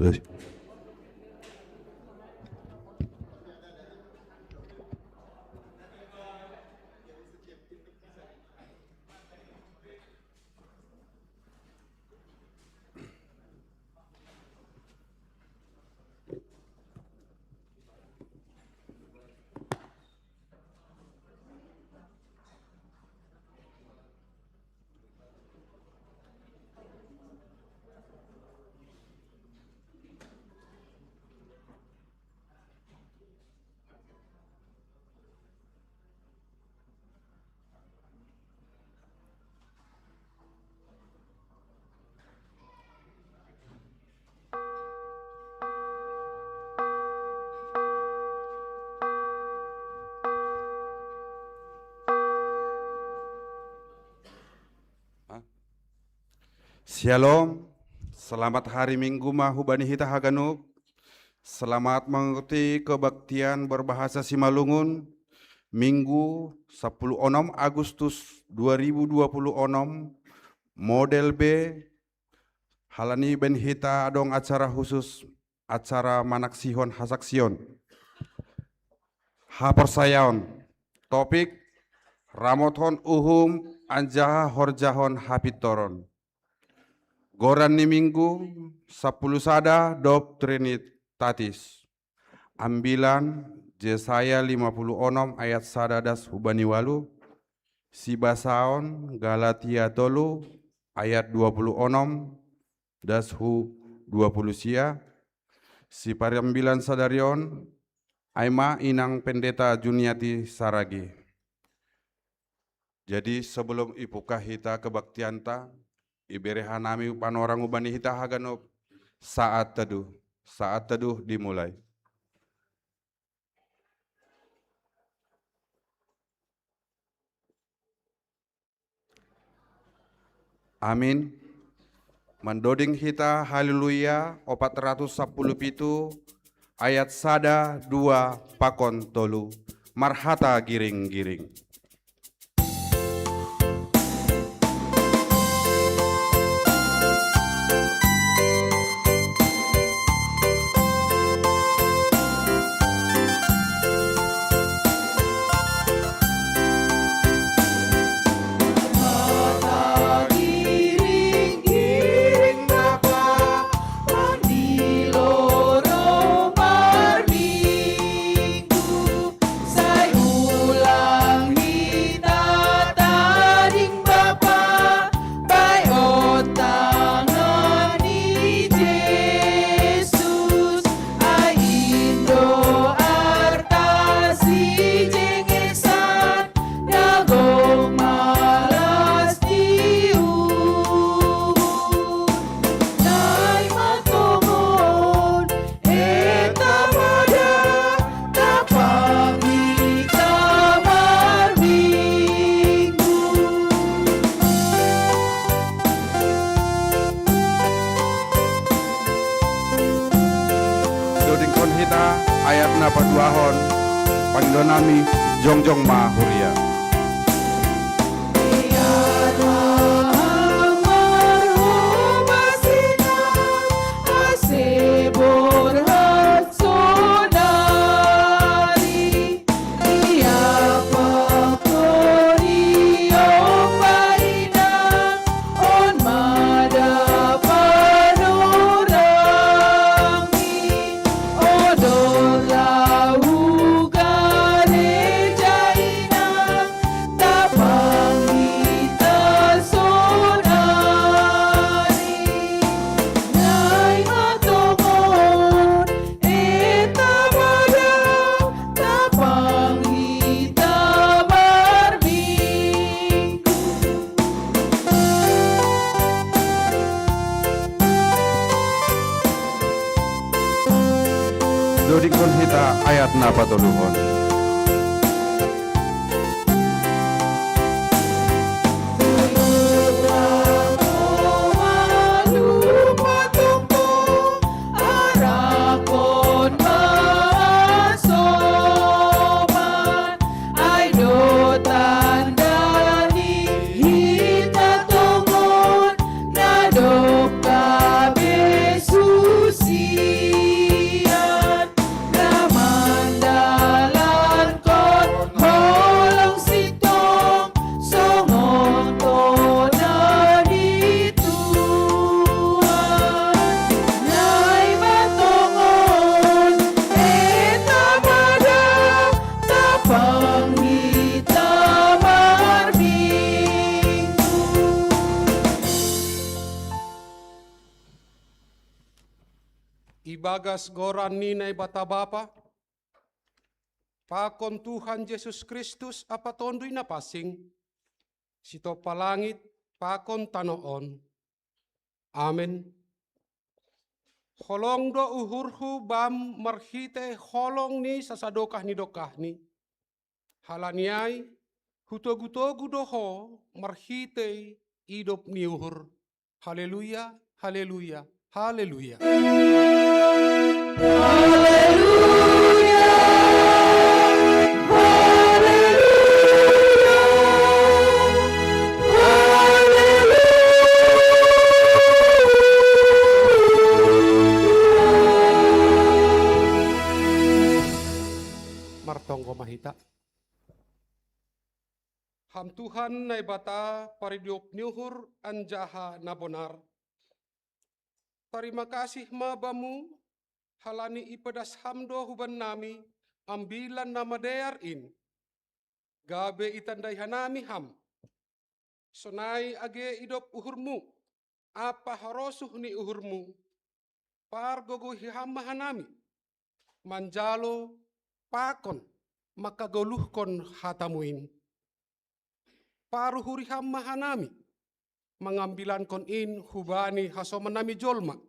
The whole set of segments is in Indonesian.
Sudah. Shalom, selamat hari Minggu Mahubani Hita Haganuk. Selamat mengikuti kebaktian berbahasa Simalungun Minggu 10 Agustus 2026 model B halani ben hita adong acara khusus acara manaksihon hasaksion hapersayaon topik ramothon uhum anjaha horjahon hapitoron. Goran ni Minggu 10 sada dop Trinitatis. Ambilan Yesaya 56 ayat sadadas hubani walu. Sibasaon Galatia tolu ayat 26 das hu 20 sia. Si parambilan sadarion Aima inang pendeta Juniati Saragi. Jadi sebelum ipuka hita kebaktianta iberehanami panorang ubani hita haganop saat teduh dimulai. Amin. Mendoding hita haleluya 417 ayat sada 2 pakon tolu marhata giring-giring. Ayat napa duahon pangdonami jongjong mahuria. Dodikon hita ayat napa toluhon. Susi Ibagas goran ninay bata bapa, pakon Tuhan Yesus Kristus apa tondoy na pasing, sito palangit pakon tanoon. Amen. Holong do uhurhu bam marhite holong ni sasadokah ni. Halaniay hutogu-togu doho marhite idop ni uhur. Haleluya, haleluya, haleluya. Martonggo mahita. Ham Tuhan na bata paridiop niuhur anjaha na bonar. Terima kasih mabamu halani ipedas hamdo huban nami ambilan nama dearin. Gabe itandai hanami ham. Sonai age idop uhurmu. Apa harosuh ni uhurmu. Pargogo hihama hanami. Manjalo pakon makagoluhkon hatamuin. Paruhuri hamma hanami, mengambilan kon in hubani hasoman nami jolma,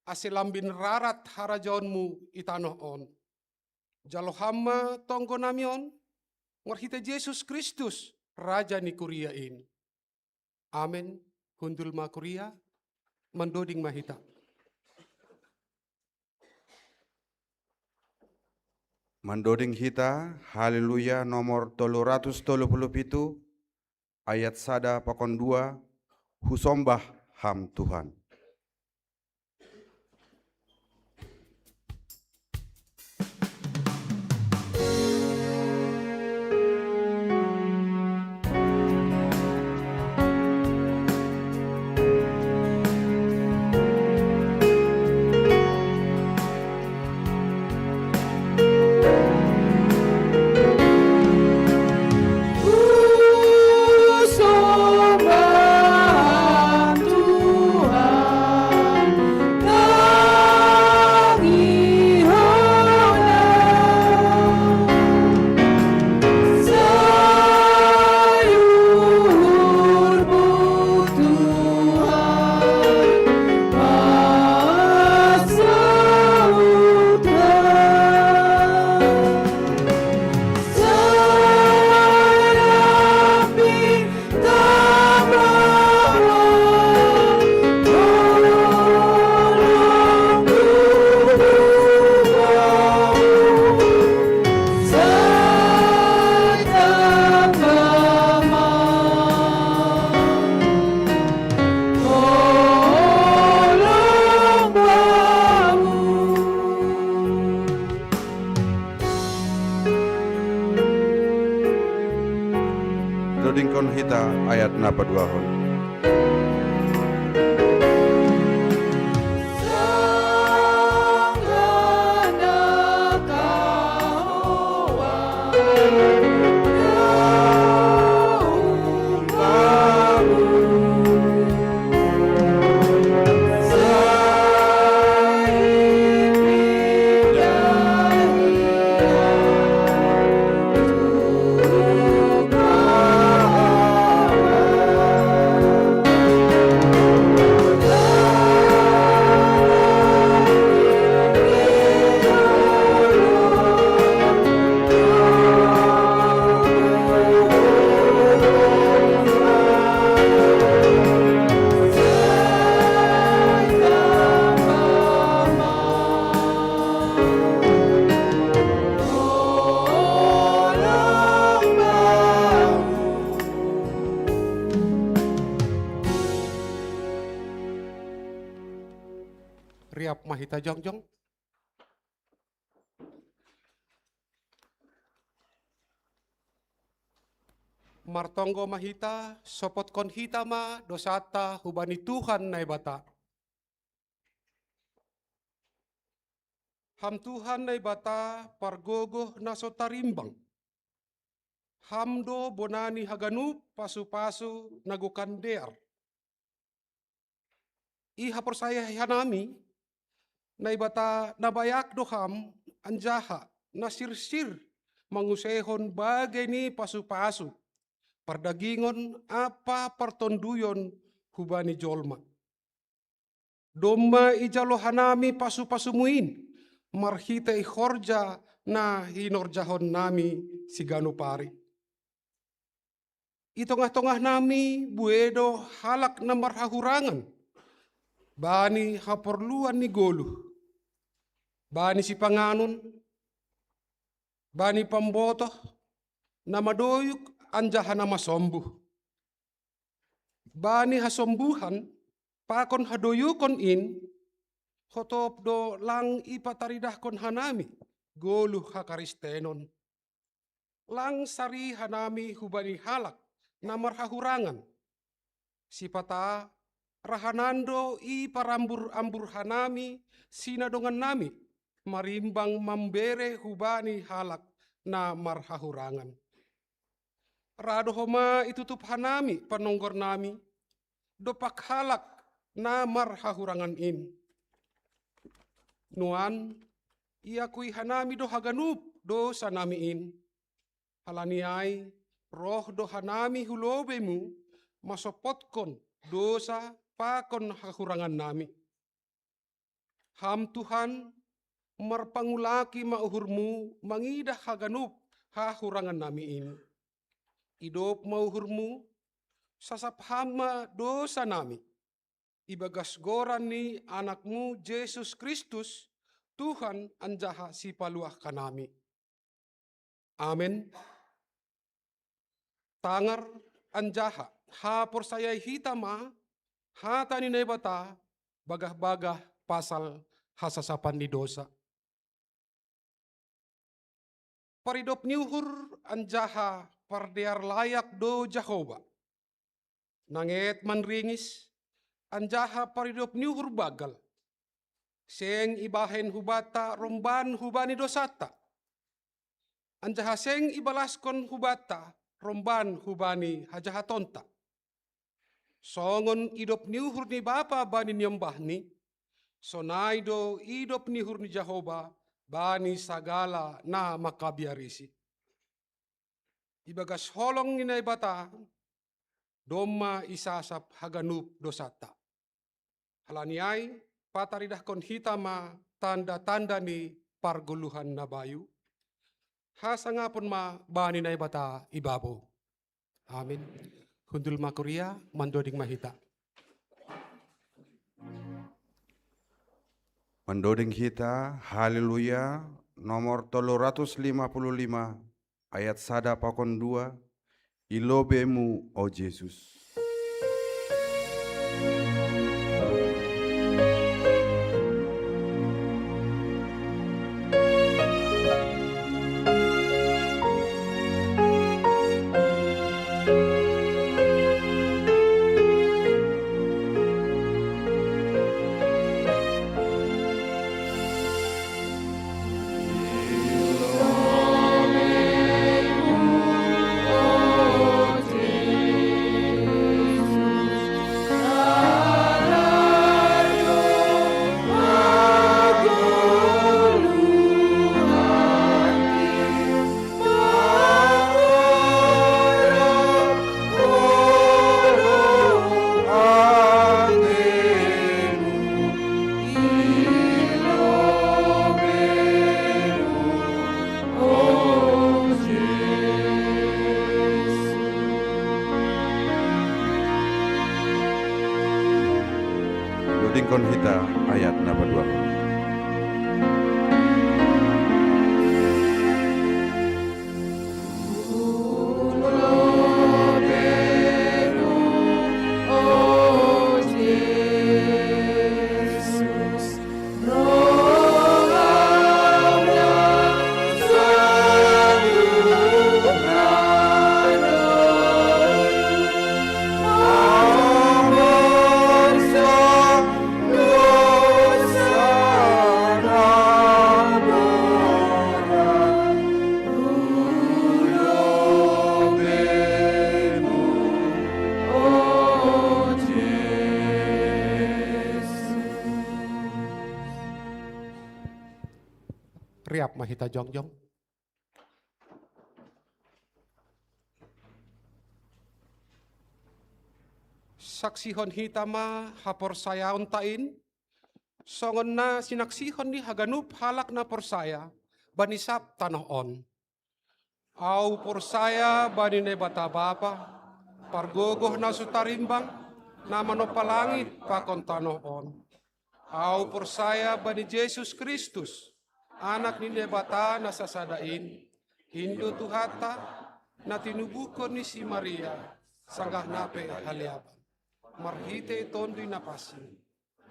asilambin rarat harajaonmu itanoh on. Jalo hamma tonggo nami on, ngarhita Yesus Kristus, Raja ni kuriain. Amen, hundul ma kuria, mandoding mahita. Mandoding hita, haleluya nomor 337, ayat sada pakon 2, husombah ham Tuhan. Dodingkon hita ayat napa duahon. Riap mahita jongjong. Martonggo mahita, sopot kon hita ma dosata hubani Tuhan na bata. Ham Tuhan na bata pargogo naso tarimbang. Hamdo bonani haganup pasu-pasu nagukandear. Iha persaya hanami, na ibata nabayak doham anjaha na sirsir mangusehon bagay ni pasu-pasu pardagingon apa partonduyon hubani jolma. Domma ijalo hanami pasu-pasumuin marhita ihorja na hinorjahon nami si ganupari. Itongah-tongah nami buedo halak na marhahurangan. Bani haporluan ni goluh. Bani si panganon. Bani pambotoh. Na madoyuk anjahan na masombuh. Bani hasombuhan. Pakon hadoyukon in. Hotop do lang ipataridahkon hanami. Goluh hakaristenon. Lang sari hanami hubani halak. Na marhahurangan. Sipata rahanando i parambur-ambur hanami sinadongan nami marimbang mambere hubani halak na marhahurangan. Radohoma itutup hanami panonggor nami dopak halak na marhahurangan in. Nuan iakui hanami do haganup do sanami in. Halaniay roh do hanami hulobemu masopotkon dosa pakon hakurangan nami. Ham Tuhan marpangulaki mauhurmu mangidah haganup hakurangan nami ini. Idop mauhurmu sasap hama dosa nami. Ibagas goran ni anakmu Yesus Kristus Tuhan anjaha si paluah kanami. Amin. Tangar anjaha hapor sayay hitama hata ni nebata bagah-bagah pasal hasasapan ni dosa. Paridop niuhur anjaha pardear layak do Jehovah. Nanget manringis anjaha paridop niuhur bagal. Seng ibahen hubata romban hubani dosata. Anjaha seng ibalaskon hubata romban hubani hajahatonta. Songon idop niuhur ni bapa bani niyambah ni. Sonaido idop niuhur ni Jehovah bani sagala na makabiarisi. Ibagas holong ni naibata doma isasap haganup dosata. Halaniay pataridahkon hitama tanda-tanda ni parguluhan na bayu. Hasangapon ma bani na ibata ibabo. Amin. Hundul makuria mandoding mahita. Mandoding kita, haleluya, nomor 355, ayat 1 pakon 2, ilobemu o Yesus. Dingkon hita ayat napa 2. Dosa Riap mahita jongjong. Saksihon hitama hapor sayaon tain. Songon na sinaksihon ni haganup halak na porsaya. Banisap tanoon. Au porsaya bani ne bata bapa. Pargogoh na sutarimbang. Na manopalangit pakon tanoon. Au porsaya bani Jesus Kristus. Anak ni nebata na sasadain. Hindu tuhata na tinubukon ni si Maria. Sanggah nape haliaban. Marhite tondoy na pasin.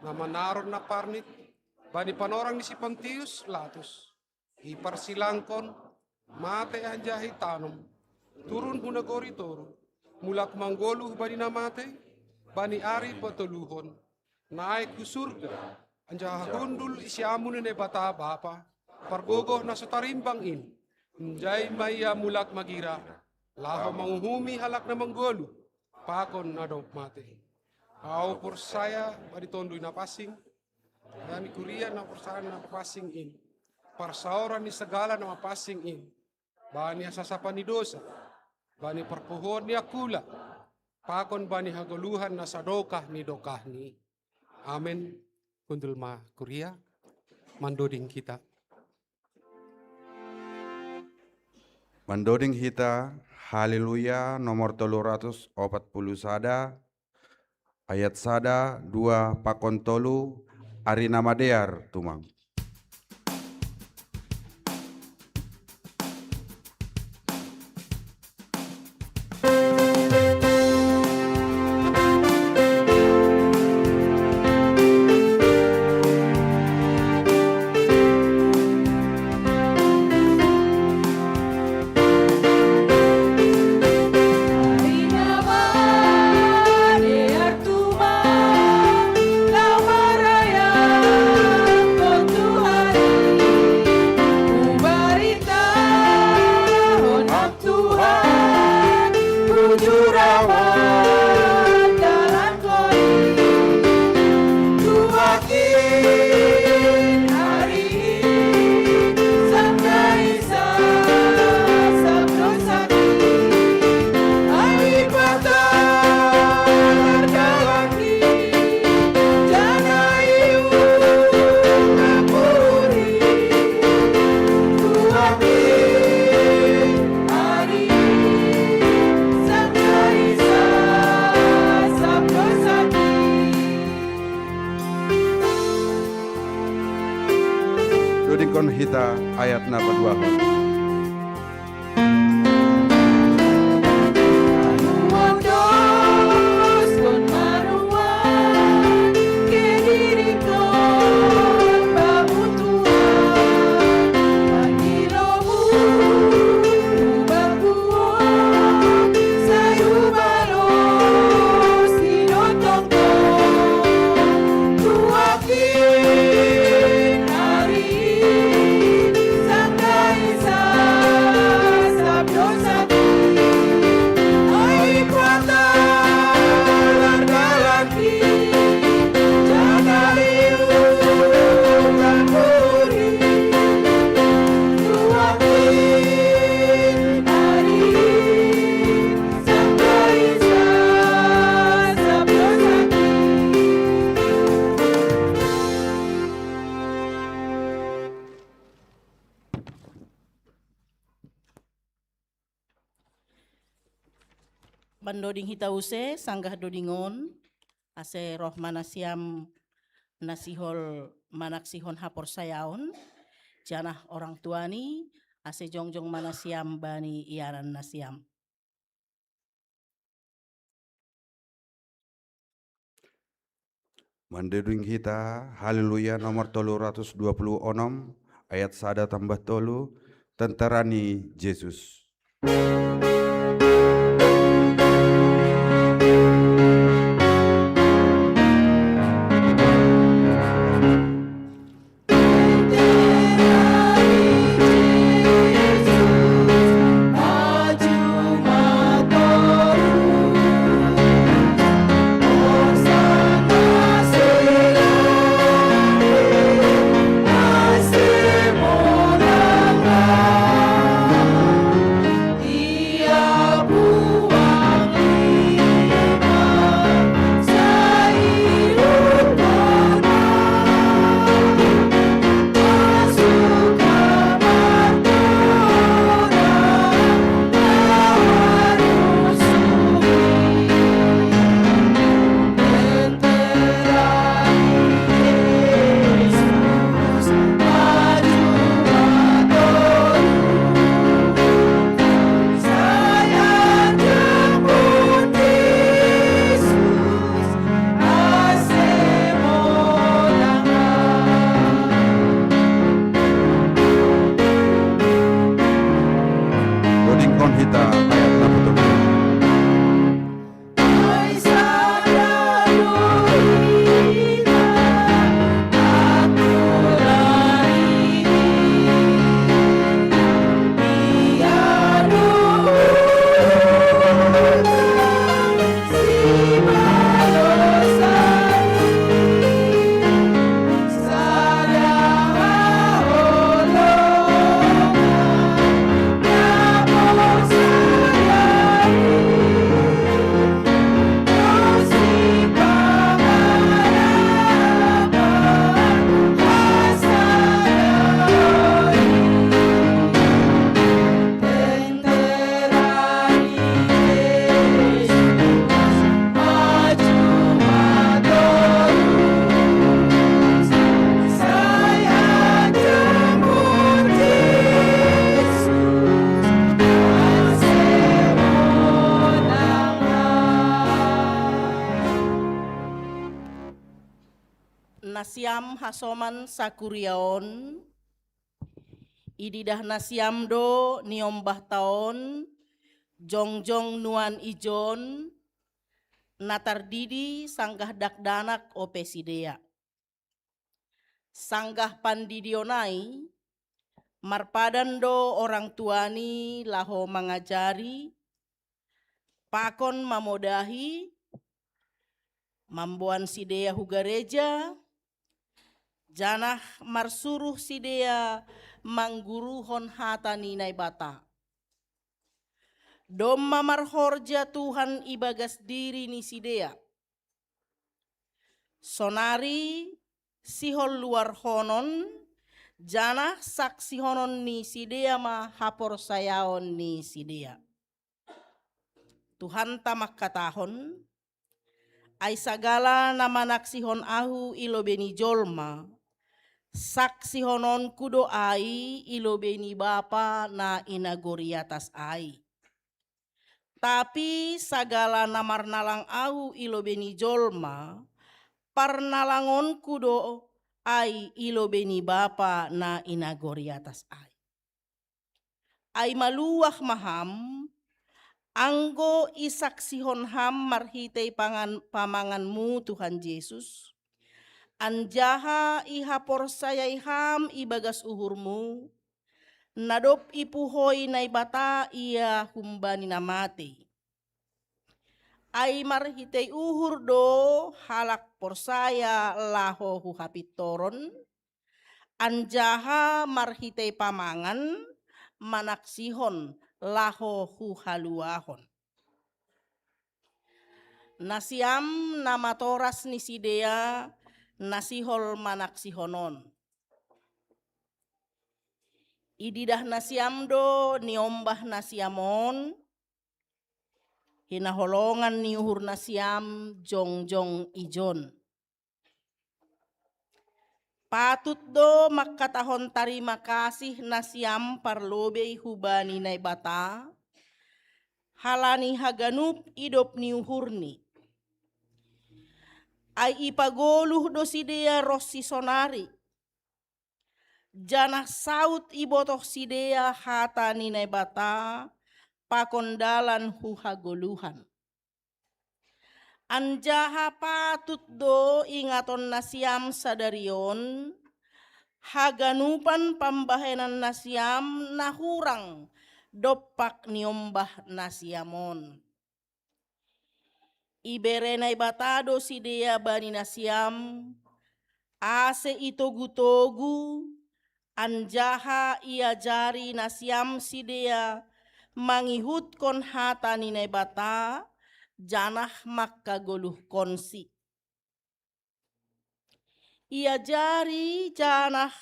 Na manaron na parnit. Bani panorang ni si Pontius Latus. Iparsilangkon. Mate anjahi tanom. Turun hunagori toro. Mulak manggoluh bani na mate. Bani ari patuluhon. Naik ku surga. Anjaha hundul isyamun ni bata bapa. Pargogoh na sutarimbang in. Njay maya mulak magira. Laho manguhumi halak na manggoluh. Pakon na dok mate. Au porsaya bani tondoy na pasing. Bani kurian na porsaya na pasing in. Parsaoran ni segala na mapasing in. Bani asasapa ni dosa. Bani perpohon ni akula. Pakon bani hagoluhan na sadokah ni dokah ni. Amin. Kundul ma kuria. Mandoding kita. Mandoding kita, haleluya, nomor 341, ayat sada, 2 pakon tolu, ari namadear tumang. Dodingkon hita ayat napa 2. Bandoding hitause sanggah dodingon ase roh manasiam nasihol manaksihon hapor sayaon janah orang tuani ase jongjong manasiam bani iaran nasiam. Mandoding kita, haleluya, nomor 326, ayat sada tambah tolu, tentarani Yesus. Mona nasiam hasoman sakuriaon, ididah nasiam do niombah taon, jongjong nuan ijon, natardidi sanggah dakdanak ope sidea. Sanggah pandidionai, marpadan do orang tuani laho mengajari, pakon mamodahi, mambuan sidea hugareja, janah marsuruh sidea mangguruhon hatani nai bata. Dom marhorja Tuhan ibagas diri ni sidea. Sonari sihol luar honon, janah saksi honon ni sidea ma hapor sayaon ni sidea. Tuhan tamak katahon, ay sagala nama naksihon ahu ilo beni jolma, saksi honon kudo ai ilo beni bapa na inagori atas ai. Tapi sagala namar nalang ahu ilo beni jolma, parnalangon kudo ai ilo beni bapa na inagori atas ai. Ai maluah maham, anggo isaksihon ham marhitei pamanganmu Tuhan Yesus, anjaha ihapor sayai ham ibagas uhurmu, nadop ipuhoi nai bata ia humbani namate. Ai marhitei uhur do halak porsaya laho huhapitoron, anjaha marhitei pamangan manaksihon laho huhaluahon. Nasiam nama toras ni sidea nasihol manaksihonon. Ididah nasiam do niombah nasiamon, hinaholongan ni uhur nasiam jongjong ijon. Patut do makatahon tarima kasih nasiam parlobei hubani nai bata, halani haganup idop ni uhurni. Ai ipagoluh do sidea rossi sonari, janah saut ibotoh sidea hatani nai bata, pakondalan huhagoluhan. Anjaha patut do ingaton nasiam sadarion, haganupan pambahenan nasiam nahurang dopak niombah nasiamon. Iberenai batado sidea bani nasiam, ase itogu-togu, anjaha ia jari nasiam sidea mangihutkon hatani nai bata, janah makka goluh konsi. Ia jari janah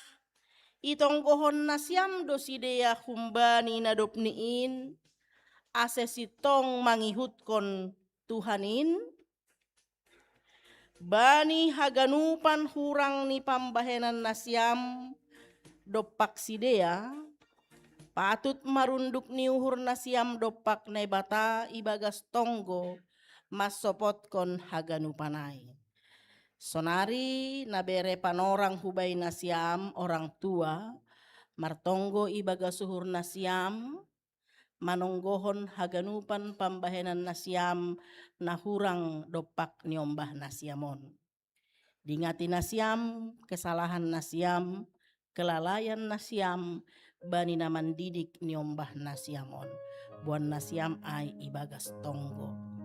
itonggohon nasiam do sidea humbani nadop niin, ase sitong mangihutkon Tuhanin, bani haganupan hurang ni pambahenan nasiam dopak sidea, patut marunduk ni uhur nasiam dopak nai bata ibagas tonggo masopotkon haganupanai. Sonari nabere panorang hubai nasiam orang tua, martonggo ibagas uhur nasiam, manonggohon haganupan pambahenan nasiam nahurang dopak niombah nasiamon. Dingati nasiam, kesalahan nasiam, kelalaian nasiam, bani naman didik niombah nasiamon. Buan nasiam ai ibagas tonggo.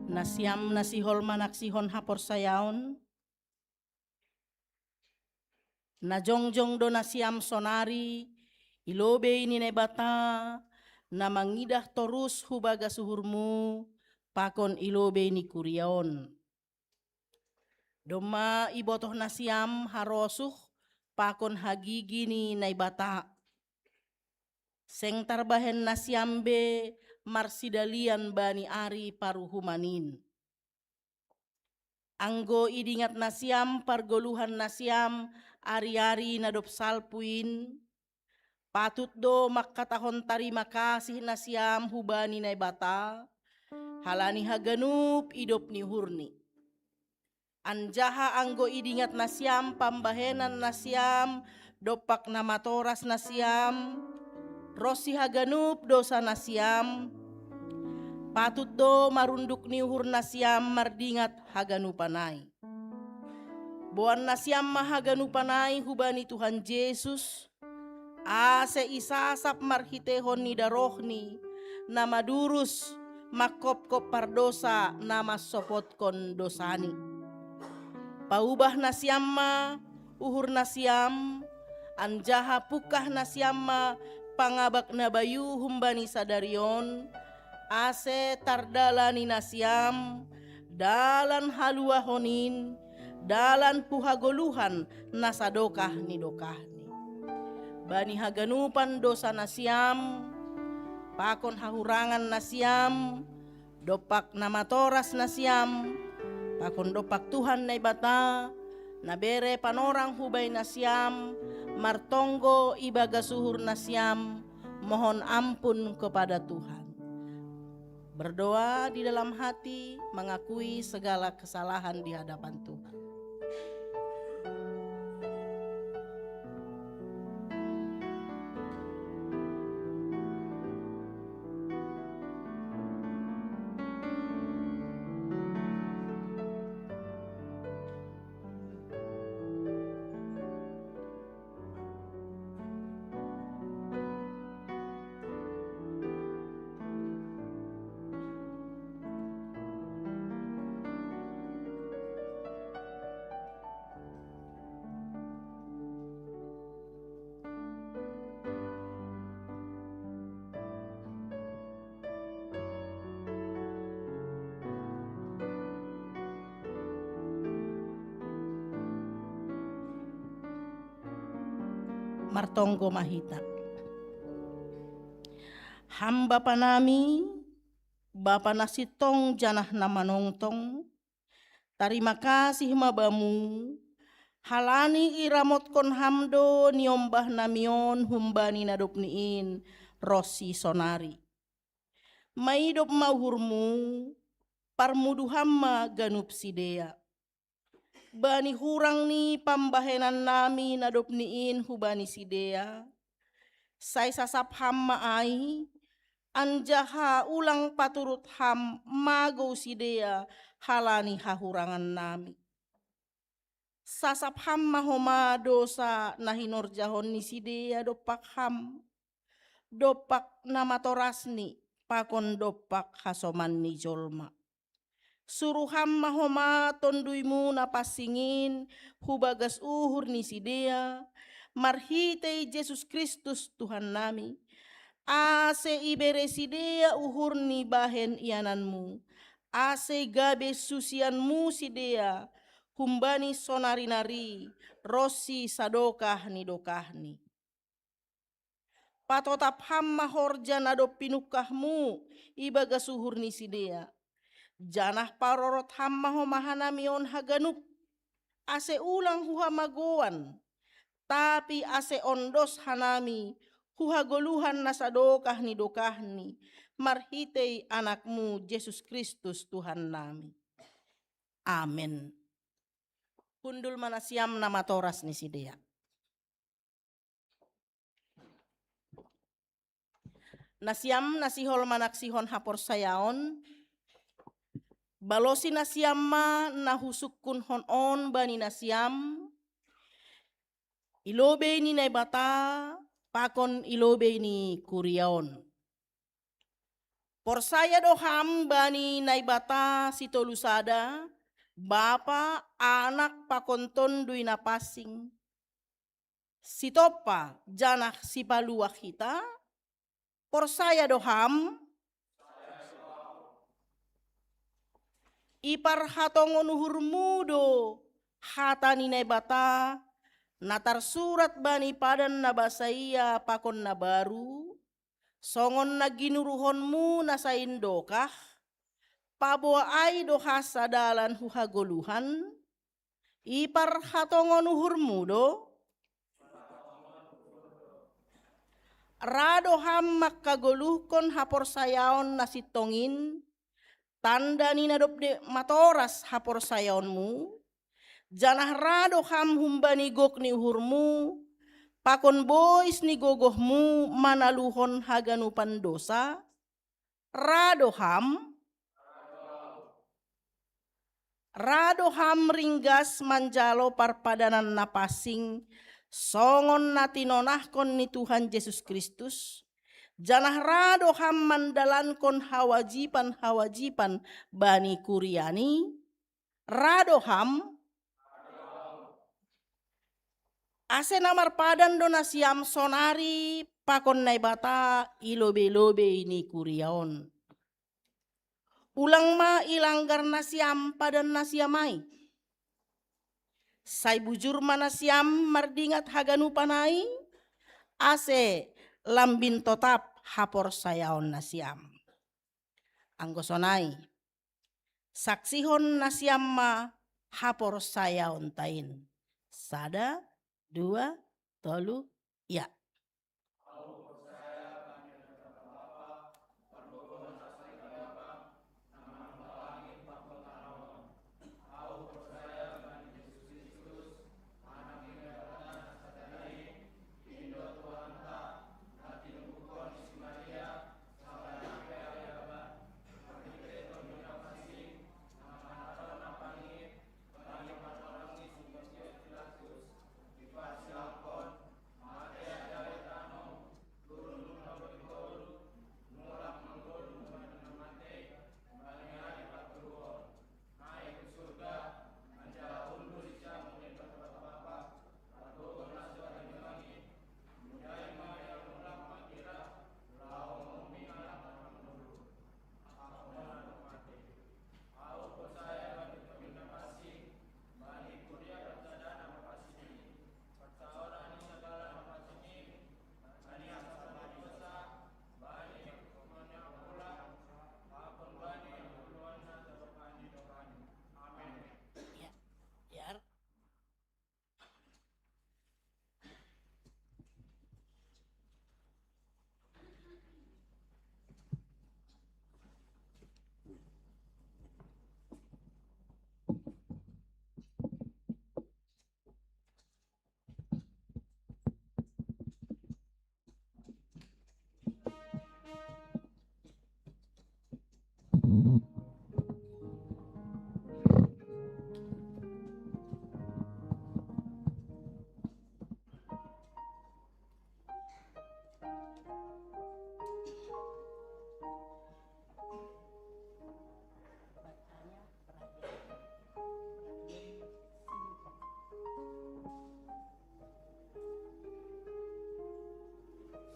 Nasiam nasihol manaksihon hapor sayaon. Najongjong do nasiam sonari, ilobe ini nebata, na mangidah torus hubaga suhurmu, pakon ilobe ni kuriaon. Doma ibotoh nasiam harosuh, pakon hagigi ni naibata. Seng tarbahen nasiambe, marsidalian bani ari paruhumanin. Anggo idingat nasiam pargoluhan nasiam, ari-ari nadop salpuin, patut do makatahon tarima kasih nasiam hubani naibata, halani haganup idop ni hurni. Anjaha anggo idingat nasiam pambahenan nasiam, dopak namatoras nasiam, rosi haganup dosa nasiam, patut do marunduk ni uhur nasiam mardingat haganupanai. Buan nasiam mahaganupanai hubani Tuhan Yesus, ase isasap marhitehon ni darohni, nama durus makop-kop pardosa nama sopotkon dosani. Paubah nasiam ma uhur nasiam, anjaha pukah nasiam ma pangabak nabayu humbani sadarion, ase tardalani nasiam, dalan haluahonin, dalan puhagoluhan nasadokah ni dokahni. Bani haganupan dosa nasiam, pakon hahurangan nasiam, dopak namatoras nasiam, pakon dopak Tuhan naibata, nabere panorang hubay nasiam, martonggo ibaga suhur nasiam, mohon ampun kepada Tuhan. Berdoa di dalam hati, mengakui segala kesalahan di hadapan Tuhan. Martonggo mahita. Hamba panami, Bapa nasitong janah nama nongtong, tarima kasih mabamu, halani iramot kon hamdo niombah namion humbani nadopniin rosi sonari. Maidop mauhurmu, parmuduhamma ganup sidea. Bani hurang ni pambahenan nami nadop niin hubani sidea. Sai sasap hamma ai, anjaha ulang paturut ham mago sidea halani hahurangan nami. Sasap hamma homa dosa nahinor jahon ni sidea dopak ham. Dopak namatorasni pakon dopak hasoman ni jolma. Suruham mahoma tonduimu napasingin hubagas uhur ni sidea, marhitei Yesus Kristus Tuhan nami, ase ibere sidea uhur ni bahen iananmu, ase gabe susianmu sidea, humbani sonari-nari, rosi sadokah ni dokahni. Patotap hamma horja nado pinukahmu ibagas uhur ni sidea. Janah parorot hamma homahanamion haganup, ase ulang huhamagoan, tapi ase ondos hanami, huhagoluhan nasadokah ni dokahni, marhitei anakmu Yesus Kristus Tuhan nami. Amin. Hundul manasiam nama toras ni sidea. Nasiam nasihol manaksihon hapor sayaon, balosi nasiam ma nahusukun hon on bani nasiam, ilobe ni naibata, pakon ilobe ni kuriaon. Porsaya doham bani naibata sitolusada, bapa anak pakonton dui napasing. Sitopa janah sipaluak kita, porsaya doham, ipar hatongon hurmudo hatani naibata, natar surat bani padan nabasaya pakon nabaru, songon na ginuruhonmu nasain dokah, paboa ay doha sadalan huhagoluhan, ipar hatongon uhurmudo, rado ham makagoluhkon hapor sayaon nasitongin, tanda ni nadopde matoras hapor sayaonmu, janah rado ham humbani gok ni uhurmu, pakon bois ni gogohmu manaluhon haganupan dosa, rado ham ringgas manjalo parpadanan napasing, songon natinonahkon ni Tuhan Yesus Kristus, janah rado ham mandalankon hawajipan bani kuriani, rado ham ase namar padan donasiam sonari pakon naibata ilobe-lobe ini kuriaon. Ulang ma ilanggar nasiam padan nasiamai. Sai bujur manasiam mardingat haganu panai, ase lambin totap hapor sayaon nasiam. Anggosonai, saksihon nasiam ma hapor sayaon tain. Sada, dua, tolu, ya.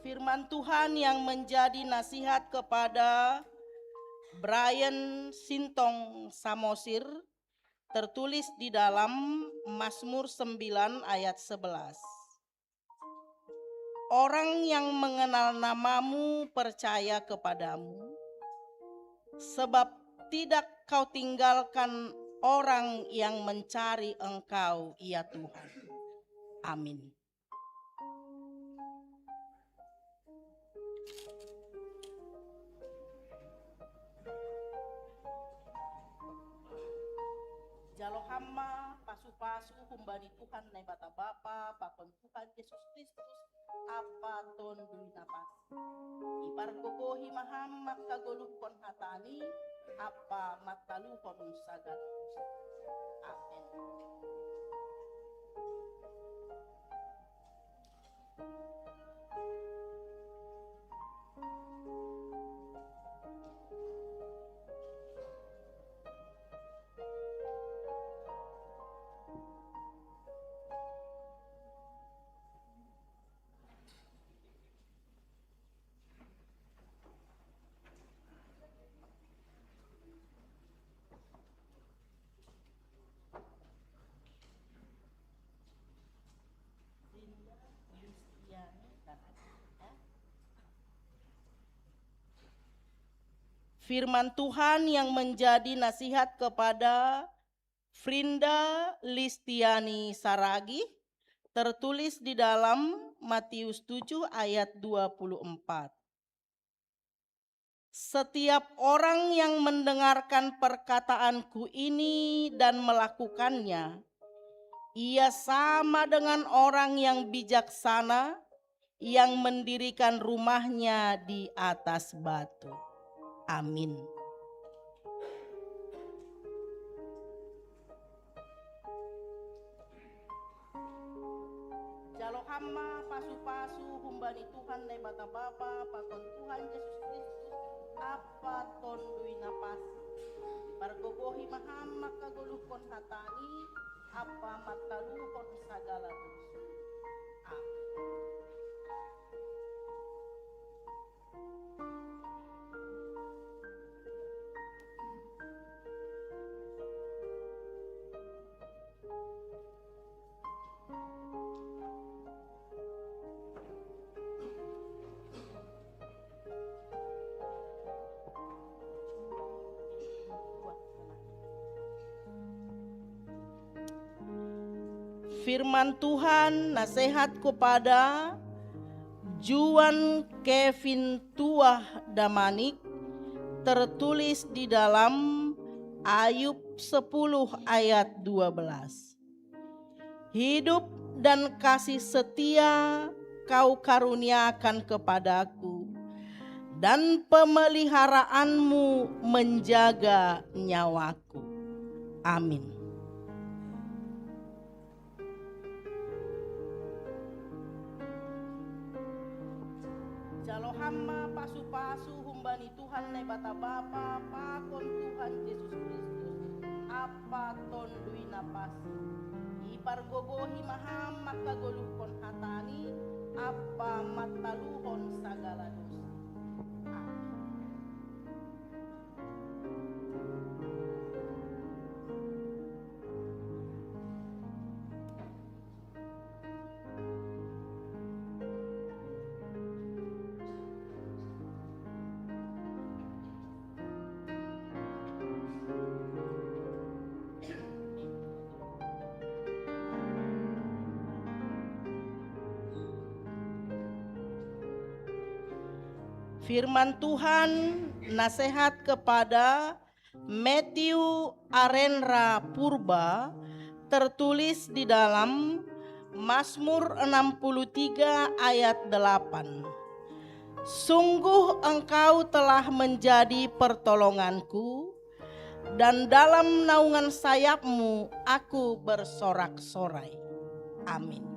Firman Tuhan yang menjadi nasihat kepada Brian Sintong Samosir tertulis di dalam Mazmur 9 ayat 11. Orang yang mengenal namamu percaya kepadamu, sebab tidak kau tinggalkan orang yang mencari engkau, ya Tuhan. Amin. Jalo hama pasu-pasu humbani Tuhan naibata Bapa pakon Tuhan Yesus Kristus apa ton dui napas. Ipar gogohi maham makagolukon hatani apa matalukon sagat. Amen. firman Tuhan yang menjadi nasihat kepada Frinda Listiani Saragi tertulis di dalam Matius 7 ayat 24. Setiap orang yang mendengarkan perkataanku ini dan melakukannya, ia sama dengan orang yang bijaksana yang mendirikan rumahnya di atas batu. Amin. Jalo hamba pasu-pasu humbani Tuhan le bata Bapa pakon Tuhan Yesus Kristus apa tondui napas pargogohi maham maka goluhkon hatani apa mataluhkon sagala dosa. Amin. Firman Tuhan nasihat kepada Juan Kevin Tuah Damanik tertulis di dalam Ayub 10 ayat 12. Hidup dan kasih setia kau karuniakan kepadaku, dan pemeliharaanmu menjaga nyawaku. Amin. Jalo hamba pasu-pasu humbani Tuhan le bata Bapa pakon Tuhan Yesus Kristus apa tondui napasi ipargogohi maham maka goluhkon hatani apa mataluhon sagala dosa. Amin. Firman Tuhan nasihat kepada Matthew Arenra Purba tertulis di dalam Mazmur 63 ayat 8. Sungguh engkau telah menjadi pertolonganku, dan dalam naungan sayapmu aku bersorak-sorai. Amin.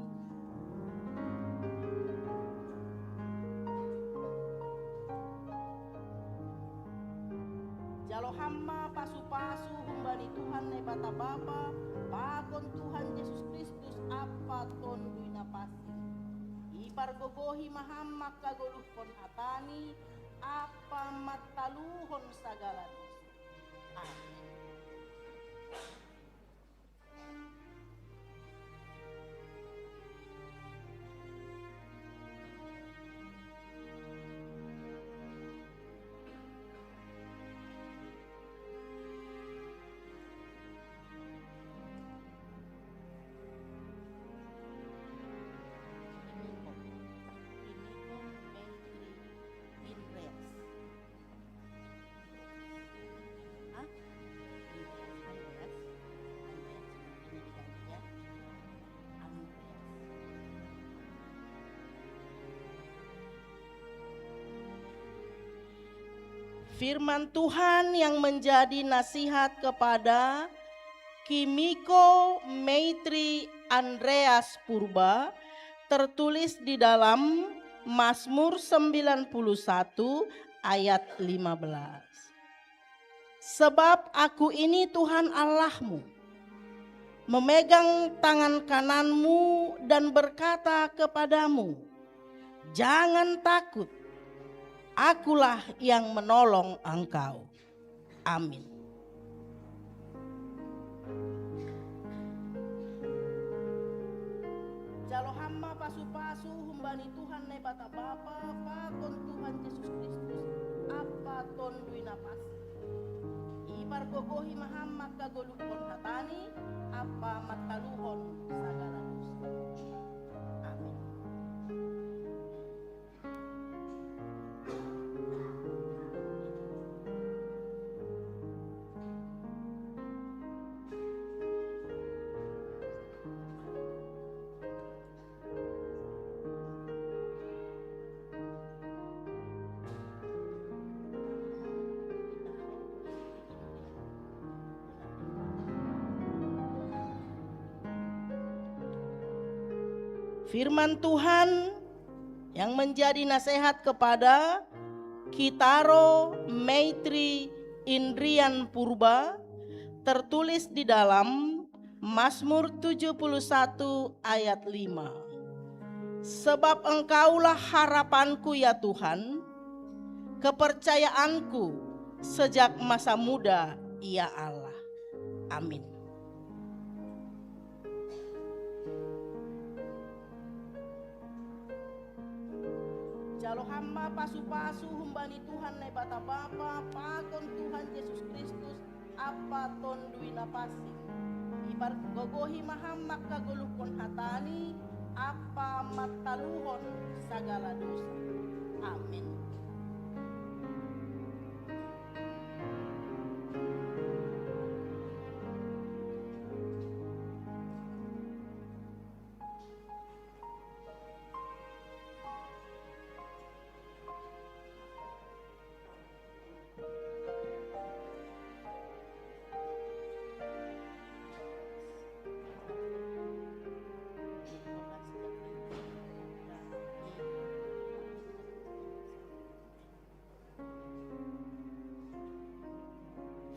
Jalo hamba pasu-pasu humbani Tuhan le bata Bapa pakon Tuhan Yesus Kristus apa tondui napasi ipargogohi maham maka goluhkon hatani apa mataluhon sagala dosa. Amin. Firman Tuhan yang menjadi nasihat kepada Kimiko Maitri Andreas Purba tertulis di dalam Mazmur 91 ayat 15. Sebab aku ini Tuhan Allahmu, memegang tangan kananmu dan berkata kepadamu, jangan takut, akulah yang menolong engkau. Amin. Jalo hamba pasu-pasu humbani Tuhan le bata Bapa pakon Tuhan Yesus Kristus apa tondui napas. Ibar gogohi mahammak kagolukon hatani, apa mataluhon sagala dosa. Amin. Firman Tuhan yang menjadi nasihat kepada Kitaro Maitri Indrian Purba tertulis di dalam Mazmur 71 ayat 5. Sebab Engkaulah harapanku ya Tuhan, kepercayaanku sejak masa muda ya Allah. Amin. Jalo hamba pasu-pasu humbani Tuhan ne bata Bapa pakon Tuhan Yesus Kristus apa tondui napasi ibar gogohi mahammak kagolukon hatani apa mataluhon sagala dosa. Amin.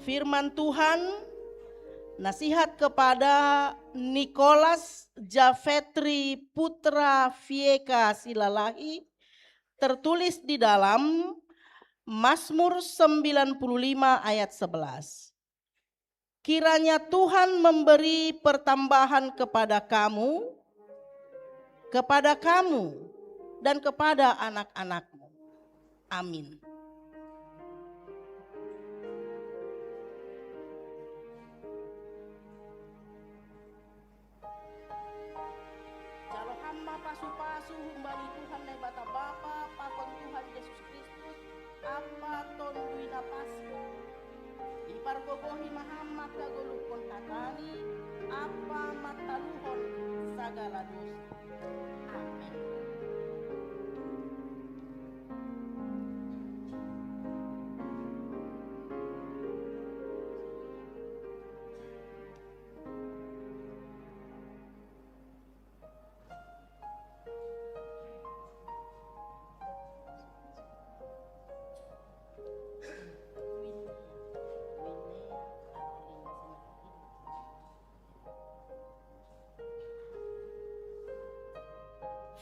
Firman Tuhan, nasihat kepada Nicholas Javetri Putra Fieka Silalahi, tertulis di dalam Mazmur 95 ayat 11. Kiranya Tuhan memberi pertambahan kepada kamu dan kepada anak-anakmu. Amin. Pasu-pasu humbani Tuhan ne bata Bapa pakon Tuhan Yesus Kristus apa tondui napasi ipar gogohi mahammak kagolukon hatani apa mataluhon sagala dosa. Amin.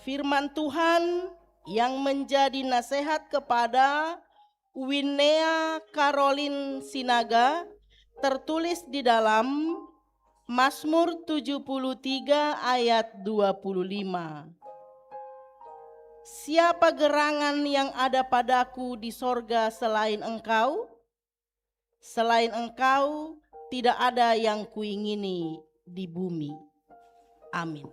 Firman Tuhan yang menjadi nasihat kepada Winea Caroline Sinaga tertulis di dalam Mazmur 73 ayat 25. Siapa gerangan yang ada padaku di sorga selain Engkau? Selain Engkau tidak ada yang kuingini di bumi. Amin.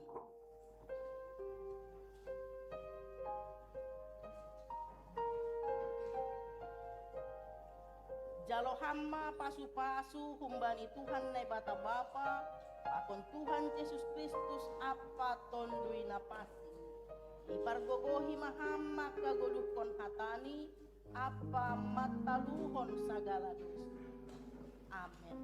Jalo hamba pasu-pasu humbani Tuhan ne bata Bapa akon Tuhan Yesus Kristus apa tondui napasi ipar gogohi mahammak kagolukon hatani apa mataluhon sagala dosa. Amin.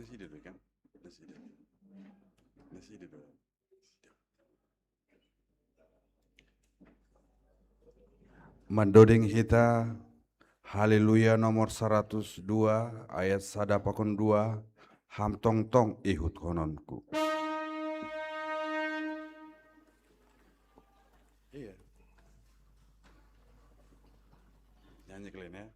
Nasi dulu kan? Nasi dulu. Nasi dulu. Mendoding hita Haleluya nomor 102 ayat 182 ham tong tong ihut kononku. Iya. Nyanyi kalian ya.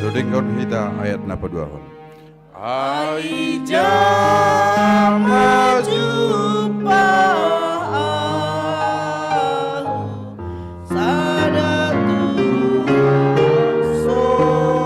Doding kon hita ayat napa dua hon. Aija maju sadatu Sohon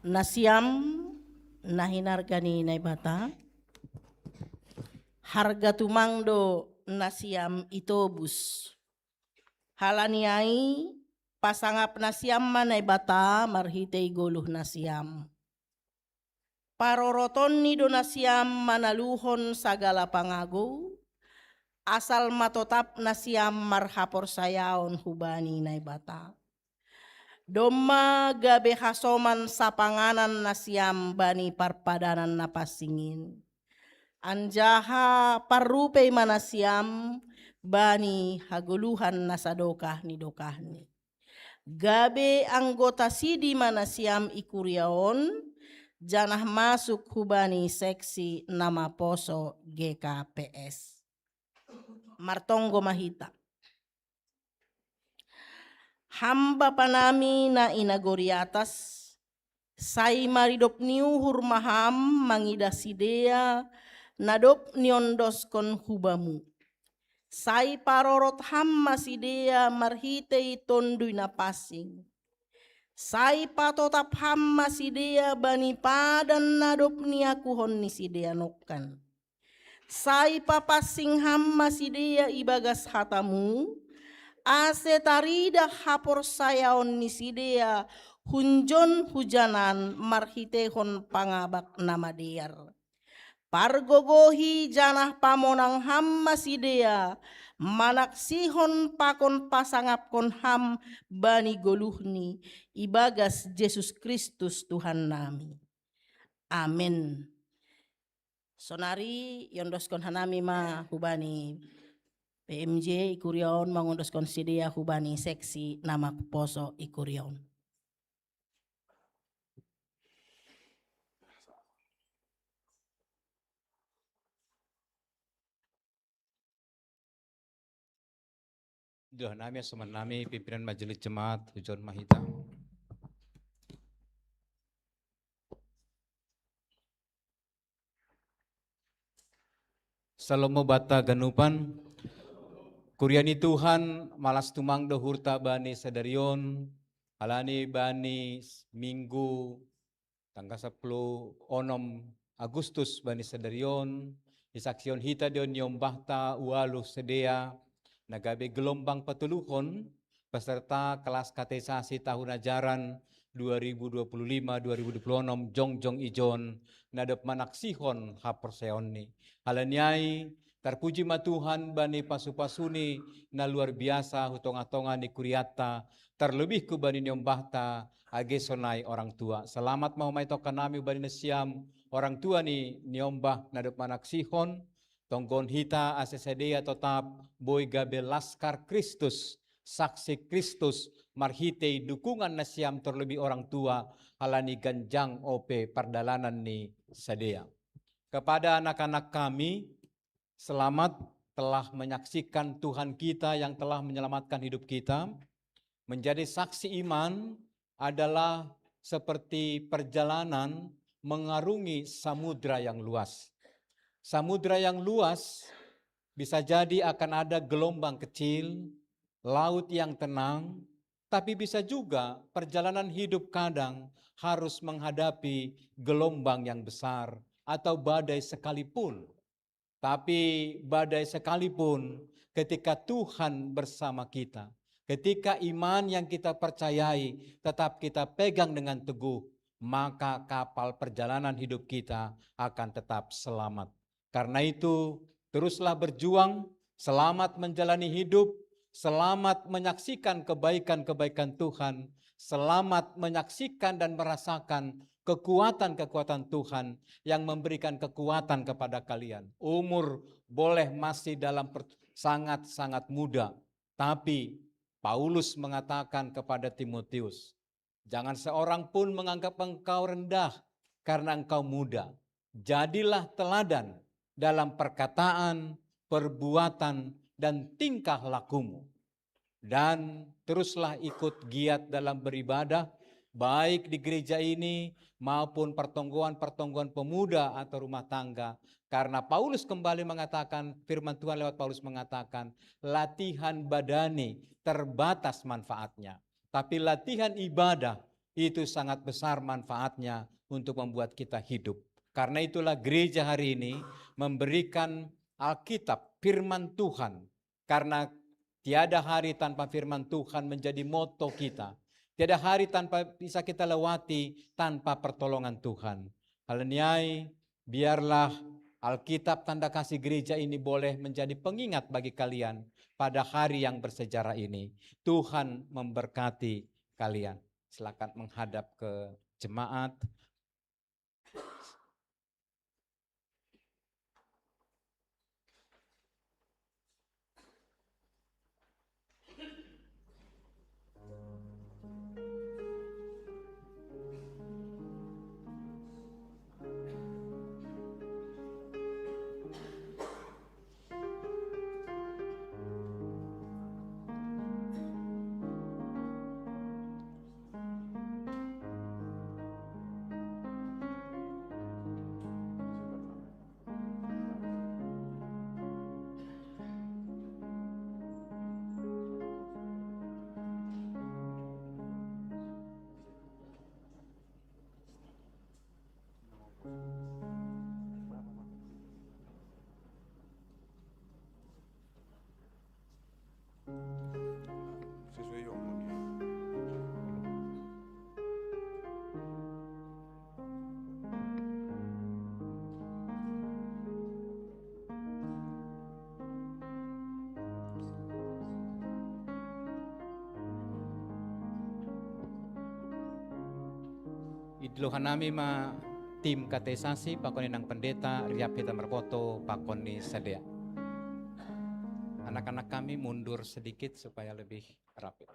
Nasiam nahinargani naibata harga tumangdo nasiam itobus halaniai pasangap nasiam manaibata marhitei goluh nasiam paroroton ni do nasiam manaluhon sagala pangago asal matotap nasiam marhapor sayaon hubani naibata Doma gabe hasoman sapanganan nasiam bani parpadanan napasingin. Anjaha parupei manasiam bani haguluhan nasadokah ni dokahni. Gabe anggota sidi manasiam ikuriaon janah masuk hubani seksi nama poso GKPS. Martonggo mahita. Hamba panami na inagori atas, sai maridop niu hurmaham mangida sidea, nadop niondos kon hubamu. Sai parorot ham masidea marhitei tondui napasing. Sai patotap ham masidea bani padan nadop niaku hon nisidea nokan. Sai papasing ham masidea ibagas hatamu, ase tarida hapor sayaon nisidea hunjon hujanan marhitehon pangabak namadear. Pargogohi janah pamonang ham masidea manaksihon pakon pasangapkon ham bani goluhni ibagas Yesus Kristus Tuhan nami. Amin. Sonari yondoskon hanami ma hubani PMJ ikurion mangundoskon sidea hubani seksi nama poso ikurion. Doa nami asuman nami pimpinan Majelis Jemaat Hujon Mahita. Salomo bata ganupan, kuriani Tuhan malas tumang dohurta bani sadarion, alani bani minggu tanggal 10 onom Agustus bani sadarion, isaksion hita dion yombahta ualu sedea, nagabe gelombang patuluhon peserta kelas katekisasi tahun ajaran 2025-2026 jongjong ijon nadep manaksihon haperseonni. Halanyai terpuji ma Tuhan bani pasu-pasuni na luar biasa hutonga-tonga ni kuriata terlebih ku bani nyombahta age sonai orang tua. Selamat mau mai tokan nami bani nesiam orang tua ni nyombah nadep manaksihon tonggon hita ACCD tetap boy gabe laskar Kristus, saksi Kristus, marhitei dukungan nasiam terlebih orang tua halani ganjang OP perdalanan ni sadea. Kepada anak-anak kami, selamat telah menyaksikan Tuhan kita yang telah menyelamatkan hidup kita. Menjadi saksi iman adalah seperti perjalanan mengarungi samudra yang luas. Samudra yang luas bisa jadi akan ada gelombang kecil, laut yang tenang, tapi bisa juga perjalanan hidup kadang harus menghadapi gelombang yang besar atau badai sekalipun. Tapi badai sekalipun ketika Tuhan bersama kita, ketika iman yang kita percayai tetap kita pegang dengan teguh, maka kapal perjalanan hidup kita akan tetap selamat. Karena itu, teruslah berjuang, selamat menjalani hidup, selamat menyaksikan kebaikan-kebaikan Tuhan, selamat menyaksikan dan merasakan kekuatan-kekuatan Tuhan yang memberikan kekuatan kepada kalian. Umur boleh masih dalam sangat-sangat muda, tapi Paulus mengatakan kepada Timotius, jangan seorang pun menganggap engkau rendah karena engkau muda. Jadilah teladan dalam perkataan, perbuatan, dan tingkah lakumu. Dan teruslah ikut giat dalam beribadah, baik di gereja ini maupun pertongguan-pertongguan pemuda atau rumah tangga. Karena Paulus kembali mengatakan, firman Tuhan lewat Paulus mengatakan, latihan badani terbatas manfaatnya. Tapi latihan ibadah itu sangat besar manfaatnya untuk membuat kita hidup. Karena itulah gereja hari ini memberikan Alkitab, firman Tuhan. Karena tiada hari tanpa firman Tuhan menjadi moto kita. Tiada hari tanpa bisa kita lewati tanpa pertolongan Tuhan. Halanyai, biarlah Alkitab tanda kasih gereja ini boleh menjadi pengingat bagi kalian pada hari yang bersejarah ini. Tuhan memberkati kalian. Silakan menghadap ke jemaat. Sesuai yang mulia. Idlohan nami ma tim katekisasi pakoni nang pendeta riap kita merpoto pakoni sadea. Anak-anak kami mundur sedikit supaya lebih rapi.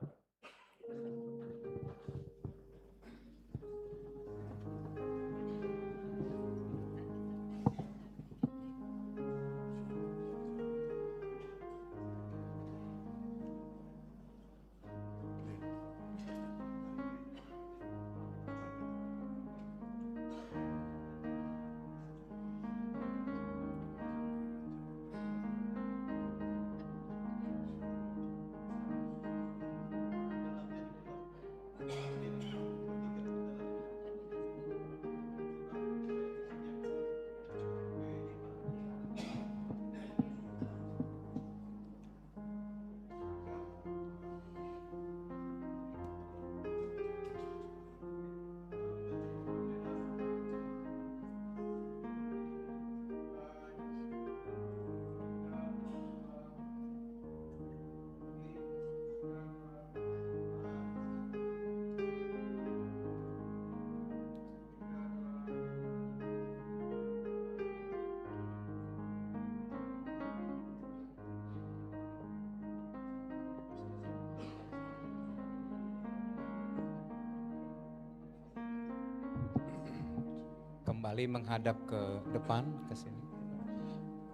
kembali menghadap ke depan ke sini.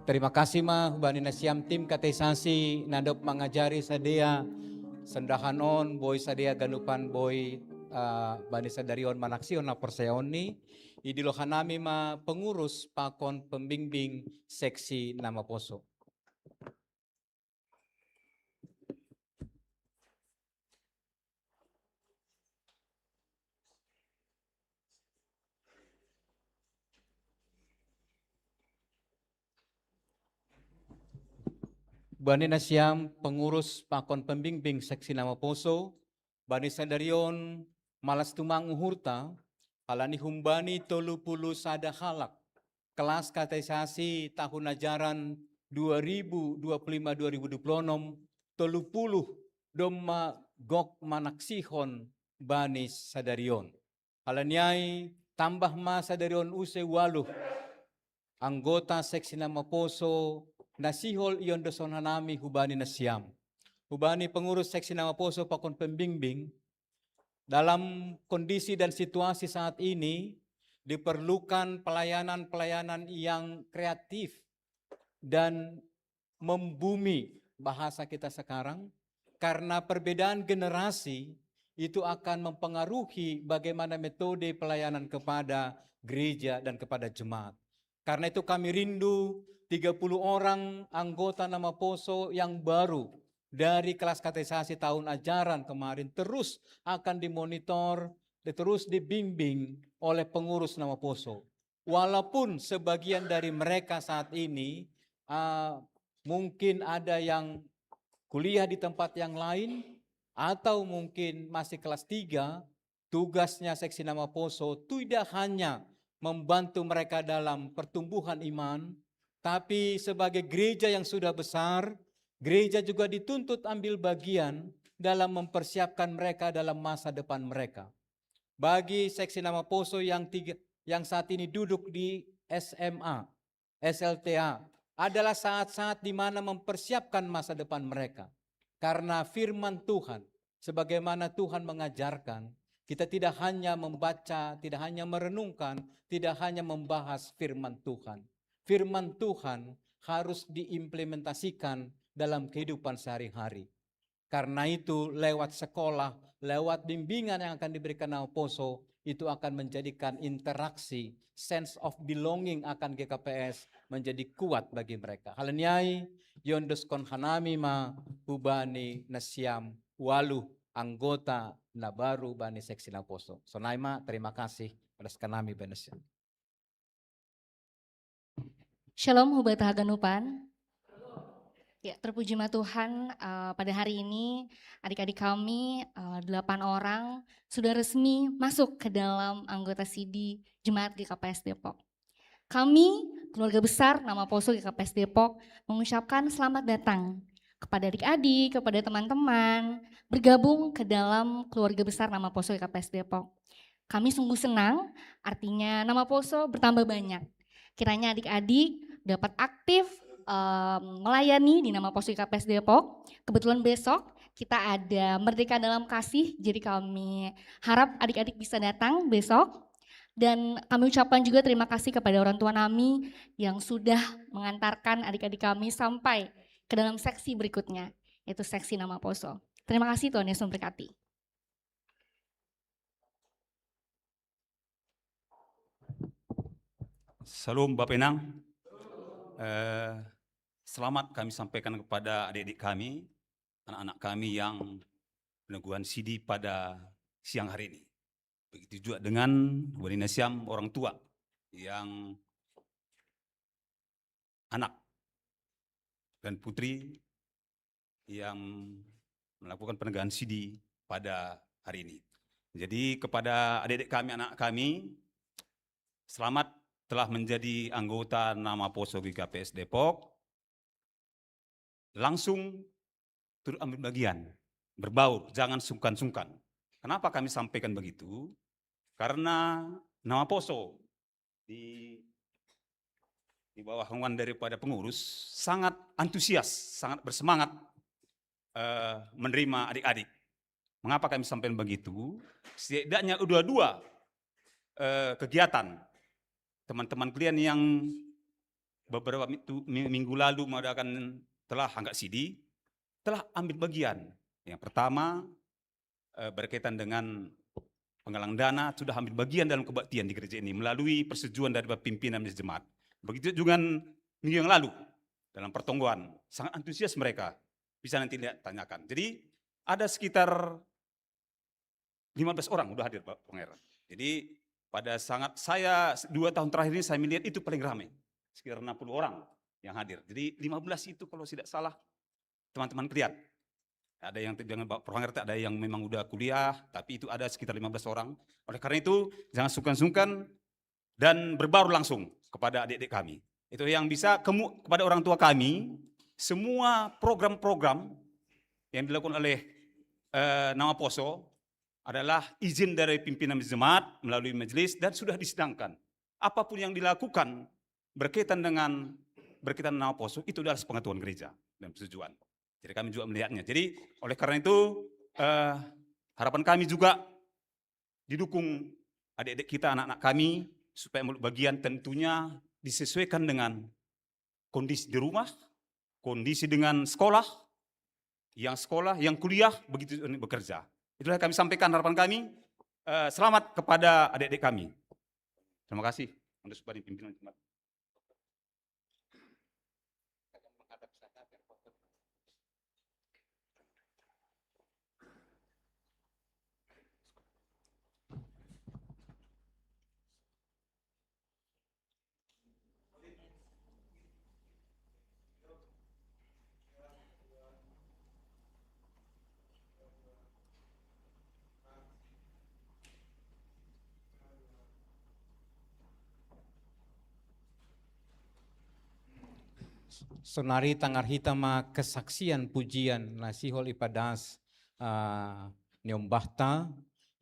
Terima kasih mah hubani nasiam tim kateisasi nadop mengajari sadea sendahanon boy sadea ganupan boy bani sadarion manaksion na perseoni idilohanami ma pengurus pakon pembimbing seksi nama poso. Bani nasiam pengurus pakon pembimbing seksi nama poso, bani sadarion malas tumang uhurta, alani humbani 30 sada halak, kelas kateisasi tahun ajaran 2025-2026, 30 doma gok manaksihon bani sadarion. Alaniai tambah ma sadarion use waluh, anggota seksi nama poso, nasihol iyon doson hanami hubani nasiam. Hubani pengurus seksi nama poso pakon pembimbing, dalam kondisi dan situasi saat ini diperlukan pelayanan-pelayanan yang kreatif dan membumi bahasa kita sekarang, karena perbedaan generasi itu akan mempengaruhi bagaimana metode pelayanan kepada gereja dan kepada jemaat. Karena itu kami rindu 30 orang anggota nama poso yang baru dari kelas kateisasi tahun ajaran kemarin terus akan dimonitor, terus dibimbing oleh pengurus nama poso. Walaupun sebagian dari mereka saat ini mungkin ada yang kuliah di tempat yang lain atau mungkin masih kelas 3, tugasnya seksi nama poso tidak hanya membantu mereka dalam pertumbuhan iman, tapi sebagai gereja yang sudah besar, gereja juga dituntut ambil bagian dalam mempersiapkan mereka dalam masa depan mereka. Bagi seksi nama poso yang saat ini duduk di SMA, SLTA, adalah saat-saat di mana mempersiapkan masa depan mereka. Karena firman Tuhan, sebagaimana Tuhan mengajarkan, kita tidak hanya membaca, tidak hanya merenungkan, tidak hanya membahas firman Tuhan. Firman Tuhan harus diimplementasikan dalam kehidupan sehari-hari. Karena itu lewat sekolah, lewat bimbingan yang akan diberikan nama poso, itu akan menjadikan interaksi, sense of belonging akan GKPS menjadi kuat bagi mereka. Halanyai yondos kon hanami ma hubani nasiam waluh anggota na baru bani seksi na poso. Sonaima terima kasih pada sekanami benesiam. Shalom Hubat Haganupan. Ya, terpuji Tuhan, pada hari ini adik-adik kami 8 orang sudah resmi masuk ke dalam anggota CD Jemaat GKPS Depok. Kami, keluarga besar nama Poso GKPS Depok, mengucapkan selamat datang kepada adik-adik, kepada teman-teman, bergabung ke dalam keluarga besar nama Poso GKPS Depok. Kami sungguh senang, artinya nama Poso bertambah banyak. Kiranya adik-adik dapat aktif melayani di nama Poso GKPS Depok. Kebetulan besok kita ada Merdeka dalam Kasih, jadi kami harap adik-adik bisa datang besok. Dan kami ucapkan juga terima kasih kepada orang tua kami yang sudah mengantarkan adik-adik kami sampai ke dalam seksi berikutnya, yaitu seksi nama Poso. Terima kasih, Tuhan Yesus memberkati. Salam Bapak Enang. Selamat kami sampaikan kepada adik-adik kami, anak-anak kami yang peneguhan CD pada siang hari ini. Begitu juga dengan Wali Nasiam orang tua yang anak dan putri yang melakukan penegahan CD pada hari ini. Jadi kepada adik-adik kami, anak kami, selamat telah menjadi anggota nama Poso GKPS Depok. Langsung turut ambil bagian, berbaur, jangan sungkan-sungkan. Kenapa kami sampaikan begitu? Karena nama Poso di bawah naungan daripada pengurus sangat antusias, sangat bersemangat menerima adik-adik. Mengapa kami sampaikan begitu? Setidaknya dua kegiatan teman-teman kalian yang beberapa minggu lalu mengadakan telah angkat CD, telah ambil bagian. Yang pertama berkaitan dengan penggalang dana, sudah ambil bagian dalam kebaktian di gereja ini melalui persetujuan dari pimpinan jemaat. Begitu juga minggu yang lalu dalam pertongguan, sangat antusias mereka. Bisa nanti lihat, tanyakan. Jadi ada sekitar 15 orang udah hadir Pak Pangeran. Jadi pada saya 2 tahun terakhir ini saya melihat itu paling ramai. Sekitar 60 orang yang hadir. Jadi 15 itu kalau tidak salah teman-teman kalian. Ada yang dengan Pak Pangeran, ada yang memang udah kuliah, tapi itu ada sekitar 15 orang. Oleh karena itu jangan sungkan-sungkan dan berbaru langsung kepada adik-adik kami. Itu yang bisa kepada orang tua kami, semua program-program yang dilakukan oleh Nama Poso adalah izin dari pimpinan jemaat melalui majelis dan sudah disidangkan. Apapun yang dilakukan berkaitan dengan Nama Poso itu adalah sepengetahuan gereja dan persetujuan. Jadi kami juga melihatnya. Jadi oleh karena itu harapan kami juga didukung adik-adik kita, anak-anak kami supaya bagian tentunya disesuaikan dengan kondisi di rumah, kondisi dengan sekolah, yang kuliah, begitu bekerja. Itulah kami sampaikan harapan kami. Selamat kepada adik-adik kami. Terima kasih untuk sebagai pimpinan jemaat. Sonari tangar hitama kesaksian pujian nasihol ipadas nyombahta,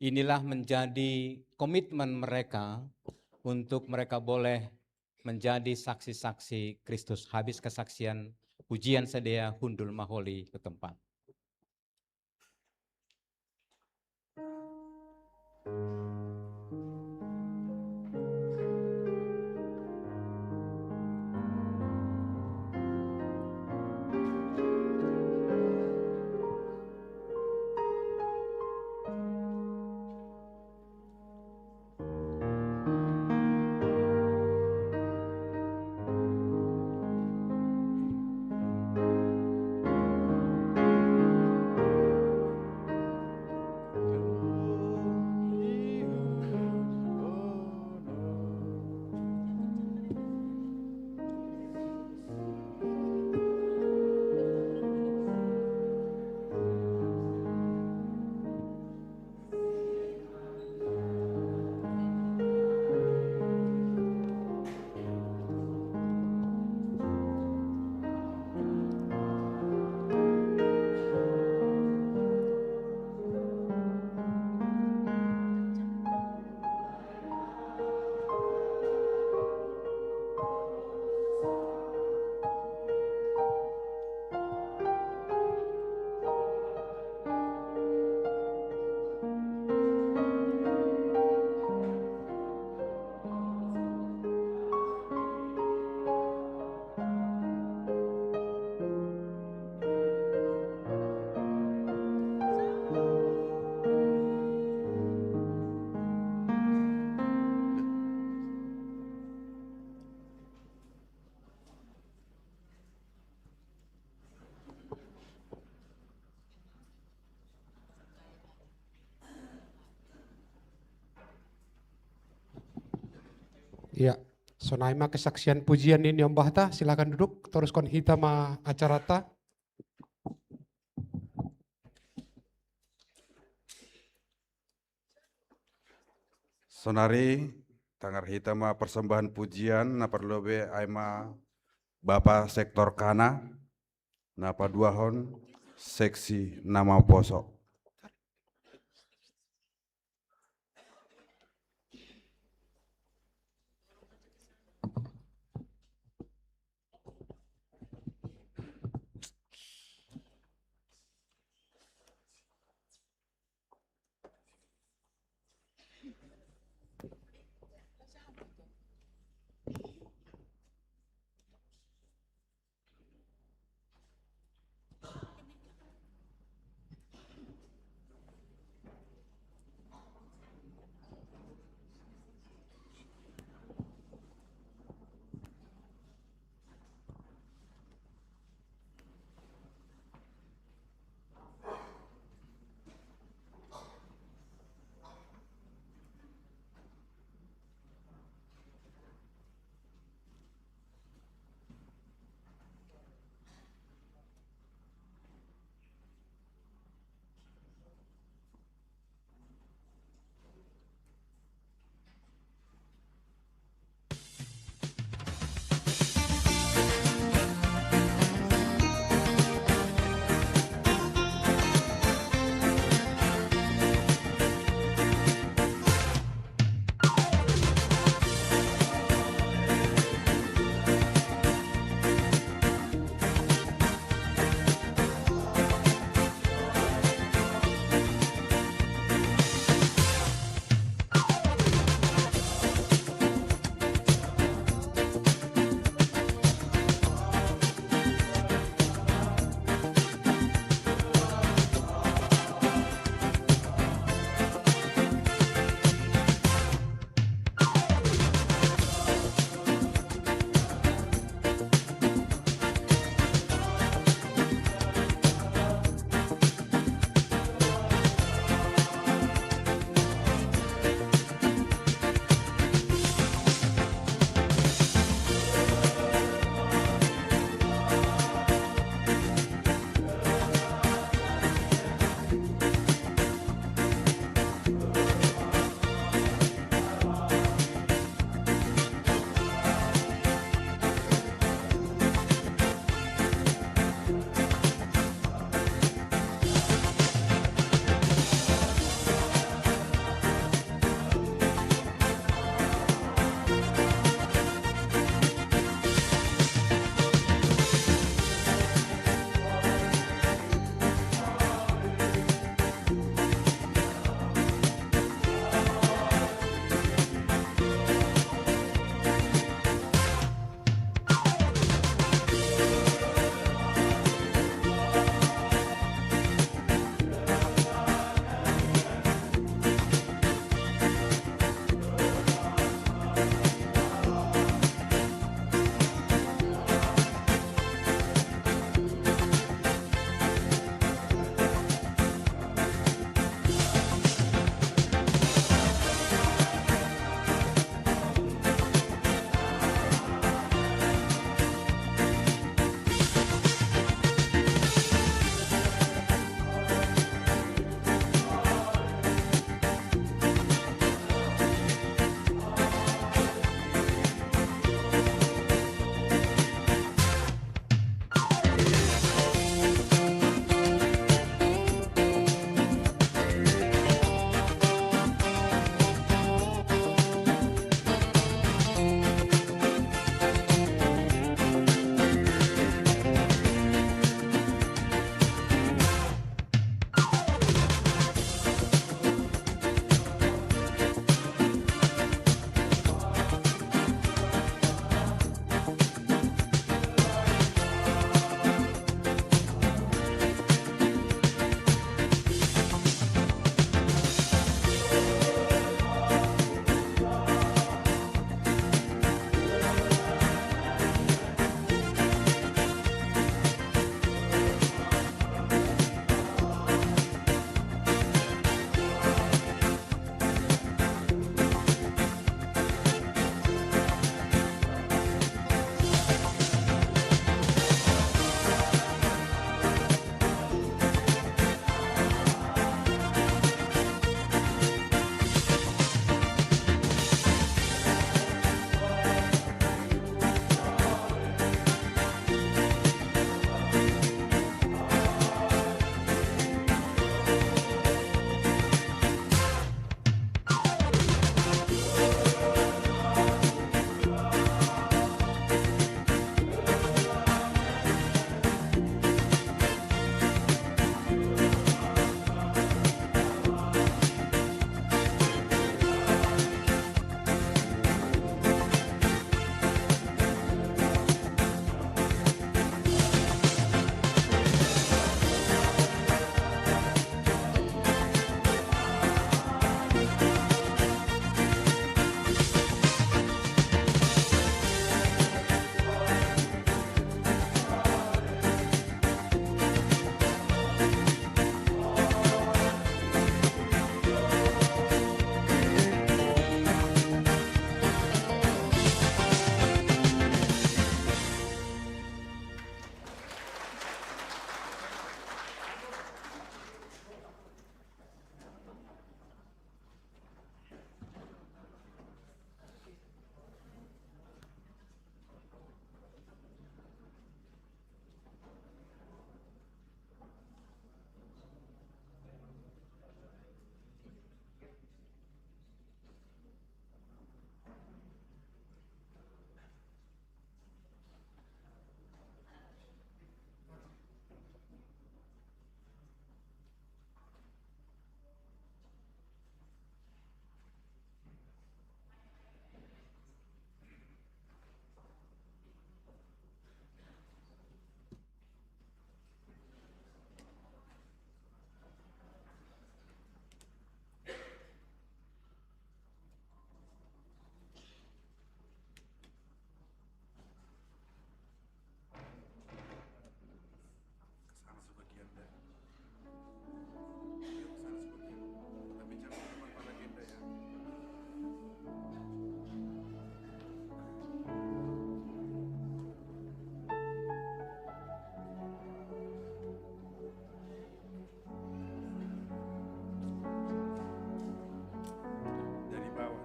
inilah menjadi komitmen mereka untuk mereka boleh menjadi saksi-saksi Kristus. Habis kesaksian pujian sedia hundul maholi ke tempat. Ya, sonaima kesaksian pujian ini Om Bahta, silakan duduk, teruskan hitama acarata. Sonari tangar hitama persembahan pujian na perlobe aima Bapa sektor kana na paduahon seksi Nama Poso.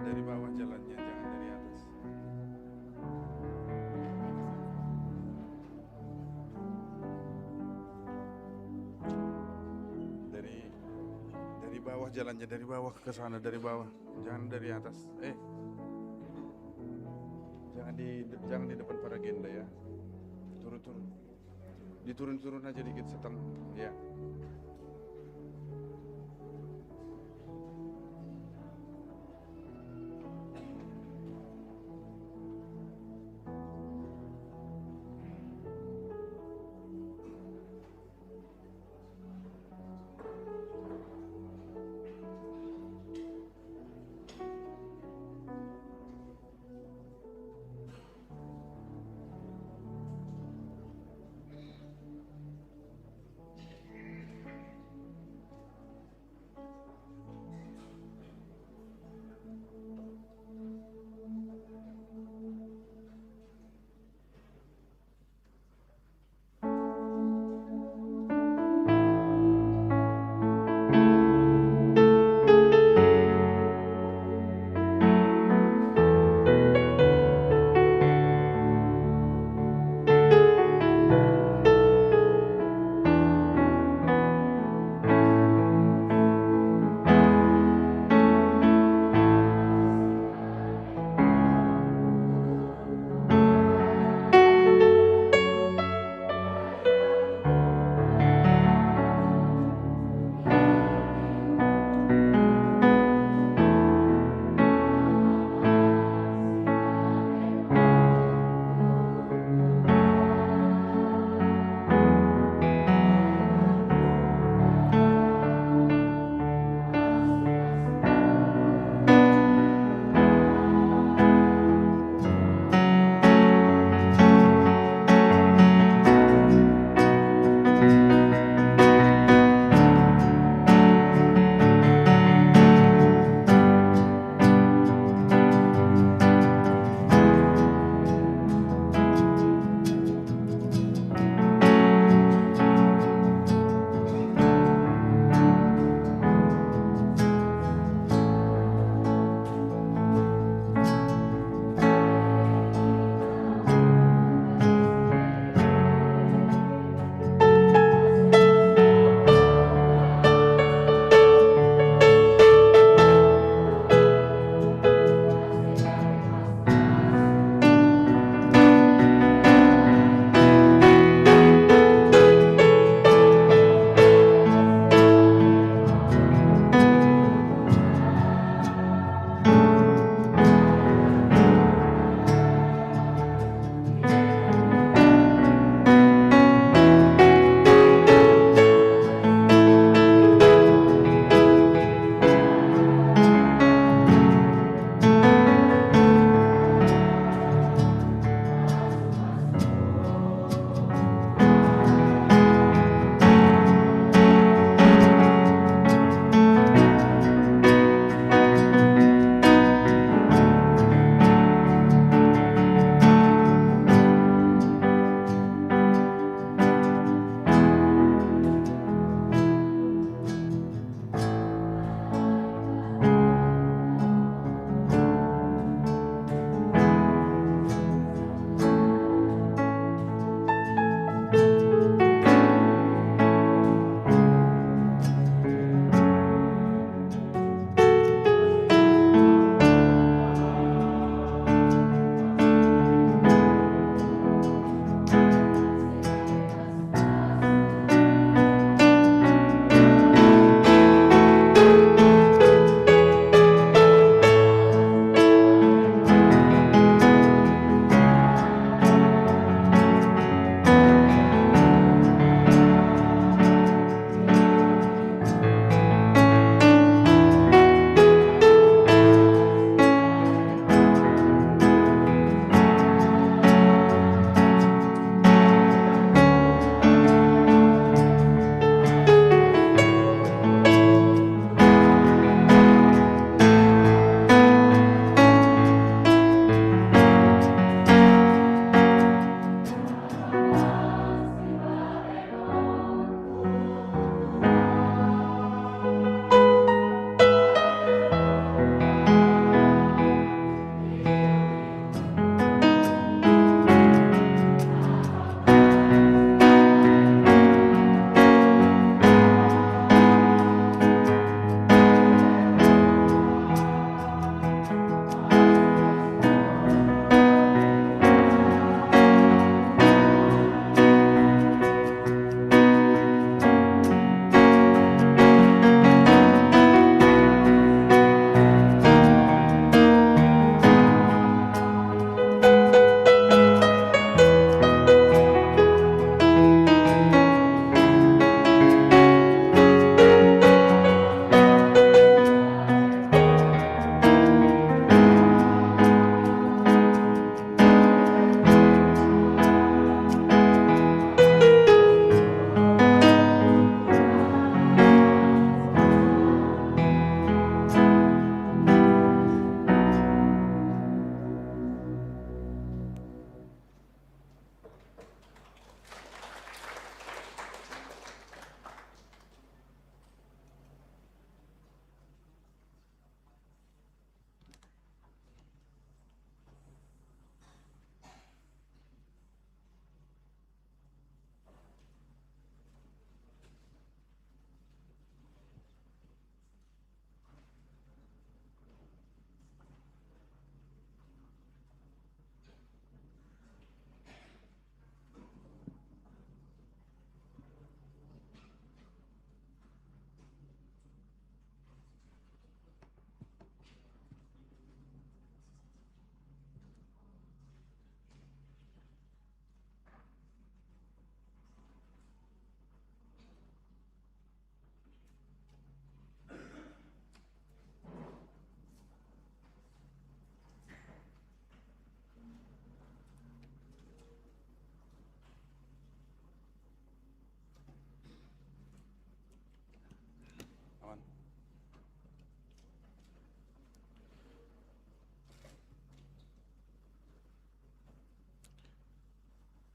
dari bawah jalannya, jangan dari atas. Dari bawah jalannya, dari bawah ke sana, dari bawah, jangan dari atas. Jangan di depan para agenda ya. Turun. Diturun aja dikit setengah. Ya.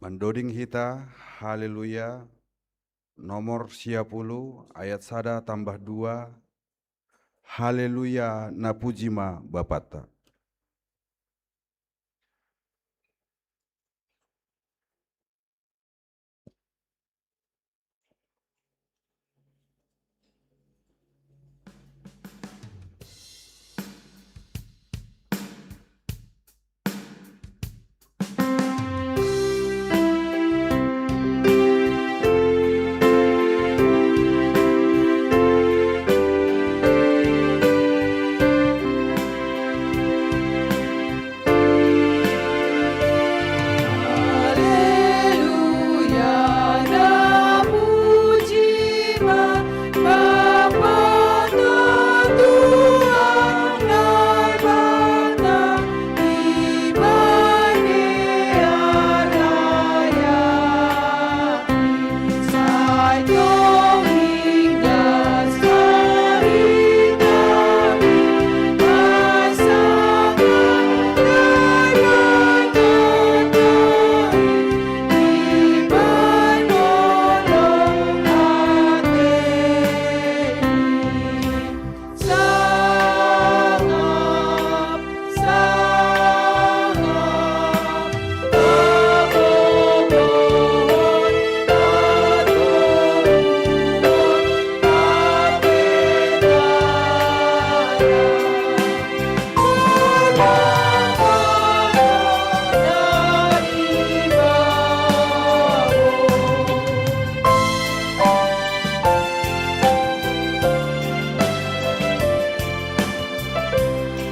Mendoding hita, haleluya, nomor 10 ayat 1 tambah 2, haleluya na pujima Bapata.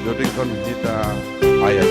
Dodingkon hita ayat.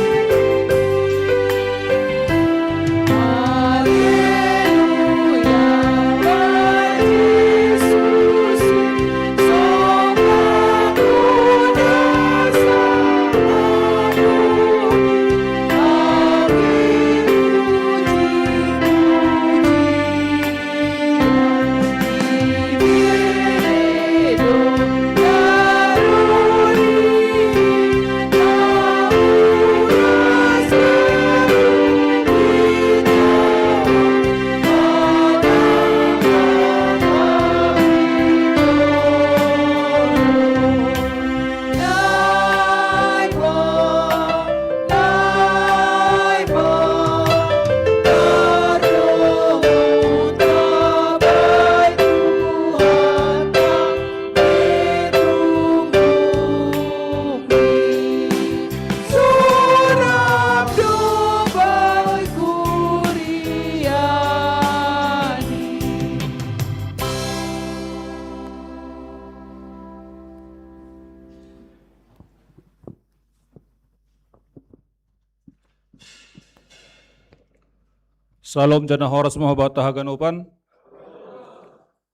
Salam jana horas mahabata haganupan.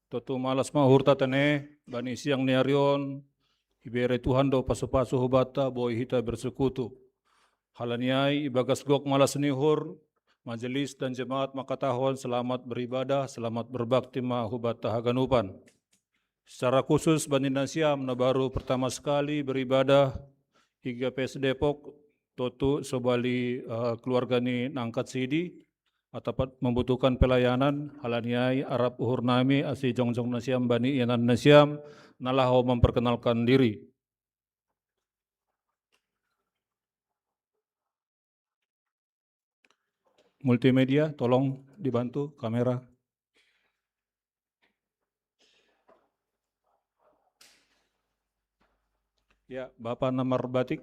Totu malas mahurta tene bani siang niarion ibere Tuhan do pasu-pasu hubata boy hita bersekutu. Halaniai ibagas gok malas nihur majelis dan jemaat makatahon selamat beribadah, selamat berbakti mahubata haganupan. Secara khusus bani nasiam na baru pertama sekali beribadah IGPS Depok totu sobali keluarga ni nangkat sidi atapat membutuhkan pelayanan halaniai Arab uhur nami asi jongjong nasiam bani ianan nasiam nalaho memperkenalkan diri. Multimedia tolong dibantu kamera. Ya, Bapak nomor batik.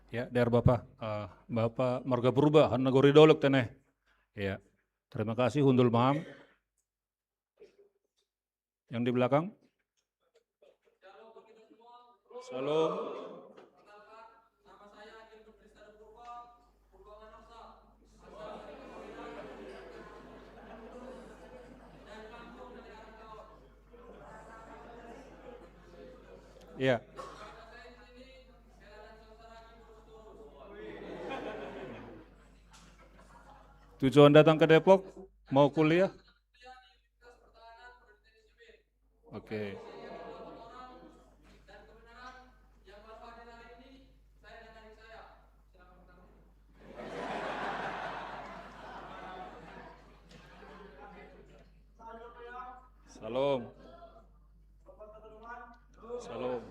Ya, dari Bapak, Bapak Marga Purba, Hanagori Dolok teneh. Ya, terima kasih Hundul Maham. Yang di belakang. Salam. Ya. Tujuan datang ke Depok, mau kuliah? Oke. Salam. Salam.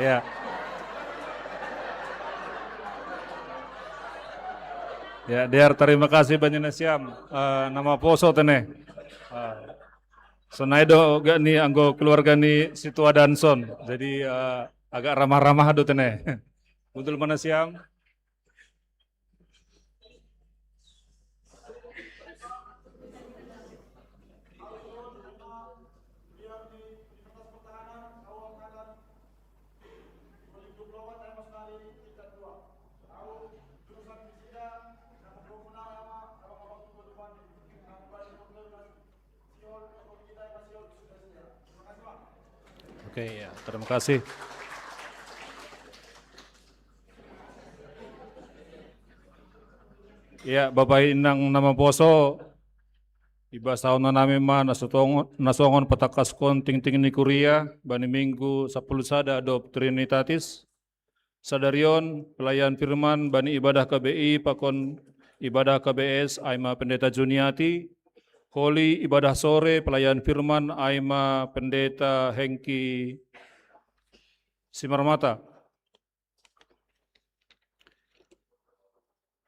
Ya. Ya, Dear, terima kasih banyak Siam. Nama poso tene. Sonaido gak nih anggo keluarga nih Situa Danson. Jadi agak ramah-ramah do tene. Betul mana Siam? Oke, ya, terima kasih. Ya, Bapak Inang nama poso iba sauna nami ma nasongon patakaskon ting-ting ni Kuria bani minggu 10 sada adop Trinitatis sadarion pelayan firman bani ibadah KBI pakon ibadah KBS Aima Pendeta Juniati Holy ibadah sore pelayan firman Aima Pendeta Hengki Simarmata.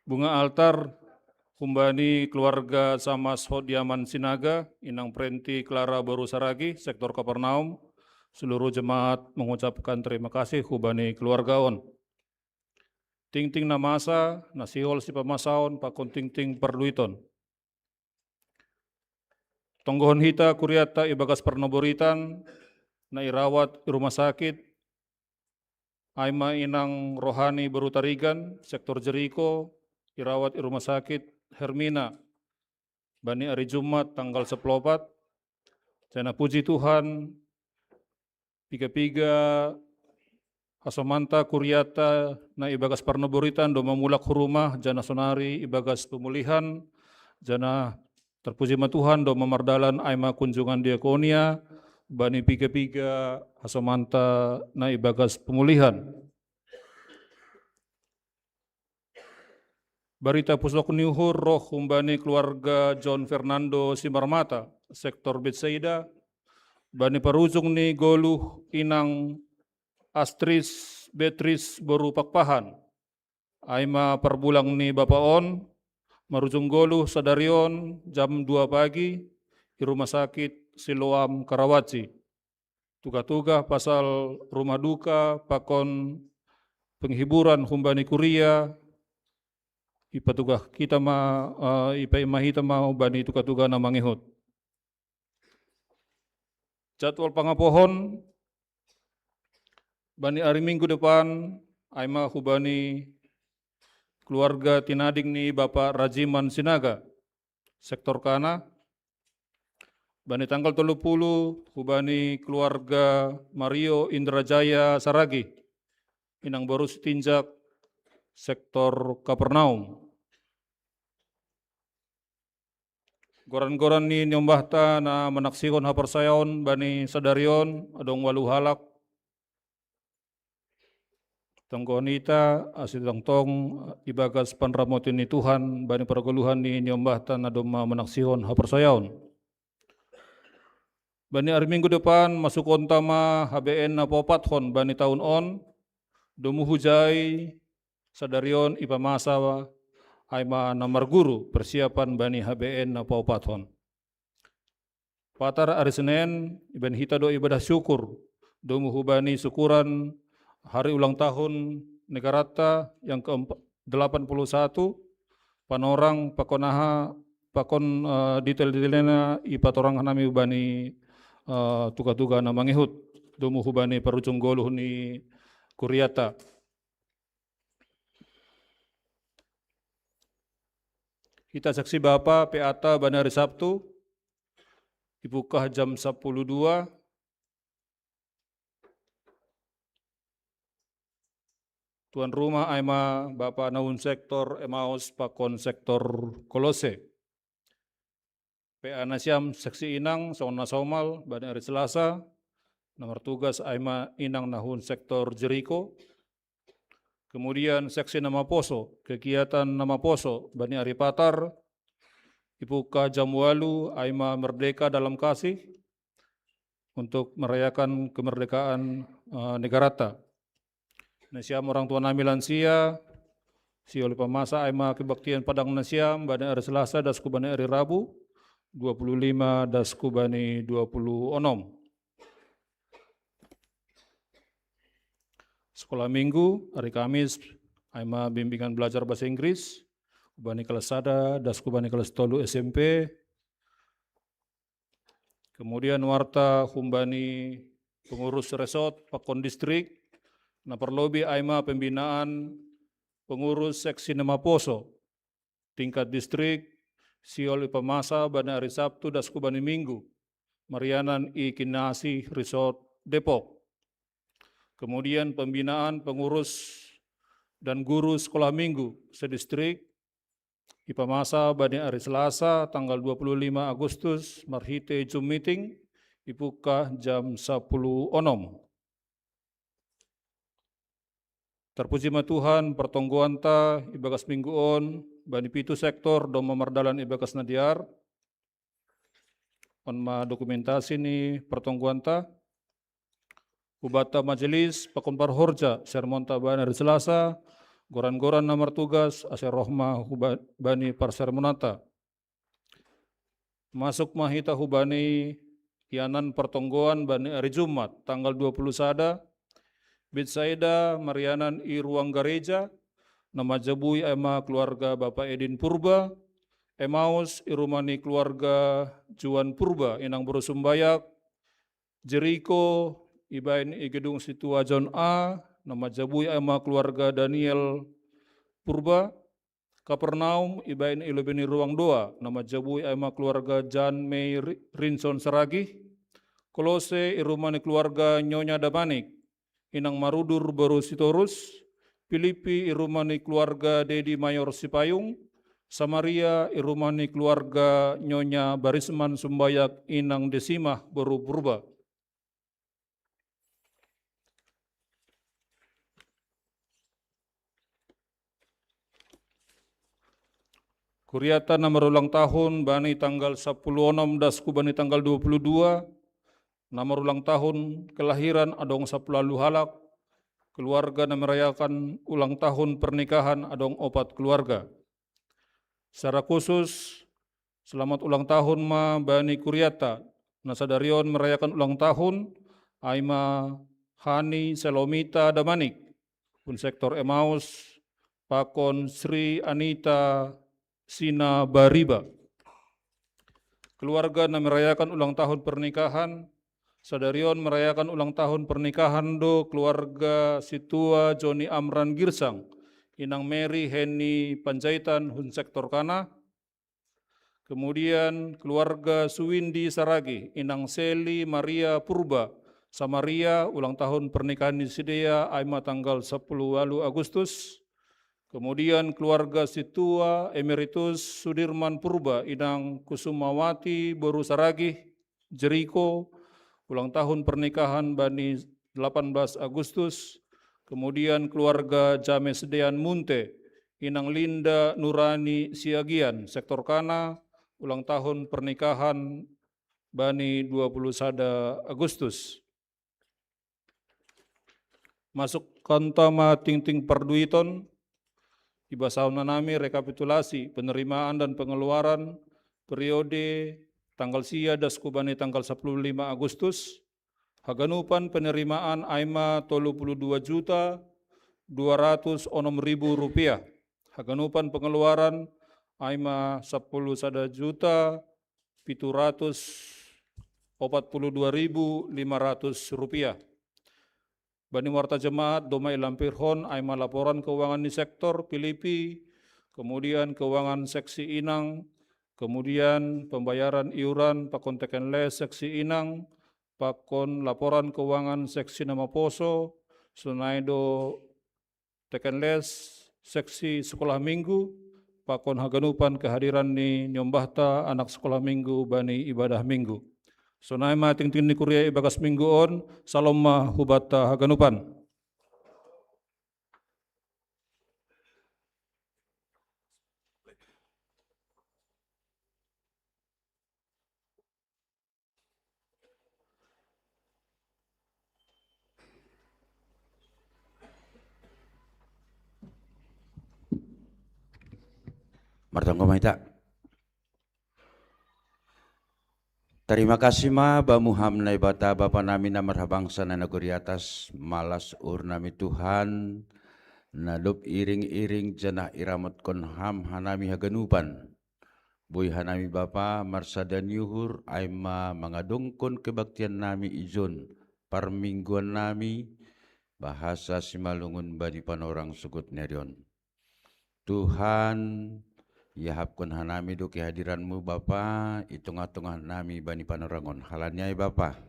Bunga altar Kumbani keluarga Samas Hodiaman Sinaga, Inang Prenti Clara Baru Saragi, sektor Kapernaum. Seluruh jemaat mengucapkan terima kasih Kumbani keluarga on. Ting-ting namasa, nasihol si pamasaon, pakon ting-ting perluiton. Tonggohon hita kuriata ibagas pernoboritan, na irawat rumah sakit, Aima Inang Rohani Berutarigan, sektor Jeriko, irawat rumah sakit Hermina, Bani hari Jumat tanggal 14, Jana puji Tuhan, piga-piga Hasomanta Kuriata, na ibagas pernoboritan, do memulak rumah, Jana sonari ibagas pemulihan, Jana terpuji Tuhan do memardalan aima kunjungan diakonia bani piga-piga Hasomanta na ibagas pemulihan. Barita pusok niuhur roh kumbani keluarga John Fernando Simarmata, sektor Betsaida, bani parujung ni Goluh Inang Astris Beatrice Boru Pakpahan, aima perbulang ni Bapaon, marujung Goluh Sadarion jam 2 pagi di rumah sakit Siloam Karawaci. Tuga-tuga pasal rumah duka pakon penghiburan humbani Kuria ipatugah kita ipaimahita mau bani tuga-tuga na mangihut. Jadwal pangapohon bani hari Minggu depan aima hubani keluarga tinading ni Bapak Rajiman Sinaga, sektor Kana. Bani tanggal 30, hubani keluarga Mario Indrajaya Saragi, Inang baru setinjak, sektor Kapernaum. Goran-goran ni nyombahta na menaksikon hapersayon bani sadarion, adong walu halak, tongkonita asidang tong ibagas panramotin ni Tuhan bani pergoluhan ni nyombahtan na doma menaksihon hapersayaon. Bani hari Minggu depan masuk ontama HBN na popathon bani tahun on domu hujai sadarion ipamasa aima namar guru persiapan bani HBN na popathon. Patar hari Senin iban hita do ibadah syukur domu hubani syukuran hari ulang tahun Negarata yang ke-81 panorang pakonaha pakon detail-detailnya ipatorang nami ubani tuka-tuka na mangihut domu hubani parucung goluh ni Kuriata. Kita saksi Bapa Peata bani hari Sabtu dibukah jam 10.02. Tuan rumah aima Bapak Naun sektor Emmaus pakon sektor Kolose. PA Nasyam seksi Inang Sona Somal bani hari Selasa. Nomor tugas aima Inang Nahun sektor Jeriko. Kemudian seksi Nama Poso, kegiatan Nama Poso bani hari Patar. Ibuka jam 8 aima Merdeka dalam Kasih untuk merayakan kemerdekaan negarata. Nasiam orang tua nami lansia, si oleh pemasa aima kebaktian Padang Nasiam bani hari Selasa dasku bani hari Rabu 25 dasku bani 26. Sekolah Minggu hari Kamis aima bimbingan belajar bahasa Inggris bani kelas 1 dasku bani kelas 3 SMP. Kemudian warta humbani pengurus resort pakon distrik. Nah perlobi aima pembinaan pengurus seksi Nama Poso tingkat distrik siol pemasa bani hari Sabtu dasku bani Minggu Marianan I Kinasi Resort Depok. Kemudian pembinaan pengurus dan guru sekolah minggu sedistrik Ipamasa bani hari Selasa tanggal 25 Agustus marhite Zoom meeting ibuka jam 10.06. Terpuji ma Tuhan, pertonggoan ta ibagas mingguon, bani pitu sektor, doma mardalan ibagas nadiar. On ma dokumentasi ni pertonggoan ta. Ubata majelis, pakon parhorja, sermon ta bani hari Selasa, goran-goran namar tugas, aser rohma bani parsermonata. Masuk mahita hubani hianan pertonggoan bani hari Jumat, tanggal 21, Betsaida Marianan I Ruang Gereja, nama jabui ema keluarga Bapak Edin Purba, Emmaus I rumani keluarga Juan Purba, inang berusumbayak, Jeriko ibain I gedung Situa John A, nama jabui ema keluarga Daniel Purba, Kapernaum ibain I lebeni Ruang Doa, nama jabui ema keluarga Jan Mei Rinson Saragih, Kolose I rumani keluarga Nyonya Damanik, inang Marudur Baru Sitorus, Filipi irumani keluarga Dedi Mayor Sipayung, Samaria irumani keluarga Nyonya Barisman Sumbayak inang Desimah Baru Purba. Kuriata nomor ulang tahun bani tanggal 10.6 dasku bani tanggal 22, nomor ulang tahun kelahiran adong sapulalu halak, keluarga na merayakan ulang tahun pernikahan adong 4 keluarga. Secara khusus, selamat ulang tahun ma bani Kuriata, nasadarion merayakan ulang tahun, aima Hani Selomita Damanik, pun sektor Emmaus, pakon Sri Anita Sina Bariba. Keluarga na merayakan ulang tahun pernikahan, sadarion merayakan ulang tahun pernikahan do keluarga Situa Joni Amran Girsang, inang Mary Heni Panjaitan hun sektor Kana. Kemudian keluarga Suwindi Saragi, inang Seli Maria Purba, Samaria, ulang tahun pernikahan di Sidea, aima tanggal 10 Agustus. Kemudian keluarga Situa Emeritus Sudirman Purba, inang Kusumawati Boru Saragi, Jeriko, ulang tahun pernikahan bani 18 Agustus. Kemudian keluarga James Dean Munte, inang Linda Nurani Siagian, sektor Kana, ulang tahun pernikahan bani 21 Agustus. Masuk kantama ting-ting perduiton, ibasauna nami rekapitulasi penerimaan dan pengeluaran periode tanggal sia dasku bani tanggal 15 Agustus, haganupan penerimaan aima 32.206.000 rupiah. Haganupan pengeluaran aima 10 juta 742.500 rupiah. Bani warta jemaat domai lampirhon aima laporan keuangan di sektor Pilipi, kemudian keuangan seksi Inang, kemudian pembayaran iuran pakon teken les seksi Inang, pakon laporan keuangan seksi Nama Poso, sunaido teken les seksi sekolah minggu, pakon haganupan kehadiran ni nyombahta anak sekolah minggu bani ibadah minggu. Sonai ma ting-ting ni kuria ibagas minggu on, saloma hubata haganupan. Martonggo maita. Terima kasih ma bamuham na ibata bapa nami na marhabangsa na naguri atas malas nami Tuhan na lup iring-iring janah iramot kon ham hanami haganupan. Boy hanami bapa marsadan yuhur ay mangadongkon kebaktian nami ijon parmingguan nami bahasa simalungun bani panorang sugut nerion. Tuhan yahapkon hanami do kehadiranmu Bapa, itunga-tunga nami bani panorangon. Halanyai Bapa,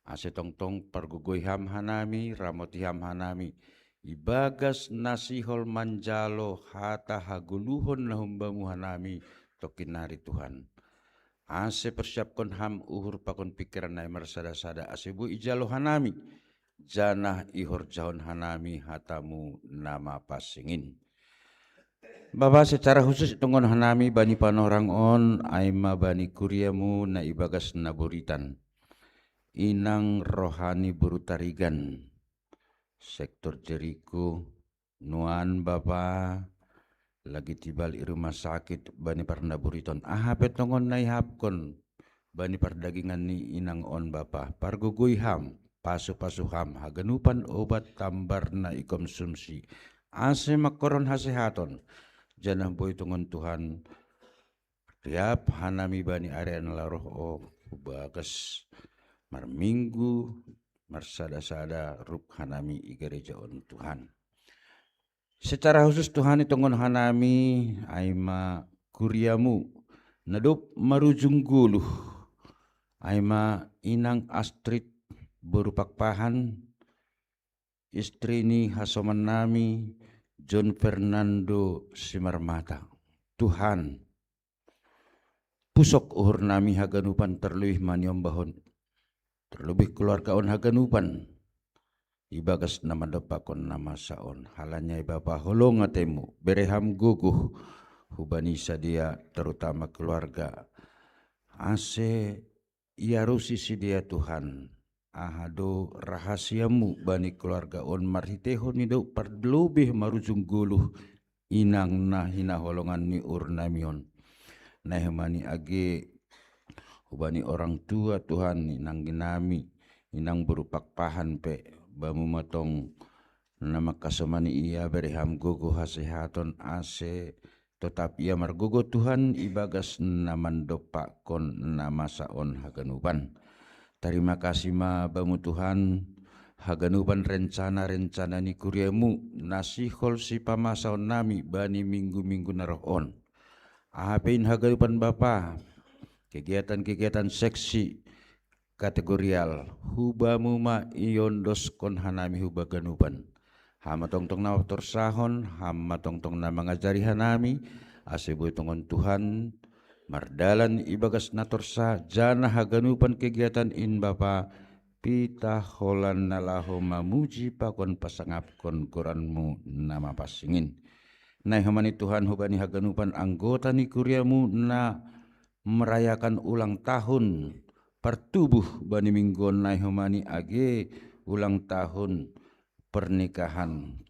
ase tong-tong pargugoy ham hanami, ramoti ham hanami. Ibagas nasihol manjalo hata haguluhon na humbamu hanami tokinari Tuhan. Ase persiapkon ham uhur pakon pikiran na marsada-sada. Ase bu ijalo hanami, janah ihor jahon hanami hatamu nama pasingin. Bapa secara khusus tungon hanami bani panorang on aima bani kuriamu na ibagas naburitan inang rohani burutarigan sektor Jericho nuan bapa lagi tibal i rumah sakit bani parnaburiton ahape tongon na ihapkon bani pardagingan ni inang on bapa parguguy ham pasu-pasu ham haganupan obat tambar na ikonsumsi ase makoron hasehaton janah boy tungon Tuhan riap hanami bani arean laroh o bagas marminggu marsada-sada ruk hanami i gereja on Tuhan. Secara khusus Tuhan itungon hanami aima kuriamu nadup marujung guluh aima inang Astrid berupakpahan istri ni hasoman nami John Fernando Simarmata. Tuhan, pusok uhur nami haganupan terlebih maniombahon, terlebih keluarga on haganupan, ibagas nama depakon nama saon, halanya ibapa holong atemu, bereham guguh, hubani sadia terutama keluarga, ase iarusi sidia Tuhan, ahado rahasiamu bani keluarga on marhiteho ni do parlubih marujung guluh inang na hinaholongan ni urnamion na hemani age hubani orang tua Tuhan inang ginami inang berupakpahan pe bamu matong nama kasomani ia bereham gogo hasehaton ase tetap ia margogo Tuhan ibagas naman dopak kon nama saon haganupan. Terima kasih ma bamu Tuhan haganupan rencana-rencana ni kuriamu nasihol si pamasaon nami bani minggu-minggu naroon. Ahapein haganupan Bapa kegiatan-kegiatan seksi kategorial hubamu ma iondos kon hanami hubaganupan. Hama tong-tong na torsahon, hama tong-tong na mangajari hanami asebu tongon Tuhan mardalan ibagas natorsa jana haganupan kegiatan in Bapa pita holan nalaho mamuji pakon pasangapkon Quranmu nama pasingin. Nai hamani Tuhan hubani haganupan anggota ni kuriamu na merayakan ulang tahun pertubuh bani minggon nai hamani age ulang tahun pernikahan.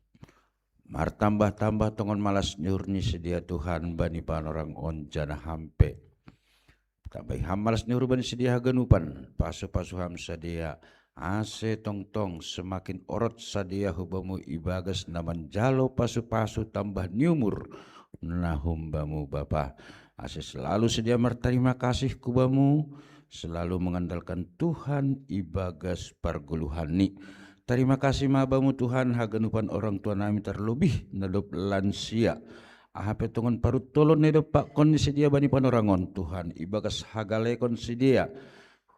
Martambah-tambah tongon malas nyurni sedia Tuhan bani panorang on jana hampe. Tambai ham malas nyur bani sedia haganupan. Pasu-pasu ham sedia ase tong-tong semakin orot sedia hubamu ibagas naman jalo pasu-pasu tambah nyumur. nahum bamu Bapa. Ase selalu sedia berterima kasih kubamu, selalu mengandalkan Tuhan ibagas parguluhani. Terima kasih mabamu Tuhan haganupan orang tua nami terlebih nadop lansia. Ahape tongon parut tolon nedop pak kondisi dia bani panorangon Tuhan ibagas hagale konsidia.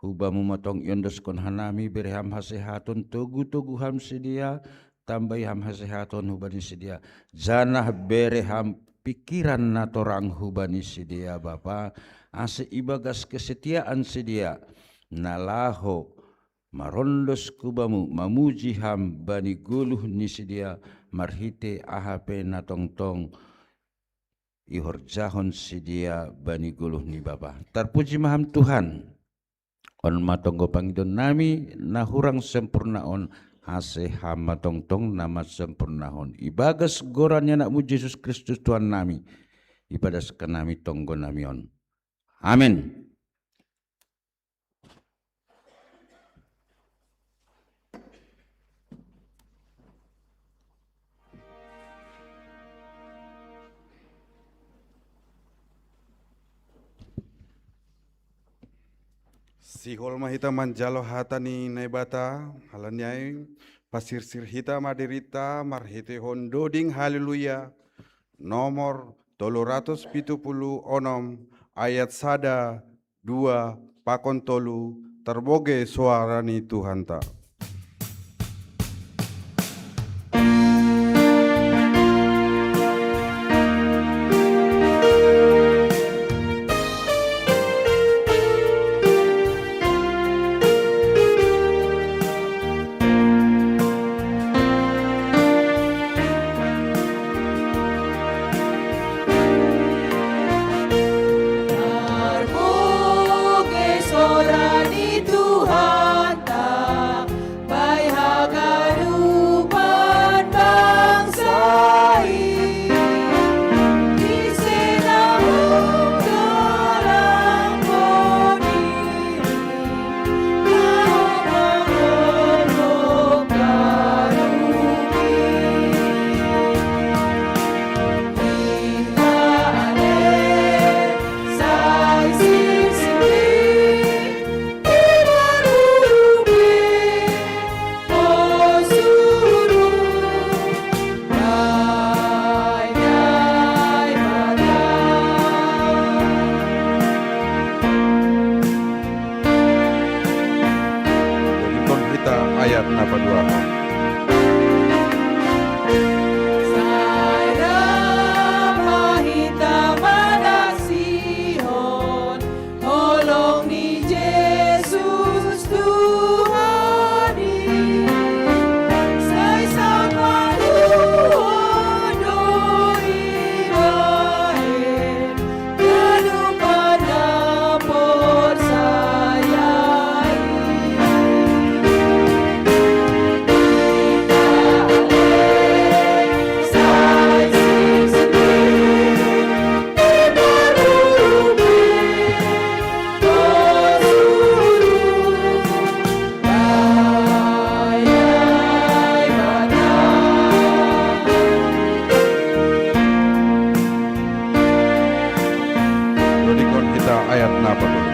Hubamu matong yondos kon hanami berham hasehaton togu ham sedia tambai ham hasehaton hubani sedia janah bereham pikiran natorang hubani sedia Bapa ase ibagas kesetiaan sedia nalaho marondos kubamu mamuji ham bani guluh ni sedia marhite ahape natong-tong ihorjahon sedia bani guluh ni Bapa. Terpuji maham Tuhan. On matonggo pangidon nami nahurang sempurnaon ase hama tongtong nama sempurnahon ibagas gorannya nakmu Yesus Kristus Tuhan nami ibadas nami tonggo namion. Amin. Sihol mahita manjalo hatani naibata halanyai pasirsir hita madirita marhite hondoding haleluya nomor 370 ayat sada 2 pakon tolu terboge suarani Tuhan ta. Ayat napa dua. Ayat napa dulu?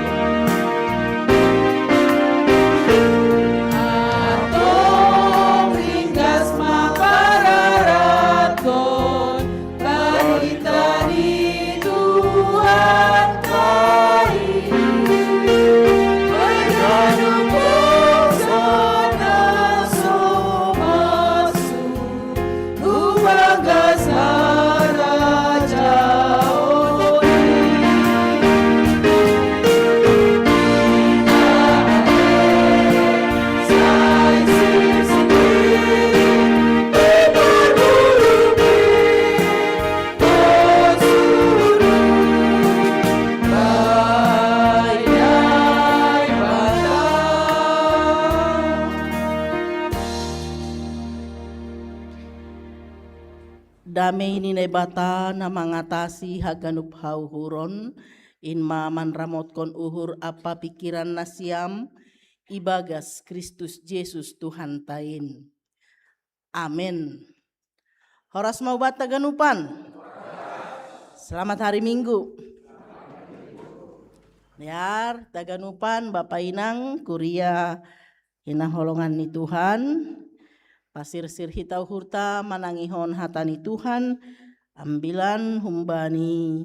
Damai ninay bata na mangatasi haganup hauhuron inma manramotkon uhur apa pikiran nasiam ibagas Kristus Yesus Tuhan tain. Amin. Horas mau bata ganupan. Selamat hari Minggu. Liar, taganupan, Bapak Inang, kuria, hina holongan ni Tuhan, pasir-sir hitau hurta, manangihon hatani Tuhan, ambilan humbani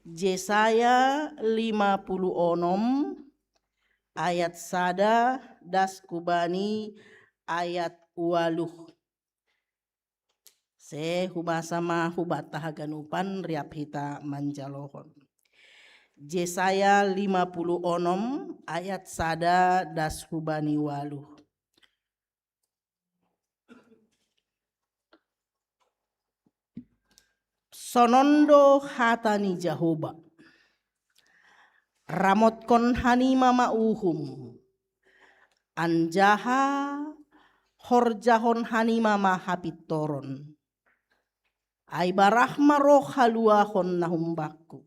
Yesaya 56 ayat sada das kubani ayat 8. Se hubasama hubata haganupan riap hita manjalohon. Yesaya 56 ayat sada das hubani 8. Sonondo hatani Jahoba. Ramotkon hanima mauhum. Anjaha horjahon hanima mahapitoron. Ay barahma roh haluahon nahumbaku.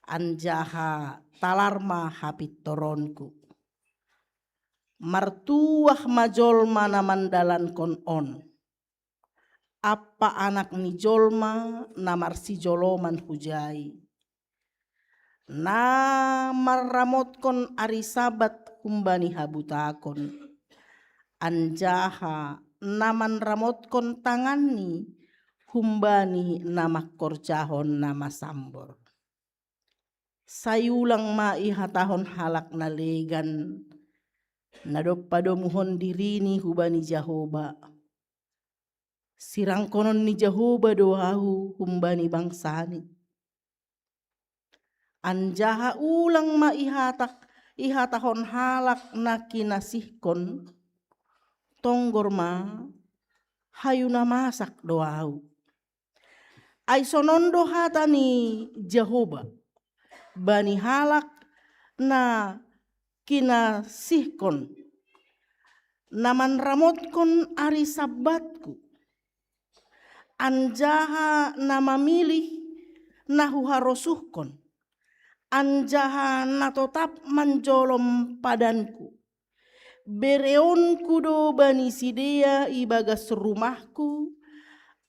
Anjaha talarma hapitoronku. Martuah majol mana mandalan kon on. Apa anak ni jolma namar si joloman hujai. Na marramotkon ari sabat humbani habutakon. Anjaha naman ramotkon tangani humbani nama korjahon nama sambor. Sayulang maihatahon halak na legan. Nadopadomuhon dirini hubani Jahoba. Sirang konon ni Jahoba doahu humbani bangsani. Anjaha ulang ihatahon halak na kinasihkon. Tonggor ma hayu na masak doahu. Ay sonondo hatani Jahoba. Bani halak na kinasihkon. Naman ramotkon ari sabatku. Anjaha nama milih nahu harosuhkon. Anjaha na tetap manjolom padanku. Bereonku do bani sidea ibagas rumahku.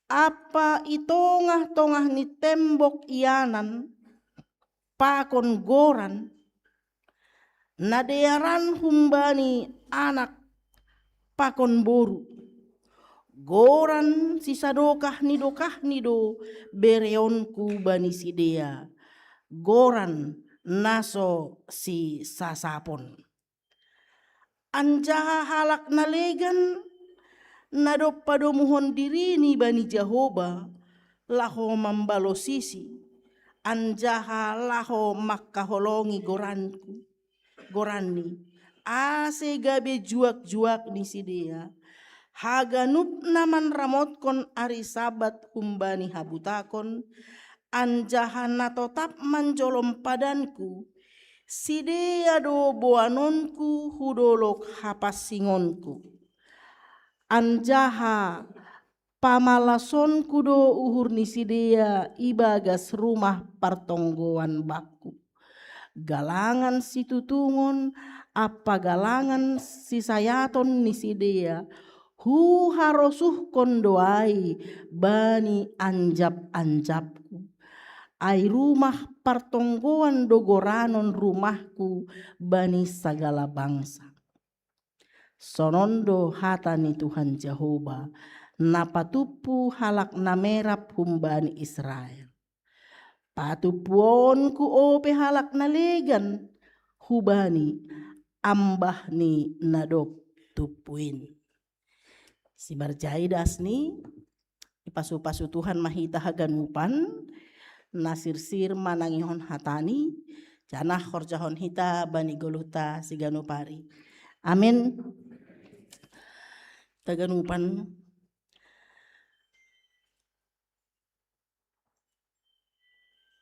Apa itongah-tongah ni tembok ianan. Pakon goran. Nadearan humbani anak pakon boru. Goran sisa dokah ni do bereonku bani sidea. Goran naso si sasapon. Anjaha halak nalegan nadopadomuhon dirini bani Jahoba laho mambalosisi. Anjaha laho makkaholongi gorani. Ase gabe juak-juak ni sidea. Haganup naman ramotkon ari sabat humbani habutakon. Anjaha na tetap manjolom padanku. Sidea do boanonku hudolok hapasingonku. Anjaha pamalasonku do uhur ni sidea ibagas rumah partonggoan baku. Galangan si tutungon apa galangan si sayaton ni sidea. Hu harosuh kondoai bani anjap-anjapku. Ai rumah partonggoan dogoranon rumahku bani segala bangsa. Sonondo hatani Tuhan Jahoba. Napatupu halak namerap humbani Israel. Patupuonku ope halak nalegan. Hubani ambah ni nadop tupuin. Si barjaidas ni ipasu-pasu Tuhan mahita haganupan. Nasir-sir manangihon hatani. Janah korjahon hita bani goluta siganupari. Amin. Taganupan.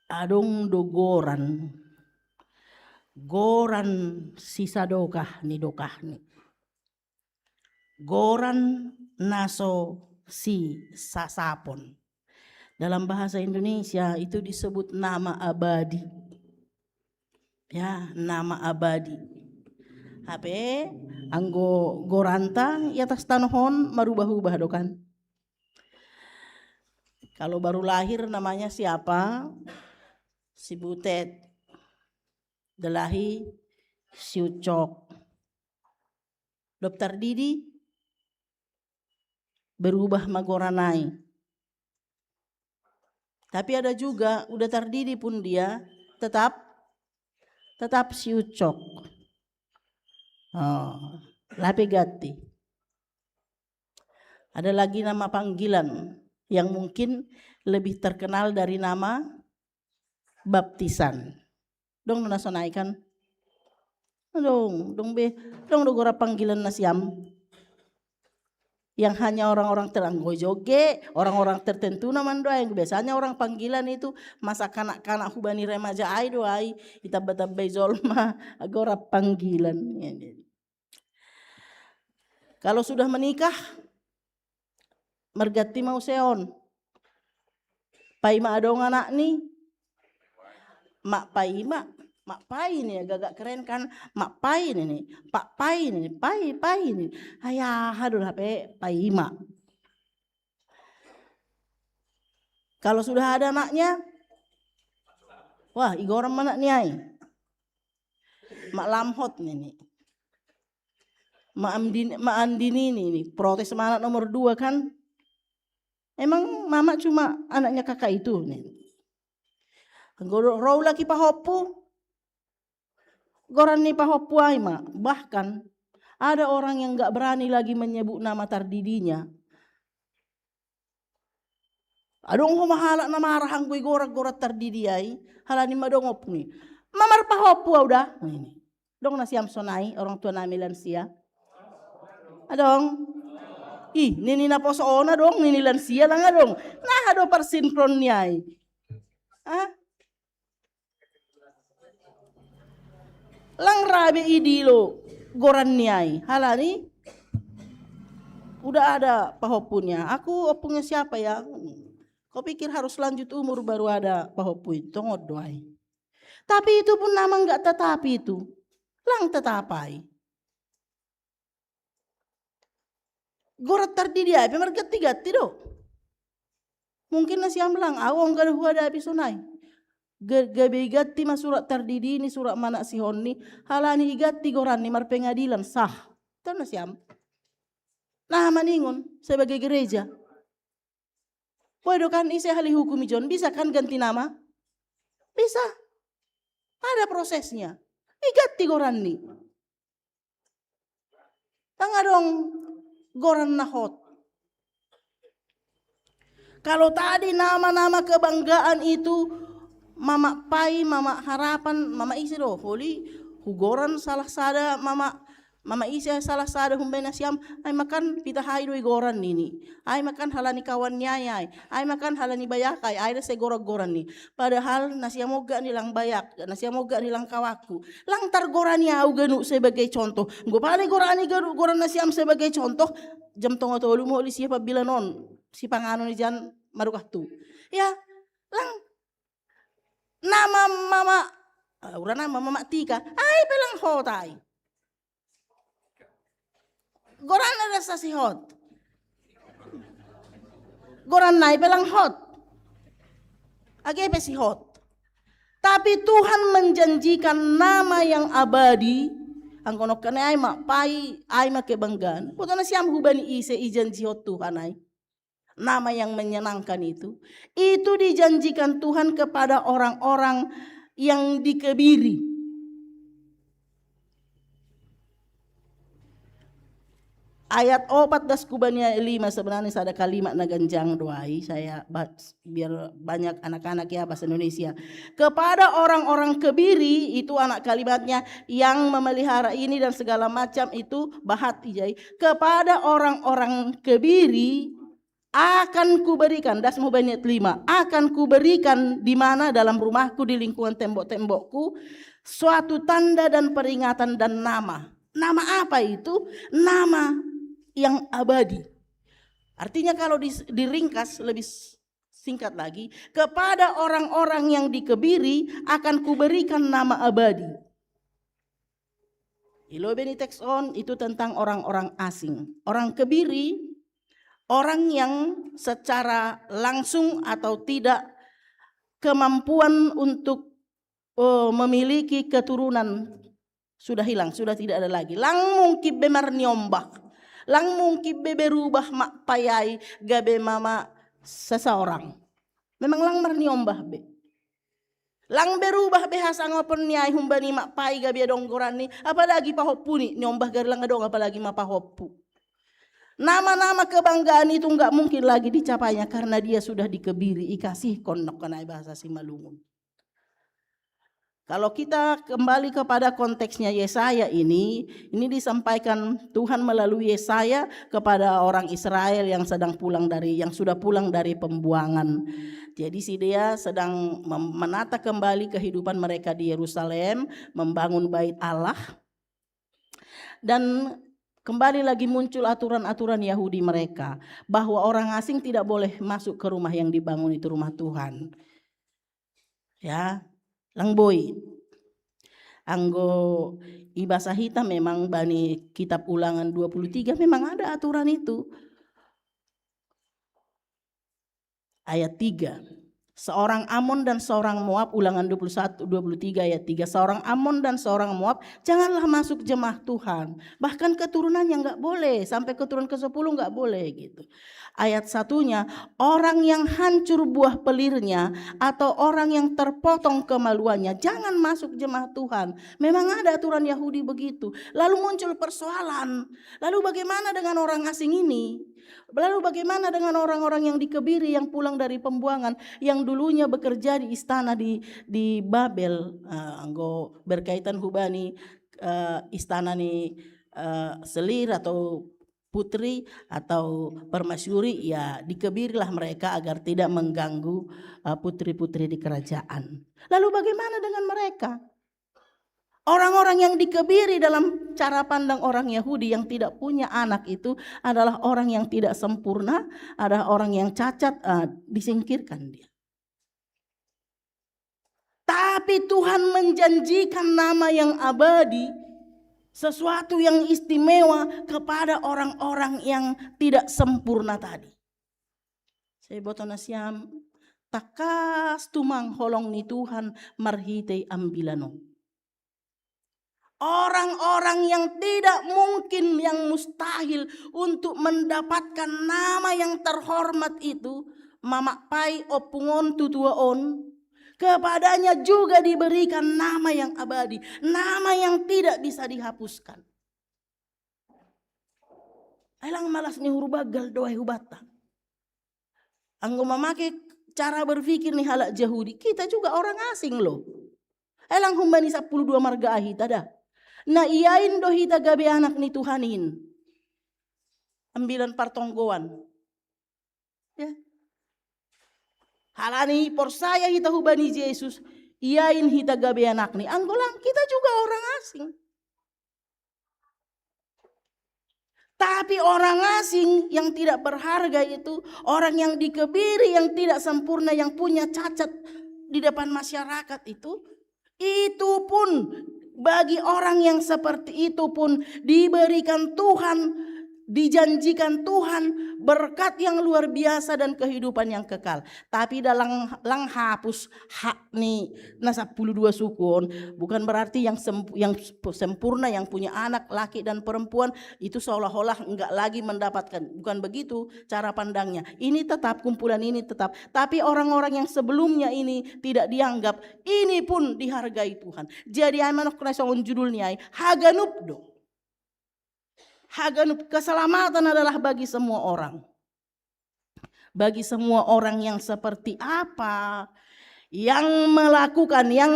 Adong do goran. Goran sisa dokah ni. Goran naso si sasapon. Dalam bahasa Indonesia itu disebut nama abadi. Ya, nama abadi. Hape anggo goranta i atas tanohon marubah-ubah dokan. Kalau baru lahir namanya siapa? Si Butet. Delahi si Ucok. Dokter Didi berubah magoranai. Tapi ada juga udah terdidi pun dia tetap si Ucok. Oh, Lape Gati. Ada lagi nama panggilan yang mungkin lebih terkenal dari nama baptisan. Dong nasonaikan. Dong gora panggilan nasiam. Yang hanya orang-orang teranggo joge, orang-orang tertentu naman doa yang biasanya orang panggilan itu masa kanak-kanak hubani remaja ai doai itabatabai zolma agora panggilan. Kalau sudah menikah mergati mau seon. Pai ma adong anak ni. Mak pai ini agak keren kan. Mak pai ini, pak pai ini, pai ini. Ayah aduh hape pai mak. Kalau sudah ada anaknya, wah igoran mana ni ai. Mak lamhot ini. Mak Andini ini protes sama anak nomor 2 kan. Emang mama cuma anaknya kakak itu nih. Rau lagi pahopu. Goran ni pahopu ay ma. Bahkan ada orang yang gak berani lagi menyebut nama tardidinya. Adong mahala na marahang gue gorak-gorak tardidi ay. Halani madongop ni. Mamar pahopu udah. Ini. Dong nasiam sonai orang tua nami lansia. Adong. Nini na po soona dong, nini lansia lang nga dong. Nah, do parsinkron niya ay. Lang rabi idilo, goran niya ay. Halani, udah ada pahopunya. Aku opungnya siapa ya? Kau pikir harus lanjut umur baru ada pahopu itu? Tunggu doai. Tapi itu pun nama enggak tetapi itu. Lang tetapai. Gorat tardidi ay, pemar gati do. Mungkin nasi amlang, awang gada huada api sunai. Gabe gati mas surat tardidi ini surat mana si honni, halani igati goran ni mar pengadilan sah. Tahu nasi am. Nah maningon sebagai gereja. Bodoh kan isi ahli hukum ijon, bisa kan ganti nama? Bisa. Ada prosesnya. Igati goran ni. Tangga dong. Goran nahot. Kalau tadi nama-nama kebanggaan itu Mama Pai, Mama Harapan, Mama Isi do, holi hugoran salah sada Mama Isi salah sada humbena siam, ay makan pita hai do goran nini. Ay makan halani kawan nyayay, ay makan halani bayakay, ay se gorak-goran ni. Padahal nasiamoga nilang bayak, nasiamoga nilang kawaku. Lang targoran niya ganu sebagai contoh. Gue pala goran ni goran nasiam sebagai contoh. Jam tongo tolu mo oli siapa bila non si pangano ni jan marukah tu. Ya, lang nama mama urang nama mama Tika. Ay pelang hotay. Goran ada sasi hot. Goran nai pelang hot. Agepe si hot. Tapi Tuhan menjanjikan nama yang abadi. Ang konok ka na ay mapai, ay makebanggan. Puto na siyam hubani ise ijanji hot Tuhan ay. Nama yang menyenangkan itu dijanjikan Tuhan kepada orang-orang yang dikebiri. Ayat 14 kubania 5 sebenarnya ada kalimat naganjang doai saya biar banyak anak-anak ya bahasa Indonesia. Kepada orang-orang kebiri itu anak kalimatnya yang memelihara ini dan segala macam itu bahat ijai. Kepada orang-orang kebiri akan kuberikan das mubaniyat 5 akan kuberikan di mana dalam rumahku di lingkungan tembok-tembokku suatu tanda dan peringatan dan nama. Nama apa itu? Nama yang abadi. Artinya kalau diringkas lebih singkat lagi, kepada orang-orang yang dikebiri akan kuberikan nama abadi. Ilobeni text on itu tentang orang-orang asing. Orang kebiri orang yang secara langsung atau tidak kemampuan untuk memiliki keturunan sudah hilang, sudah tidak ada lagi. Lang mungkin bemar nyombak, lang mungkin berubah mak payai gabe mama seseorang. Memang lang mar nyombah be. Lang berubah be hasang opon niai humbani mak pai gabe donggoran ni, apalagi pahoppu ni nyombah gar lang dong apalagi mak pahoppu. Nama-nama kebanggaan itu enggak mungkin lagi dicapainya karena dia sudah dikebiri ikasih kondok kenai bahasa Simalungun. Kalau kita kembali kepada konteksnya Yesaya ini disampaikan Tuhan melalui Yesaya kepada orang Israel yang sudah pulang dari pembuangan. Jadi si dia sedang menata kembali kehidupan mereka di Yerusalem, membangun bait Allah. Dan kembali lagi muncul aturan-aturan Yahudi mereka bahwa orang asing tidak boleh masuk ke rumah yang dibangun itu rumah Tuhan. Ya. Langboi, anggo ibasa hita memang bani kitab Ulangan 23 memang ada aturan itu. Ayat 3. Seorang Amon dan seorang Moab, Ulangan 21-23 ayat 3. Seorang Amon dan seorang Moab janganlah masuk jemaah Tuhan. Bahkan keturunannya enggak boleh, sampai keturunan ke-10 enggak boleh gitu. Ayat 1-nya, orang yang hancur buah pelirnya atau orang yang terpotong kemaluannya jangan masuk jemaah Tuhan. Memang ada aturan Yahudi begitu. Lalu muncul persoalan, lalu bagaimana dengan orang asing ini? Lalu bagaimana dengan orang-orang yang dikebiri, yang pulang dari pembuangan, yang dulunya bekerja di istana di Babel, anggo berkaitan hubani istana ni selir atau putri atau permasyuri, ya dikebirilah mereka agar tidak mengganggu putri-putri di kerajaan. Lalu bagaimana dengan mereka? Orang-orang yang dikebiri dalam cara pandang orang Yahudi yang tidak punya anak itu adalah orang yang tidak sempurna, adalah orang yang cacat, disingkirkan dia. Tapi Tuhan menjanjikan nama yang abadi, sesuatu yang istimewa kepada orang-orang yang tidak sempurna tadi. Saya botona siam, takas tumang holong ni Tuhan marhitei ambilano. Orang-orang yang tidak mungkin, yang mustahil untuk mendapatkan nama yang terhormat itu, mamak pai opungon tutuaon, kepadanya juga diberikan nama yang abadi, nama yang tidak bisa dihapuskan. Elang malas ni hurubagal doai hubata. Anggo memakai cara berpikir nih halak Yahudi, kita juga orang asing loh. Elang humbani 12 marga ahita dah. Na iyain do hita gabe anak ni Tuhanin. Ambilan partonggoan. Ya. Halani porsaya hita hubani Yesus, iyain hita gabe anak ni. Anggolang kita juga orang asing. Tapi orang asing yang tidak berharga itu, orang yang dikebiri, yang tidak sempurna, yang punya cacat di depan masyarakat itu pun bagi orang yang seperti itu pun diberikan Tuhan, dijanjikan Tuhan berkat yang luar biasa dan kehidupan yang kekal. Tapi dalam hapus hak ni na 12 sukun, bukan berarti yang sempurna, yang punya anak laki dan perempuan itu seolah-olah enggak lagi mendapatkan. Bukan begitu cara pandangnya. Ini tetap, kumpulan ini tetap. Tapi orang-orang yang sebelumnya ini tidak dianggap, ini pun dihargai Tuhan. Jadi amanok nasong judulnya Haganup do. Haganup, keselamatan adalah bagi semua orang. Bagi semua orang yang seperti apa? Yang melakukannya,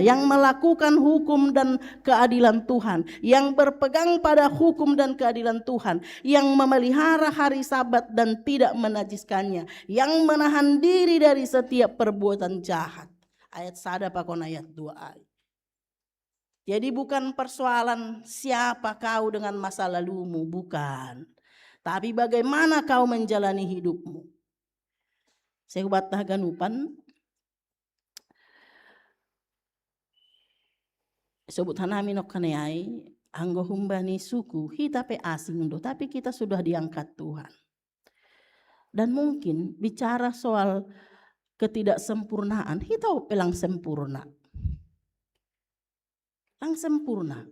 yang melakukan hukum dan keadilan Tuhan, yang berpegang pada hukum dan keadilan Tuhan, yang memelihara hari Sabat dan tidak menajiskannya, yang menahan diri dari setiap perbuatan jahat. Ayat 1 pakon ayat 2a. Jadi bukan persoalan siapa kau dengan masa lalumu, bukan. Tapi bagaimana kau menjalani hidupmu. Saya ubat haganupan. Sebut hanami nok kanayai Anggo humbani suku, hita pe asing do, tapi kita sudah diangkat Tuhan. Dan mungkin bicara soal ketidaksempurnaan, hita pelang sempurna. Lang sempurna.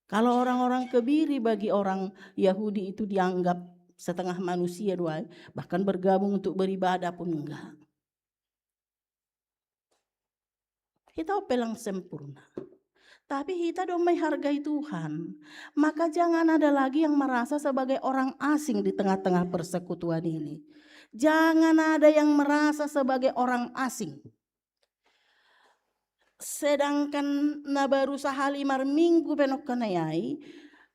Kalau orang-orang kebiri bagi orang Yahudi itu dianggap setengah manusia doa, bahkan bergabung untuk beribadah pun enggak. Kita pelang sempurna. Tapi kita dong menghargai Tuhan. Maka jangan ada lagi yang merasa sebagai orang asing di tengah-tengah persekutuan ini. Jangan ada yang merasa sebagai orang asing. Sedangkan na baru sahalimar minggu penok kanayai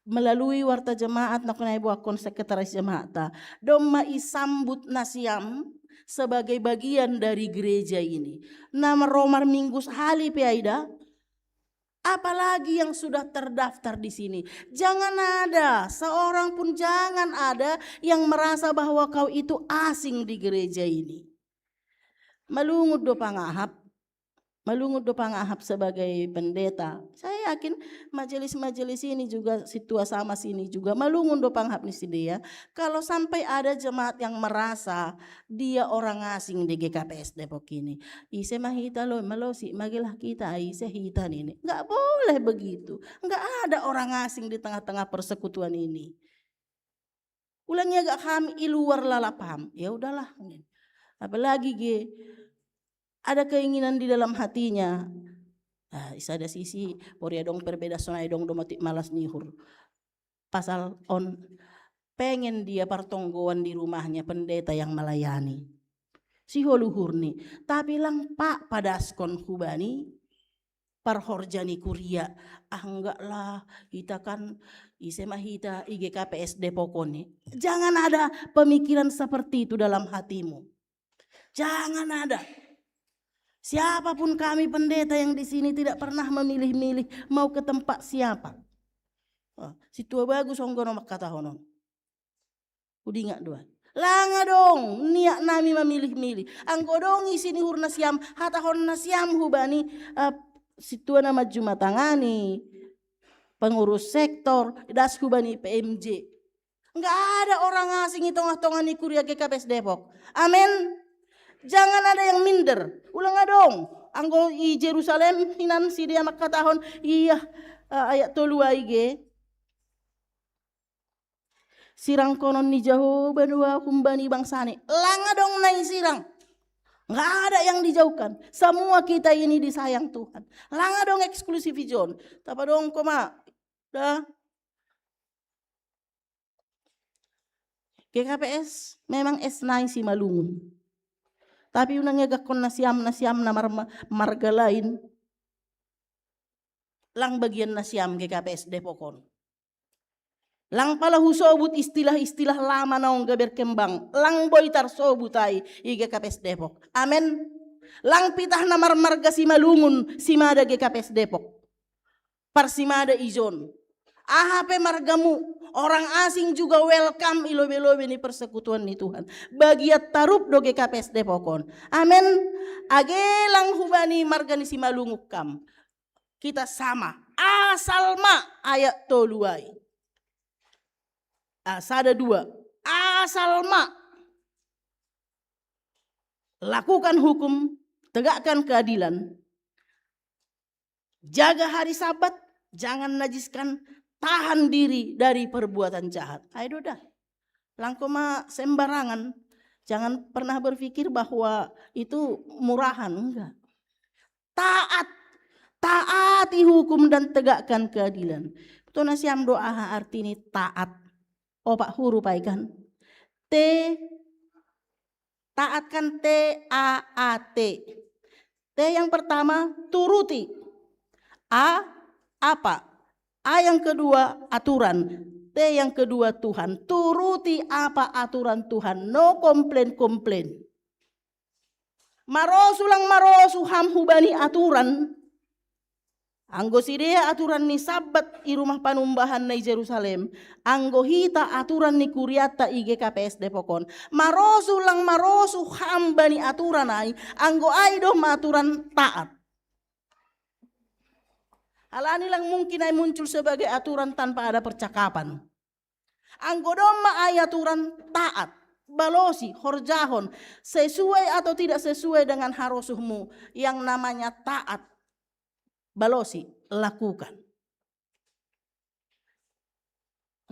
melalui warta jemaat na kanay buakon sekretaris jemaat dong maisambut nasiam sebagai bagian dari gereja ini. Nama romar minggu sehali piaida. Apalagi yang sudah terdaftar di sini. Jangan ada, seorang pun jangan ada yang merasa bahwa kau itu asing di gereja ini. Malungod do pangahap sebagai pendeta. Saya yakin majelis-majelis ini juga situa sama sini juga malungun do panghap ni si dia. Kalau sampai ada jemaat yang merasa dia orang asing di GKPS Depok ini, ise mahita lo malosi magilah kita ise hitan ini. Enggak boleh begitu. Enggak ada orang asing di tengah-tengah persekutuan ini. Ulangnya gak kami iluar lalapam. Ya udahlah. Apalagi ada keinginan di dalam hatinya. Isa ada sisi poria dong perbeda sonai dong domotik malas nihur. Pasal on pengen dia partonggoan di rumahnya pendeta yang melayani. Si holuhur nih. Tapi lang pak padaskon hubani parhorjani kuria. Enggak lah kita kan isema hita IGKPS Depokon nih. Jangan ada pemikiran seperti itu dalam hatimu. Jangan ada. Siapapun kami pendeta yang di sini tidak pernah memilih-milih mau ke tempat siapa. Si tua bagus onggono makata honon. Udi nggak doa. Langa dong niat nami memilih-milih. Anggo dong isini hurna siam hata honna siam hubani si tua nama Jumatangani pengurus sektor das hubani PMJ. Enggak ada orang asing tengah-tengah ni kuria GKPS Depok. Amin. Jangan ada yang minder. Ulang dong. Anggo i Jerusalem hinan si dia makatahon iya ayat tolu aige. Sirang konon ni jauh benua kumbani bangsani. Langa dong nai sirang. Nggak ada yang dijauhkan. Semua kita ini disayang Tuhan. Langa dong eksklusif John. Tapa dong koma. Dah. GKPS memang S9 si Malungun. Tapi unangnya gakon nasiam na marga lain. Lang bagian nasiam GKPS Depokon. Lang pala husobut istilah-istilah lama naong berkembang. Lang boitar sobutai GKPS Depok. Amen. Lang pitah na marga si Malungun simada GKPS Depok. Parsimada ijon. Ahape margamu, orang asing juga welcome ilobe-lobe ni persekutuan ni Tuhan. Bagiat tarup do GKPS Depokon. Amen. Agelang hubani marga ni si Malungukam. Kita sama. Asal ma ayat toluai. Asada dua. Asal ma. Lakukan hukum, tegakkan keadilan. Jaga hari Sabat, jangan najiskan. Tahan diri dari perbuatan jahat. Ayo dah. Langkoma sembarangan. Jangan pernah berpikir bahwa itu murahan. Enggak. Taat. Taati hukum dan tegakkan keadilan. Itu nasiam doa arti ini taat. Pak huruf kan. Taat kan T-A-A-T. T yang pertama turuti. A apa? A yang kedua aturan. T yang kedua Tuhan. Turuti apa aturan Tuhan. No komplain. Marosu ham hubani aturan. Anggo sidea aturan ni Sabat i rumah panumbahan na Jerusalem. Anggo hita aturan ni kuriata i GKPS Depokon. Marosu ham bani aturan ay. Anggo ay do aturan taat. Hal inilah mungkin ay muncul sebagai aturan tanpa ada percakapan. Anggodoma ay aturan taat, balosi, horjahon, sesuai atau tidak sesuai dengan harosuhmu yang namanya taat, balosi, lakukan.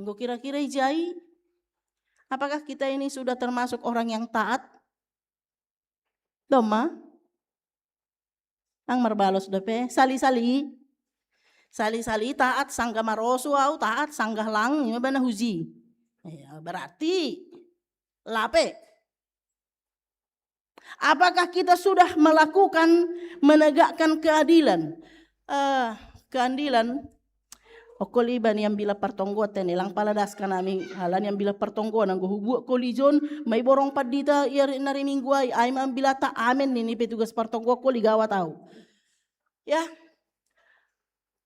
Anggo kira-kira ijai, apakah kita ini sudah termasuk orang yang taat? Doma? Ang marbalos dape, sali-sali. Sali-sali taat sanggah marosu au taat sanggah lang yung bana huji. Ya, berarti lape. Apakah kita sudah melakukan menegakkan keadilan? Keadilan okoliban yang bila pertonggotan ilang paladas kanami halan yang bila pertonggoan ang hubu kolijon may borong padita ir nari mingguay ay bila ta amen ni petugas pertonggo koli gawa tahu. Ya.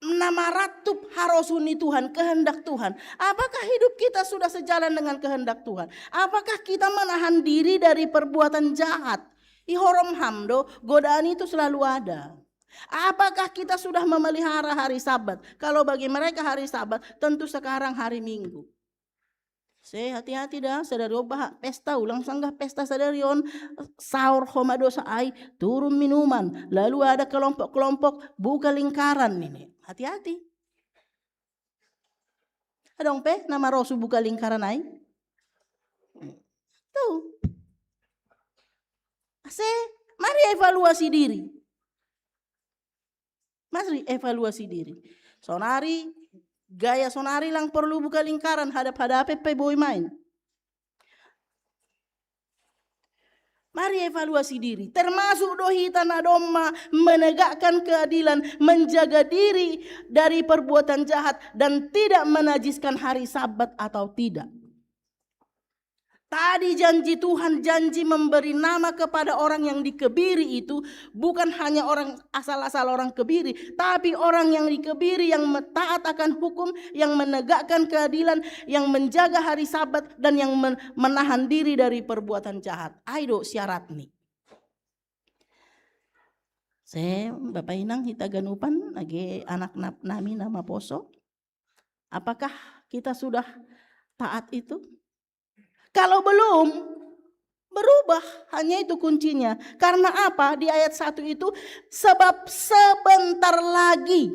Nama ratup harosuni Tuhan, kehendak Tuhan. Apakah hidup kita sudah sejalan dengan kehendak Tuhan? Apakah kita menahan diri dari perbuatan jahat? Ihorom hamdo, godaan itu selalu ada. Apakah kita sudah memelihara hari Sabat? Kalau bagi mereka hari Sabat, tentu sekarang hari Minggu. Hati-hati dah, sadari obah pesta ulang sanggah pesta sadarion sahur homadosa ay turun minuman, lalu ada kelompok-kelompok buka lingkaran ini. Hati-hati. Adong pe nama Rosu buka lingkaran ay. Tuh. Mari evaluasi diri. Mari evaluasi diri. Sonari gaya sonari lang perlu buka lingkaran hadap-hadap pe boy main. Mari evaluasi diri, termasuk dohi tanah doma, menegakkan keadilan, menjaga diri dari perbuatan jahat dan tidak menajiskan hari Sabat atau tidak. Tadi janji Tuhan, janji memberi nama kepada orang yang dikebiri itu bukan hanya orang asal-asal orang kebiri, tapi orang yang dikebiri yang taat akan hukum, yang menegakkan keadilan, yang menjaga hari Sabat dan yang menahan diri dari perbuatan jahat. Aido syarat nih. Saya Bapak Inang hita ganupan lagi anak nami nama poso. Apakah kita sudah taat itu? Kalau belum, berubah, hanya itu kuncinya. Karena apa? Di ayat 1 itu, sebab sebentar lagi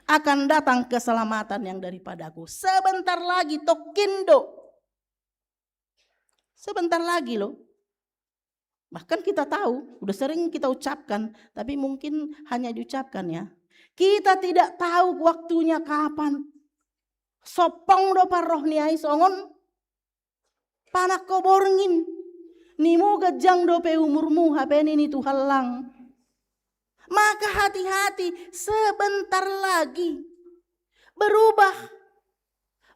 akan datang keselamatan yang daripadaku. Sebentar lagi, tokindo. Sebentar lagi loh. Bahkan kita tahu, udah sering kita ucapkan, tapi mungkin hanya diucapkan ya. Kita tidak tahu waktunya kapan. Sopong do parroh ni ay songon. Panak ko borngin, ni mo gajang dope umurmu hapen ini Tuhan lang. Maka hati-hati, sebentar lagi berubah,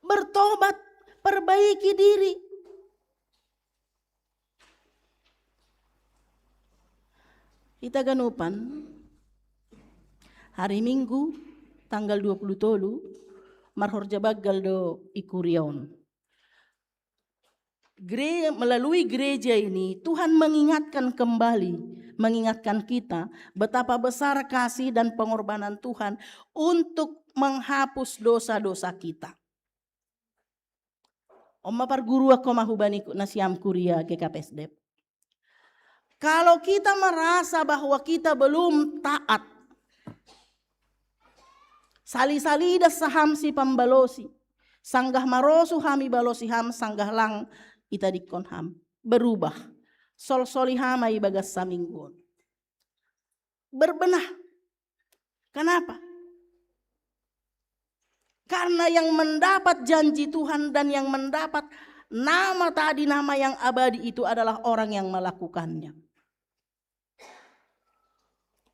bertobat, perbaiki diri. Kita ganupan hari Minggu tanggal 20 tolu marhorja bagal do ikurion. Melalui gereja ini Tuhan mengingatkan kembali, mengingatkan kita betapa besar kasih dan pengorbanan Tuhan untuk menghapus dosa-dosa kita. Oma parguru ako mahubani nasiam kuria ke KPSDEP. Kalau kita merasa bahwa kita belum taat, sali-sali das saham si pambalosi, sanggah marosu hami balosi ham sanggah lang ita dikon ham berubah sol-soli hamai bagas saminggon berbenah. Kenapa? Karena yang mendapat janji Tuhan dan yang mendapat nama tadi, nama yang abadi itu adalah orang yang melakukannya.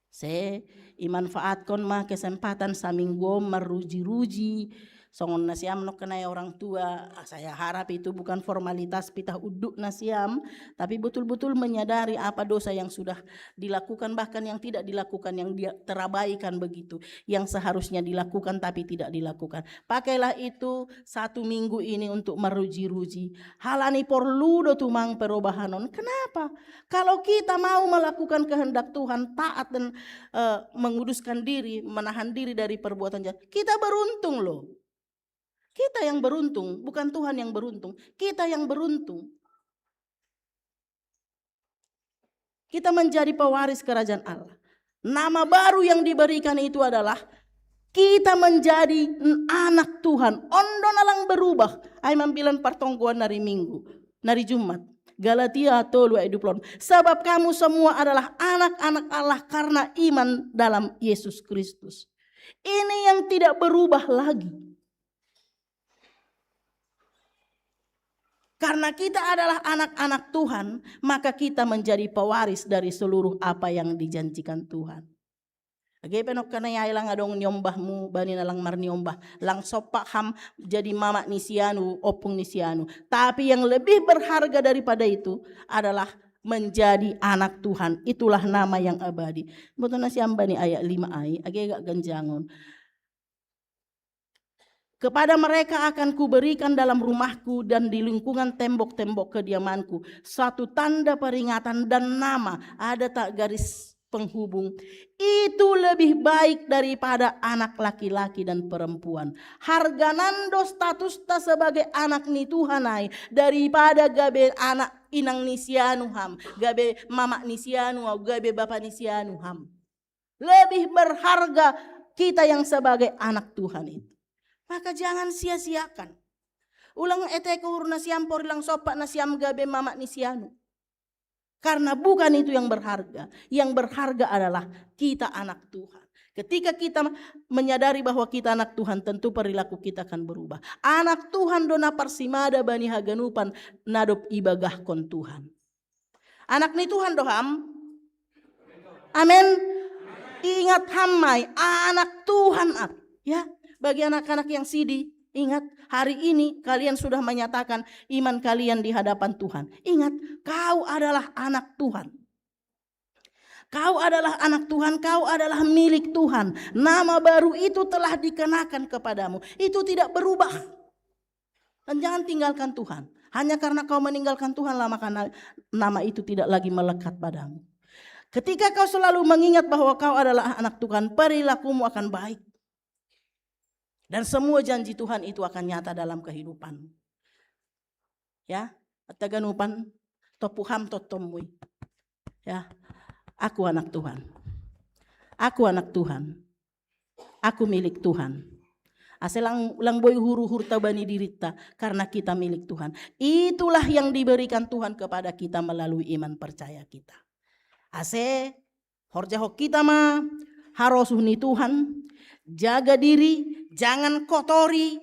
Saya imanfaatkan mah kesempatan saminggo meruji-ruji songon nasiam no kenai orang tua. Saya harap itu bukan formalitas pitah uduk nasiam, tapi betul-betul menyadari apa dosa yang sudah dilakukan, bahkan yang tidak dilakukan, yang dia terabaikan begitu, yang seharusnya dilakukan tapi tidak dilakukan. Pakailah itu 1 minggu ini untuk meruji-ruji. Halani perlu do tumang perubahanon. Kenapa? Kalau kita mau melakukan kehendak Tuhan, taat dan menguduskan diri, menahan diri dari perbuatan jahat, kita beruntung loh. Kita yang beruntung, bukan Tuhan yang beruntung. Kita yang beruntung. Kita menjadi pewaris kerajaan Allah. Nama baru yang diberikan itu adalah kita menjadi anak Tuhan. Ondo nalang berubah. Ay mambilan partongguan nari Minggu, nari Jumat. Galatia 3:20. Sebab kamu semua adalah anak-anak Allah karena iman dalam Yesus Kristus. Ini yang tidak berubah lagi. Karena kita adalah anak-anak Tuhan, maka kita menjadi pewaris dari seluruh apa yang dijanjikan Tuhan. Age penok kana yailang adong nyombahmu bani nalang mar nyombah lang sopak ham jadi mama nisianu opung nisianu. Tapi yang lebih berharga daripada itu adalah menjadi anak Tuhan. Itulah nama yang abadi. Betul nasi ambani ayat 5 ay age gak ganjangon. Kepada mereka akan kuberikan dalam rumahku dan di lingkungan tembok-tembok kediamanku satu tanda peringatan dan nama, ada tak garis penghubung. Itu lebih baik daripada anak laki-laki dan perempuan. Harga nando status ta sebagai anak ni Tuhanai daripada gabe anak inang nisianu ham, gabe mama nisianu, gabe bapak nisianu ham. Lebih berharga kita yang sebagai anak Tuhan itu. Maka jangan sia-siakan. Ulang eteko hurna siam porilang sopak na siam gabe mama nisianu. Karena bukan itu yang berharga. Yang berharga adalah kita anak Tuhan. Ketika kita menyadari bahwa kita anak Tuhan, tentu perilaku kita akan berubah. Anak Tuhan dona parsimada bani haganupan nadop ibagah kon Tuhan. Anak ni Tuhan doham. Amin. Ingat hamai anak Tuhan ya. Bagi anak-anak yang sidi, ingat hari ini kalian sudah menyatakan iman kalian di hadapan Tuhan. Ingat, kau adalah anak Tuhan. Kau adalah anak Tuhan, kau adalah milik Tuhan. Nama baru itu telah dikenakan kepadamu. Itu tidak berubah. Dan jangan tinggalkan Tuhan. Hanya karena kau meninggalkan Tuhan, maka nama itu tidak lagi melekat padamu. Ketika kau selalu mengingat bahwa kau adalah anak Tuhan, perilakumu akan baik. Dan semua janji Tuhan itu akan nyata dalam kehidupan. Ya, taganupan topuham totomui. Ya, aku anak Tuhan. Aku anak Tuhan. Aku milik Tuhan. Aselang lang boy huru-hur tabani dirita karena kita milik Tuhan. Itulah yang diberikan Tuhan kepada kita melalui iman percaya kita. Ase horjahok kita mah harosuhni Tuhan. Jaga diri, jangan kotori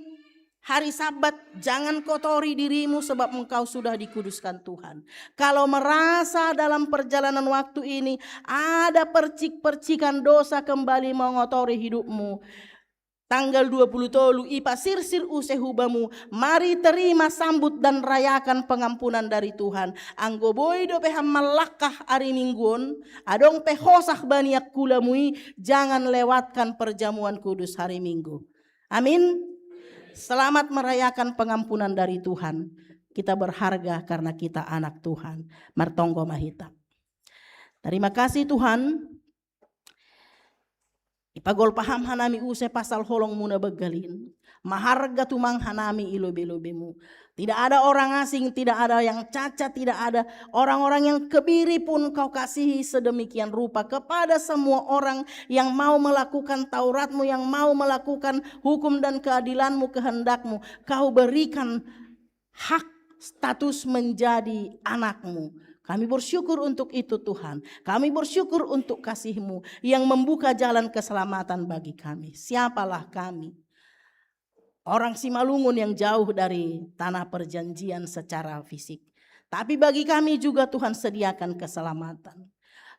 hari Sabat, jangan kotori dirimu sebab engkau sudah dikuduskan Tuhan. Kalau merasa dalam perjalanan waktu ini ada percik-percikan dosa kembali mengotori hidupmu, tanggal 20 tolu ipa sirsir usehubamu, mari terima sambut dan rayakan pengampunan dari Tuhan. Anggo boy do peham malakah hari mingguon, adong pehosah baniak kulamui, jangan lewatkan perjamuan kudus hari Minggu. Amin. Selamat merayakan pengampunan dari Tuhan. Kita berharga karena kita anak Tuhan. Martonggo mahita. Terima kasih Tuhan. Ipagol paham hanami use pasal holong muna begalin. Maharga tumang hanami ilobe-lobemu. Tidak ada orang asing, tidak ada yang cacat, tidak ada orang-orang yang kebiri pun kau kasihi sedemikian rupa kepada semua orang yang mau melakukan Tauratmu, yang mau melakukan hukum dan keadilanmu, kehendakmu. Kau berikan hak status menjadi anakmu. Kami bersyukur untuk itu Tuhan. Kami bersyukur untuk kasih-Mu yang membuka jalan keselamatan bagi kami. Siapalah kami? Orang Simalungun yang jauh dari tanah perjanjian secara fisik. Tapi bagi kami juga Tuhan sediakan keselamatan.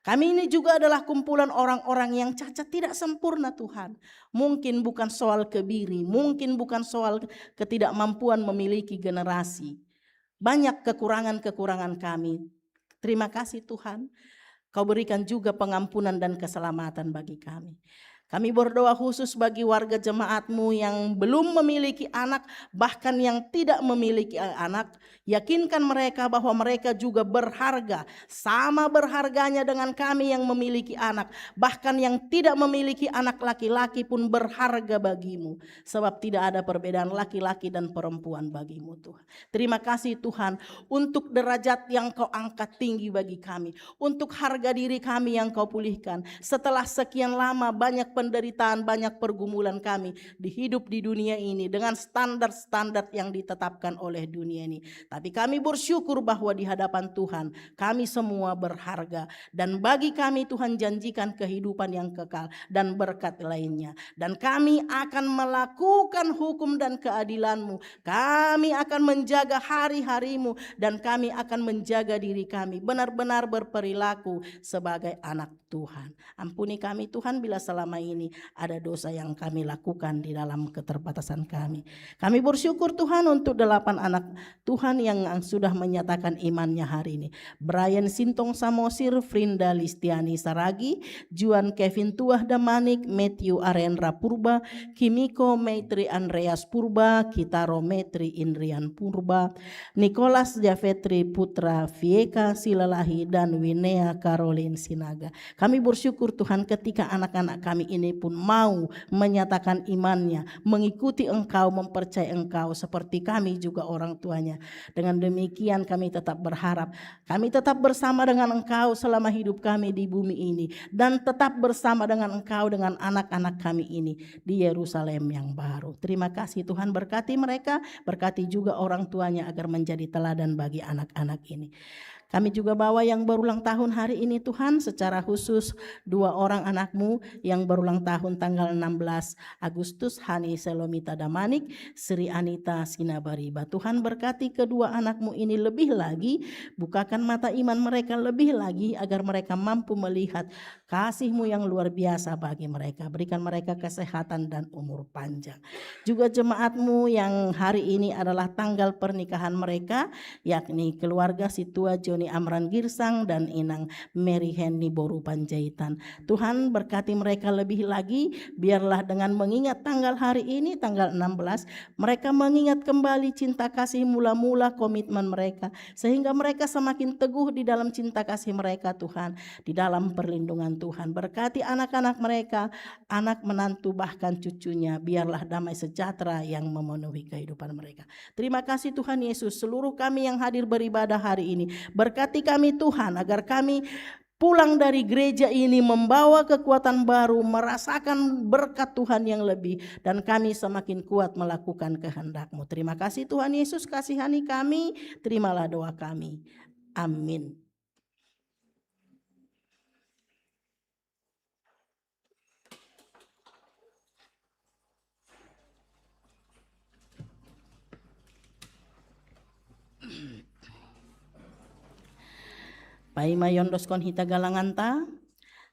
Kami ini juga adalah kumpulan orang-orang yang cacat tidak sempurna Tuhan. Mungkin bukan soal kebiri, mungkin bukan soal ketidakmampuan memiliki generasi. Banyak kekurangan-kekurangan kami. Terima kasih Tuhan, Kau berikan juga pengampunan dan keselamatan bagi kami. Kami berdoa khusus bagi warga jemaat-Mu yang belum memiliki anak, bahkan yang tidak memiliki anak. Yakinkan mereka bahwa mereka juga berharga, sama berharganya dengan kami yang memiliki anak. Bahkan yang tidak memiliki anak laki-laki pun berharga bagi-Mu. Sebab tidak ada perbedaan laki-laki dan perempuan bagi-Mu Tuhan. Terima kasih Tuhan untuk derajat yang Kau angkat tinggi bagi kami. Untuk harga diri kami yang Kau pulihkan. Setelah sekian lama banyak penderitaan, banyak pergumulan kami di hidup di dunia ini dengan standar-standar yang ditetapkan oleh dunia ini. Tapi kami bersyukur bahwa di hadapan Tuhan kami semua berharga. Dan bagi kami Tuhan janjikan kehidupan yang kekal dan berkat lainnya. Dan kami akan melakukan hukum dan keadilan-Mu. Kami akan menjaga hari-hari-Mu dan kami akan menjaga diri kami benar-benar berperilaku sebagai anak Tuhan. Ampuni kami Tuhan bila selama ini ada dosa yang kami lakukan di dalam keterbatasan kami. Kami bersyukur Tuhan untuk 8 anak Tuhan yang sudah menyatakan imannya hari ini. Brian Sintong Samosir, Frinda Listiani Saragi, Juan Kevin Tuah Damanik, Matthew Arendra Purba, Kimiko Maitri Andreas Purba, Kitaro Maitri Indrian Purba, Nicholas Javetri Putra Vieka Silalahi, dan Winea Caroline Sinaga. Kami bersyukur Tuhan ketika anak-anak kami ini pun mau menyatakan imannya, mengikuti Engkau, mempercayai Engkau seperti kami juga orang tuanya. Dengan demikian kami tetap berharap, kami tetap bersama dengan Engkau selama hidup kami di bumi ini. Dan tetap bersama dengan Engkau dengan anak-anak kami ini di Yerusalem yang baru. Terima kasih Tuhan, berkati mereka, berkati juga orang tuanya agar menjadi teladan bagi anak-anak ini. Kami juga bawa yang berulang tahun hari ini Tuhan, secara khusus 2 orang anak-Mu yang berulang tahun tanggal 16 Agustus, Hani Selomita Damanik, Sri Anita Sinabariba. Tuhan berkati kedua anak-Mu ini lebih lagi, bukakan mata iman mereka lebih lagi agar mereka mampu melihat kasih-Mu yang luar biasa bagi mereka. Berikan mereka kesehatan dan umur panjang. Juga jemaat-Mu yang hari ini adalah tanggal pernikahan mereka, yakni keluarga Situa Joni Amran Girsang dan Inang Mary Henny Boru Panjaitan. Tuhan berkati mereka lebih lagi, biarlah dengan mengingat tanggal hari ini, tanggal 16, mereka mengingat kembali cinta kasih mula-mula komitmen mereka, sehingga mereka semakin teguh di dalam cinta kasih mereka Tuhan, di dalam perlindungan Tuhan. Berkati anak-anak mereka, anak menantu bahkan cucunya, biarlah damai sejahtera yang memenuhi kehidupan mereka. Terima kasih Tuhan Yesus, seluruh kami yang hadir beribadah hari ini, berkati kami Tuhan agar kami pulang dari gereja ini membawa kekuatan baru, merasakan berkat Tuhan yang lebih, dan kami semakin kuat melakukan kehendak-Mu. Terima kasih Tuhan Yesus, kasihani kami, terimalah doa kami. Amin. Pai mayondos kon hita galanganta,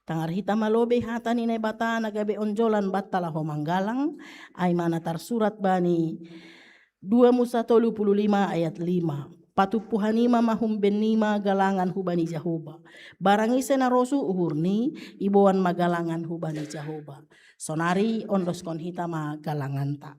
tangar hita malobe hata ni bata nagabe onjolan batala homanggalang, ay manatar surat bani 2 Musa 35 ayat 5. Patupuhanima mahum benima galangan hubani Jahoba. Barangi sena rosu uhurni ibuan magalangan hubani Jahoba. Sonari ondos kon hita magalanganta.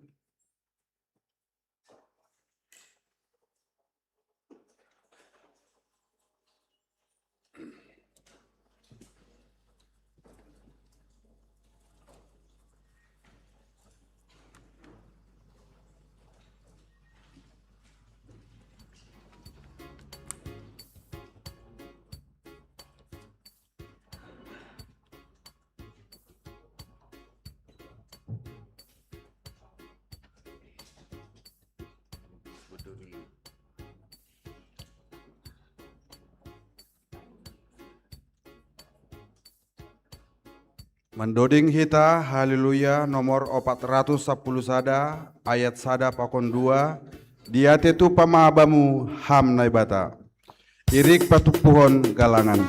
Mendoding hita haleluya nomor 410 sada ayat sada pakon 2 dia tetu pamahabamu ham naibata irik patupuhon galangan.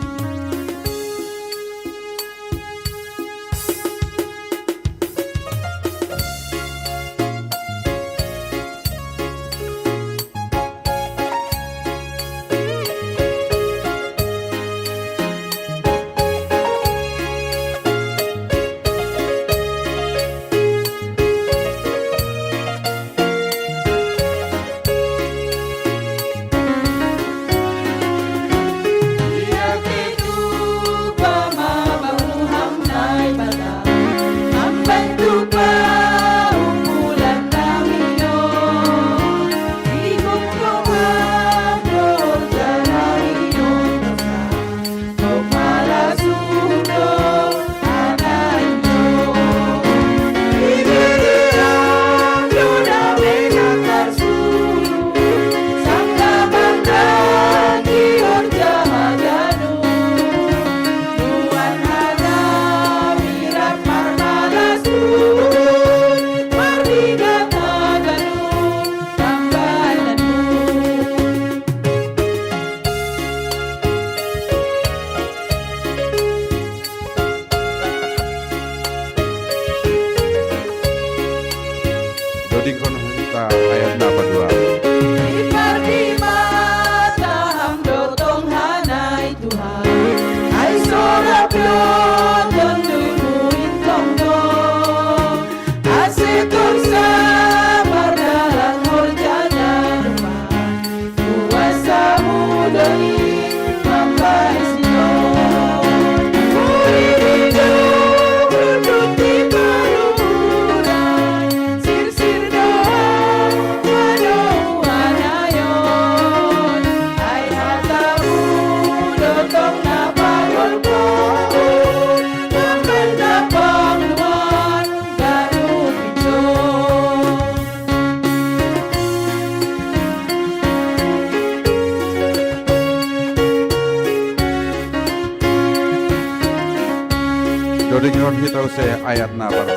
Dodingon hitau se ayat na par.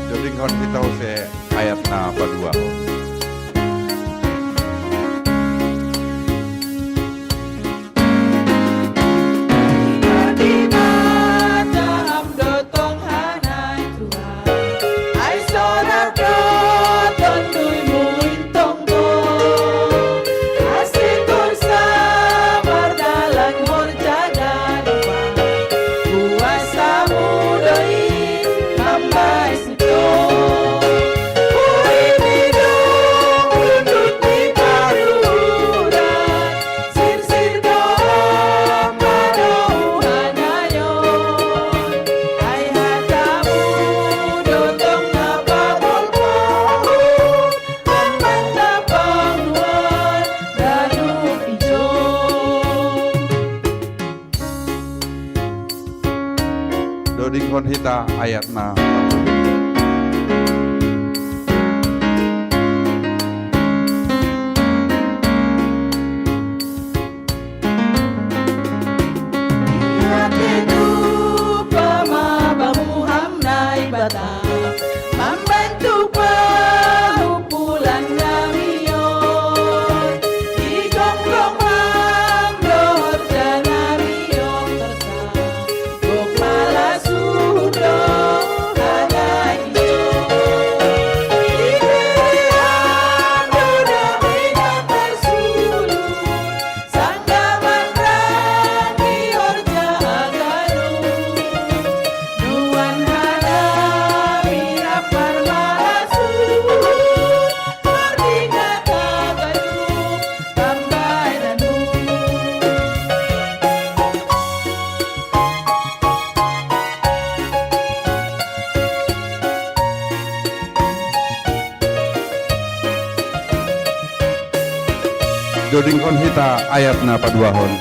Dodingon hitau se ayat na padua. Dodingon hita ayat na. Dodingon hita ayat na paduahon.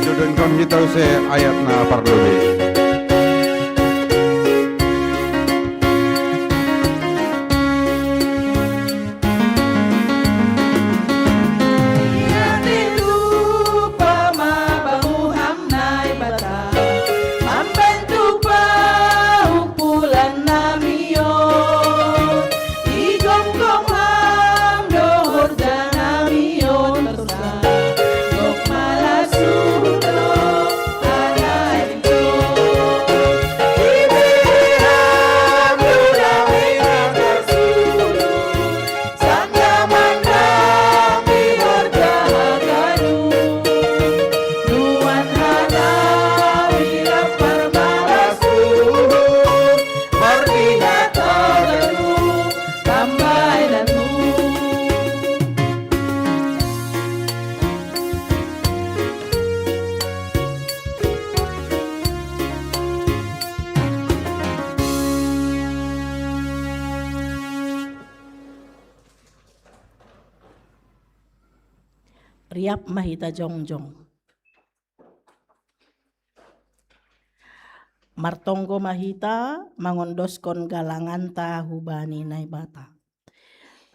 Dodingon hitau se ayat na parlobe. Malas Riap mahita jongjong. Martonggo mahita mangondoskon galanganta hubani naibata.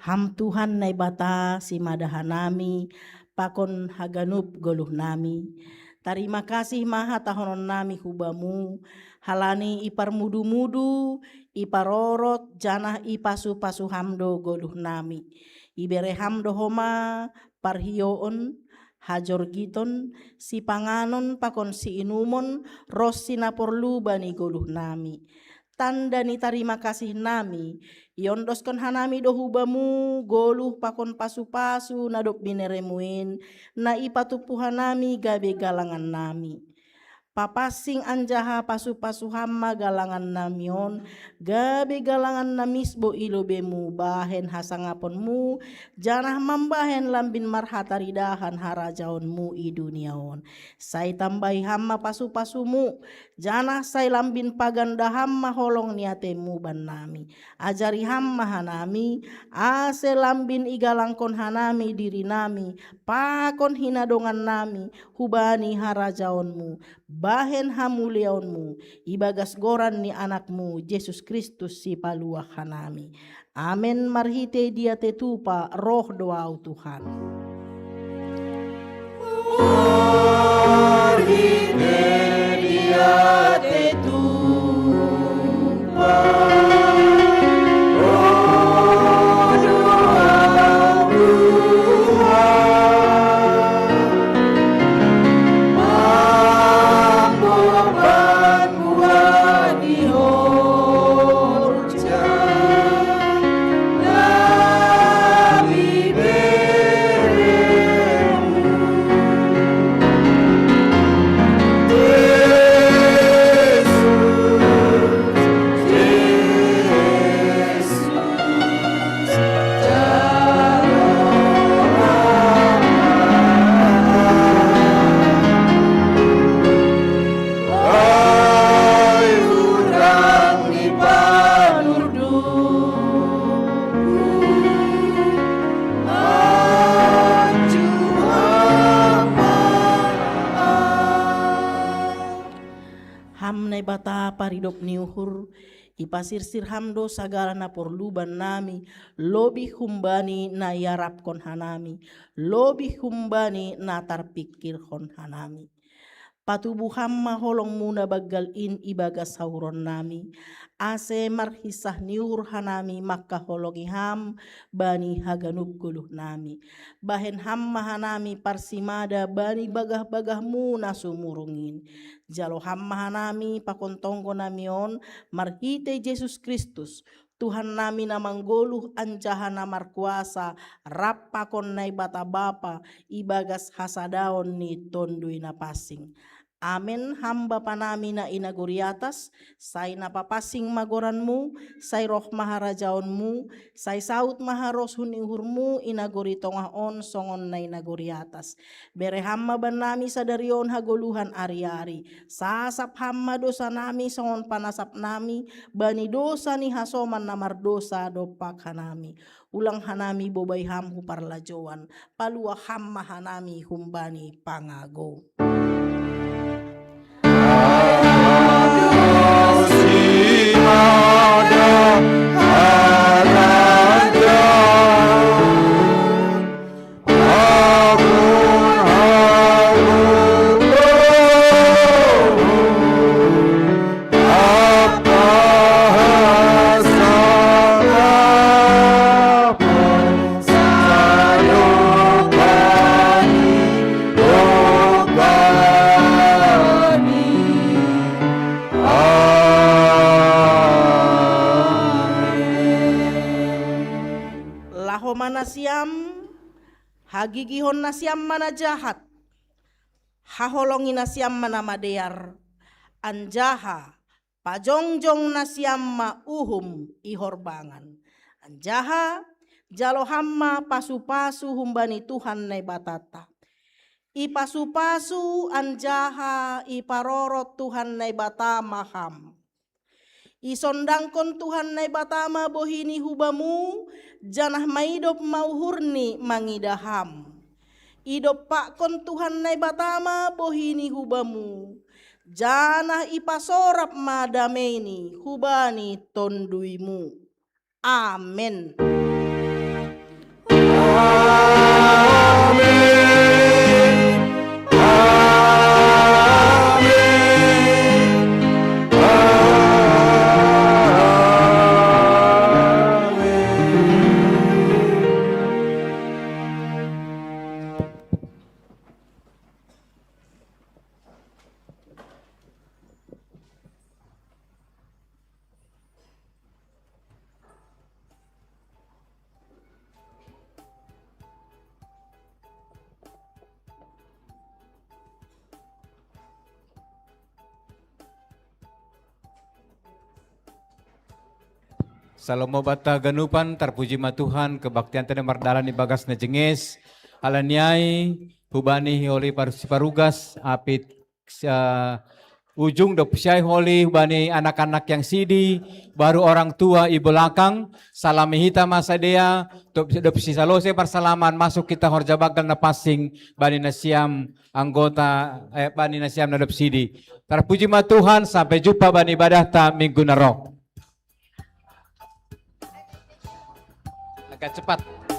Ham Tuhan naibata si madahanami pakon haganup goluh nami. Terima kasih maha tahonon nami hubamu. Halani ipar mudu-mudu, iparorot janah ipasu-pasu hamdo goluh nami. Ibere hamdo homa parhioon hajor giton si panganon pakon si inumon ros sinaporlu bani goluh nami. Tanda ni terima kasih nami yondoskon hanami dohubamu goluh pakon pasu-pasu nadop bineremuin na ipatupuhan nami gabe galangan nami. Papasing anjaha pasu-pasu hamma galangan namion gabe galangan namisbo ilobemu bahen hasangaponmu janah mambahen lambin marhataridahan harajaonmu i duniaon. Sai tambahi hamma pasu-pasumu janah sai lambin paganda hamma holong niatemu ban nami. Ajari hamma hanami ase lambin igalangkon hanami diri nami pakon hinadongan nami hubani harajaonmu bahen hamuliaonmu ibagas goran ni anakmu Yesus Kristus si paluah hanami. Amen marhite dia tetupa roh doau Tuhan. Marhite dia tetupa bata paridop niuhur ipasirsir hamdo sagala na porluban nami lobi humbani na yarap kon hanami lobi humbani na tarpikir kon hanami. Patubuh hamma holong muna bagal in ibaga sauron nami ase marhisah niur hanami makka holongi ham bani haganub guluh nami bahen hamma hanami parsimada bani bagah-bagah muna sumurungin jalo hamma hanami pakontonggo namion marhite Yesus Kristus Tuhan nami namanggoluh anjaha namar kuasa rap pakon nai bata bapa ibagas hasadaon ni tondui na pasing. Amen hamba panami na inaguri atas, say napapasing magoranmu, say roh maharajaonmu, say saut maharos hunihurmu inaguri tongaon songon na inaguri atas. Bere hamba banami sa darion hagoluhan ari-ari, sasap hamba dosa nami songon panasap nami, bani dosa ni hasoman namar dosa dopak hanami. Ulang hanami bobay hamhu parlajoan, palua hamma hanami humbani pangago. Hagigihon na siyam mana jahat, haholongin na siyam mana madear, anjaha, pajongjong na siyam mauhum ihorbangan, anjaha, jalohamma pasu-pasu humbani Tuhan na batata, ipasu-pasu anjaha iparorot Tuhan na batamaham, isondangkon Tuhan na batama bohini hubamu, janah maidop mauhurni mangidaham. Idop pakon Tuhan nai batama bohini hubamu. Janah ipasorap madameni hubani tonduimu. Amin. Salomo bata ganupan terpuji ma Tuhan kebaktian tene mardalan di bagas na jenges alaniai hubani holi parugas apit ujung dop syai holi hubani anak-anak yang sidi baru orang tua ibu lakang salami hita masadea dop sisalose persalaman masuk kita horja bagal na passing bani nasiam anggota bani nasiam na dop sidi terpuji ma Tuhan sampai jumpa bani ibadah ta minggu narok agak cepat.